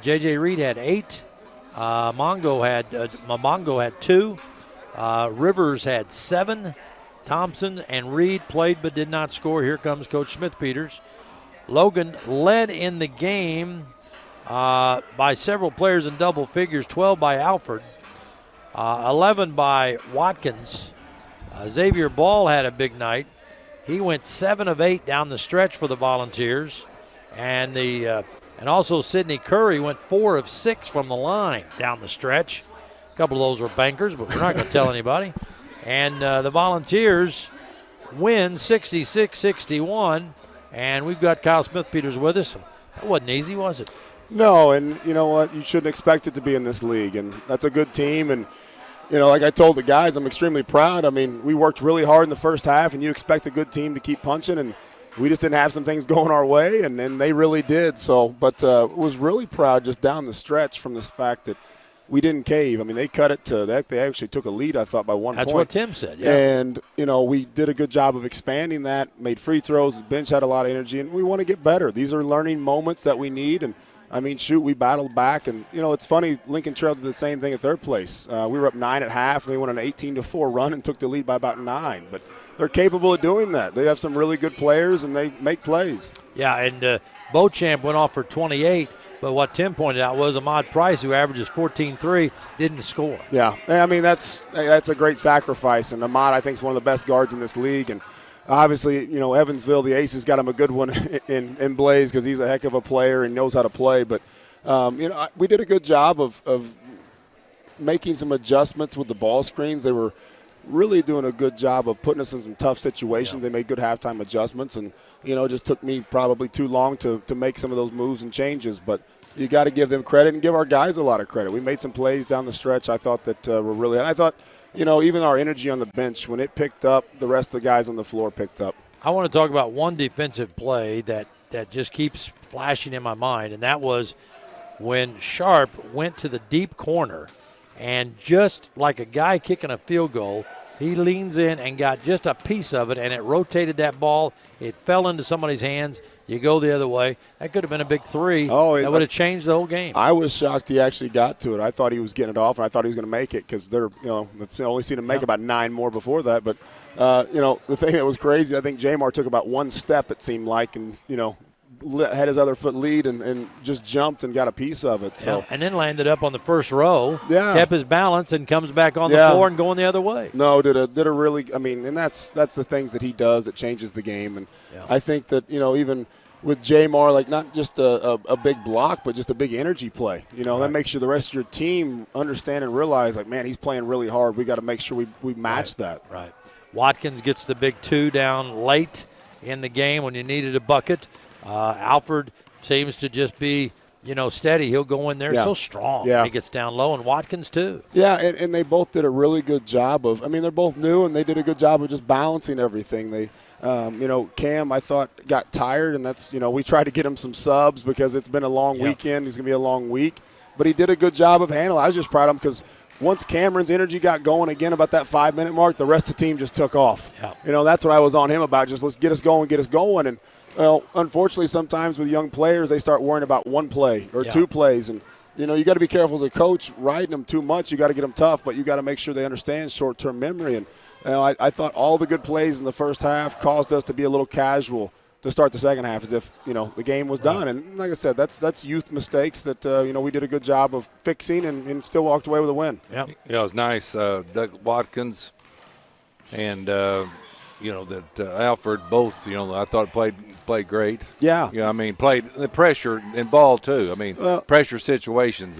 J.J. Reed had 8. Mongo had 2. Rivers had 7. Thompson and Reed played but did not score. Here comes Coach Smith-Peters. Logan led in the game by several players in double figures, 12 by Alford, 11 by Watkins. Xavier Ball had a big night. He went 7 of 8 down the stretch for the Volunteers. And also Sidney Curry went 4 of 6 from the line down the stretch. A couple of those were bankers, but we're not going to tell anybody. And the Volunteers win 66-61. And we've got Kyle Smith-Peters with us. That wasn't easy, was it? No, and you know what? You shouldn't expect it to be in this league. And that's a good team. And, like I told the guys, I'm extremely proud. I mean, we worked really hard in the first half, and you expect a good team to keep punching. And we just didn't have some things going our way, and then they really did. So, but was really proud just down the stretch from this fact that we didn't cave. I mean, they cut it to that. They actually took a lead, I thought, by 1 point. That's what Tim said, yeah. And, we did a good job of expanding that, made free throws. The bench had a lot of energy, and we want to get better. These are learning moments that we need. And, we battled back. And, it's funny, Lincoln Trail did the same thing at third place. We were up 9 at half, and they went on an 18-4 run and took the lead by about 9. But they're capable of doing that. They have some really good players, and they make plays. Yeah, and Beauchamp went off for 28, but what Tim pointed out was Ahmad Price, who averages 14-3, didn't score. Yeah, that's a great sacrifice, and Ahmad, I think, is one of the best guards in this league. And obviously, Evansville, the Aces got him a good one in Blaze because he's a heck of a player and knows how to play. But, we did a good job of making some adjustments with the ball screens. They were really doing a good job of putting us in some tough situations. Yeah. They made good halftime adjustments, and it just took me probably too long to make some of those moves and changes. But you got to give them credit and give our guys a lot of credit. We made some plays down the stretch. I thought that were really – and I thought, even our energy on the bench, when it picked up, the rest of the guys on the floor picked up. I want to talk about one defensive play that just keeps flashing in my mind, and that was when Sharp went to the deep corner, and just like a guy kicking a field goal, he leans in and got just a piece of it, and it rotated that ball. It fell into somebody's hands. you go the other way. That could have been a big 3. Oh, that would have changed the whole game. I was shocked he actually got to it. I thought he was getting it off, and I thought he was going to make it because I've only seen him make about 9 more before that. But the thing that was crazy, I think Jamar took about 1 step, it seemed like, and had his other foot lead and just jumped and got a piece of it. So and then landed up on the first row. Yeah, kept his balance and comes back on the floor and going the other way. No, did a really. I mean, and that's the things that he does that changes the game. And I think that even with Jamar, like not just a big block, but just a big energy play. That makes sure the rest of your team understand and realize, like, man, he's playing really hard. We got to make sure we match that. Right. Watkins gets the big 2 down late in the game when you needed a bucket. Alford seems to just be, steady. He'll go in there so strong. Yeah. He gets down low, and Watkins too. Yeah, and they both did a really good job of. I mean, they're both new, and they did a good job of just balancing everything. They, Cam, I thought got tired, and that's we tried to get him some subs because it's been a long weekend. He's gonna be a long week, but he did a good job of handling. I was just proud of him because once Cameron's energy got going again about that 5-minute mark, the rest of the team just took off. Yeah. That's what I was on him about. Just let's get us going, and. Well, unfortunately, sometimes with young players, they start worrying about 1 play or 2 plays. And, you got to be careful as a coach riding them too much. You got to get them tough, but you got to make sure they understand short-term memory. And I thought all the good plays in the first half caused us to be a little casual to start the second half as if, the game was done. And like I said, that's youth mistakes that, we did a good job of fixing and still walked away with a win. Yeah, it was nice. Doug Watkins and Alford both, I thought played great. Yeah. I mean, played the pressure and ball too. I mean, pressure situations.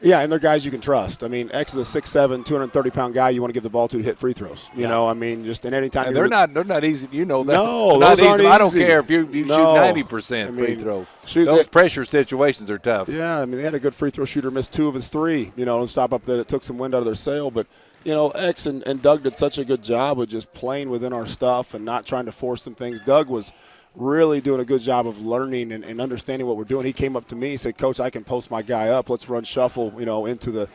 Yeah, and they're guys you can trust. I mean, X is a 6'7", 230-pound guy you want to give the ball to hit free throws. You know, I mean, just in any time. And they're not easy. You know that. No, not those aren't easy. easy. I don't care if you shoot 90% free throw. Those pressure situations are tough. Yeah, I mean, they had a good free throw shooter miss 2 of his 3. Stop up there that took some wind out of their sail, but. X and Doug did such a good job of just playing within our stuff and not trying to force some things. Doug was really doing a good job of learning and understanding what we're doing. He came up to me and said, Coach, I can post my guy up. Let's run shuffle, into the,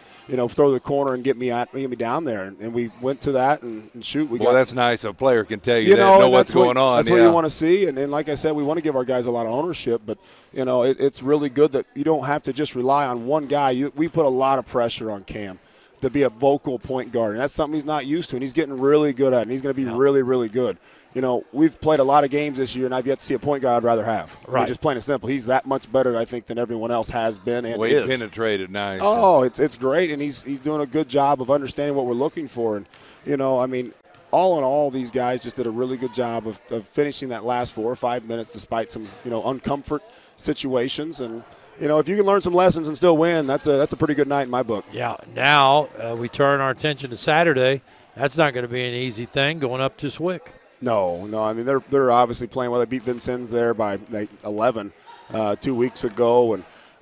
throw the corner and get me down there. And we went to that and shoot. That's nice. A player can tell you that, know what's going on. That's what you want to see. And like I said, we want to give our guys a lot of ownership. But, it's really good that you don't have to just rely on one guy. We put a lot of pressure on Cam to be a vocal point guard. And that's something he's not used to, and he's getting really good at it, and he's going to be really, really good. We've played a lot of games this year, and I've yet to see a point guard I'd rather have. Right. I mean, just plain and simple. He's that much better, I think, than everyone else has been and is. is. Penetrated nice. Oh, it's great, and he's doing a good job of understanding what we're looking for. And, I mean, all in all, these guys just did a really good job of finishing that last 4 or 5 minutes despite some, uncomfort situations. And, if you can learn some lessons and still win, that's a pretty good night in my book. Yeah. Now we turn our attention to Saturday. That's not going to be an easy thing going up to Swick. No. I mean, they're obviously playing well. They beat Vincennes there by 11 2 weeks ago,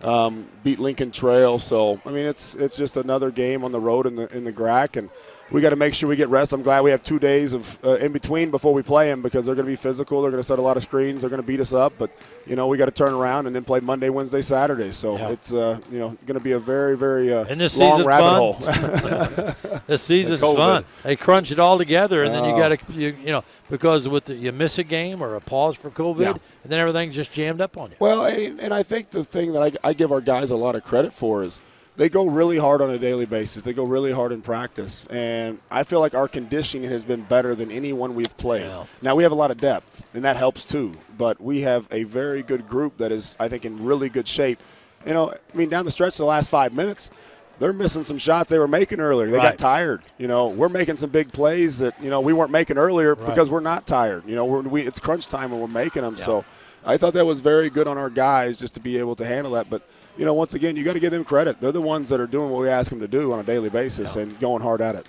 and beat Lincoln Trail. So I mean, it's just another game on the road in the GRAC, and we got to make sure we get rest. I'm glad we have 2 days of in between before we play them because they're going to be physical. They're going to set a lot of screens. They're going to beat us up, but we got to turn around and then play Monday, Wednesday, Saturday. So it's going to be a very, very and this long season's rabbit fun. hole. This season's fun. They crunch it all together, and then you got to because you miss a game or a pause for COVID, and then everything's just jammed up on you. Well, and I think the thing that I give our guys a lot of credit for is they go really hard on a daily basis. They go really hard in practice. And I feel like our conditioning has been better than anyone we've played. Yeah. Now, we have a lot of depth, and that helps too. But we have a very good group that is, I think, in really good shape. Down the stretch the last 5 minutes, they're missing some shots they were making earlier. They got tired. We're making some big plays that, we weren't making earlier because we're not tired. It's crunch time when we're making them. Yeah. So I thought that was very good on our guys just to be able to handle that. But, once again, you got to give them credit. They're the ones that are doing what we ask them to do on a daily basis and going hard at it.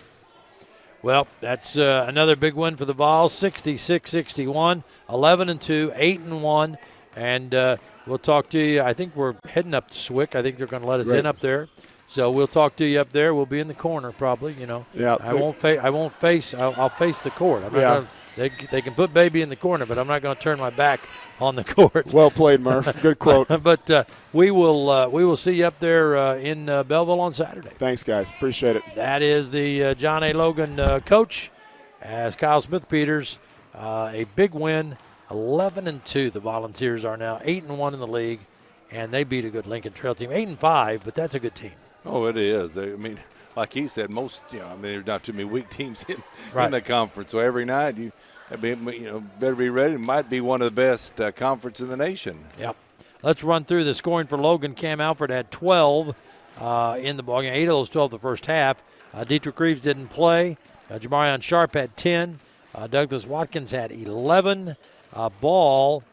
Well, that's another big win for the Vols, 66-61, 11-2, 8-1. And we'll talk to you. I think we're heading up to Swick. I think they're going to let us in up there. So we'll talk to you up there. We'll be in the corner probably, Yeah. I'll face the court. I'm not gonna, they can put baby in the corner, but I'm not going to turn my back on the court. Well played, Murph. Good quote. But we will see you up there in Belleville on Saturday. Thanks, guys. Appreciate it. That is the John A. Logan coach as Kyle Smith-Peters. A big win 11-2. The Volunteers are now 8-1 in the league, and they beat a good Lincoln Trail team. 8-5, but that's a good team. Oh, it is. Like he said, there's not too many weak teams in the conference. So every night you better be ready. It might be one of the best conference in the nation. Yep. Let's run through the scoring for Logan. Cam Alford had 12 in the ballgame. 8 of those 12 the first half. Dietrich Reeves didn't play. Jamarion Sharp had 10. Douglas Watkins had 11. Ball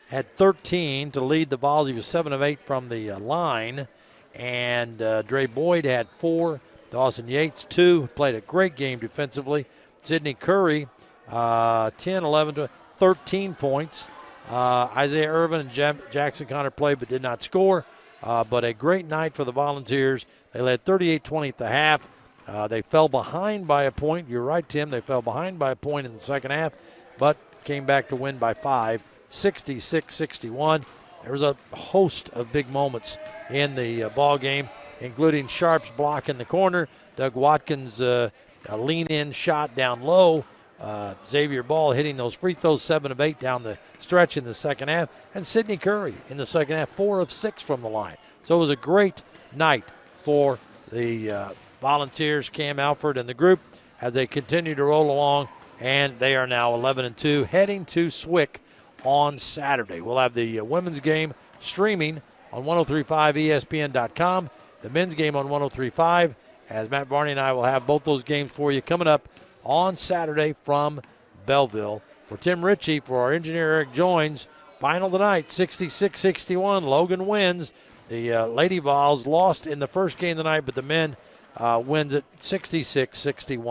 had 13 to lead the Vols. He was 7 of 8 from the line. And Dre Boyd had 4. Dawson Yates, 2. Played a great game defensively. Sidney Curry, 10, 11, 13 points. Isaiah Irvin and Jackson Connor played but did not score. But a great night for the Volunteers. They led 38-20 at the half. They fell behind by a point. You're right, Tim. They fell behind by a point in the second half, but came back to win by 5, 66-61. There was a host of big moments in the ball game, including Sharp's block in the corner, Doug Watkins' a lean-in shot down low, Xavier Ball hitting those free throws, 7 of 8 down the stretch in the second half, and Sidney Curry in the second half, 4 of 6 from the line. So it was a great night for the Volunteers, Cam Alford, and the group as they continue to roll along, and they are now 11-2, heading to Swick on Saturday. We'll have the women's game streaming on 1035ESPN.com, the men's game on 1035, as Matt Barney and I will have both those games for you coming up on Saturday from Belleville. For Tim Ritchie, for our engineer Eric Joins, final tonight, 66-61. Logan wins. The Lady Vols lost in the first game tonight, but the men wins it 66-61.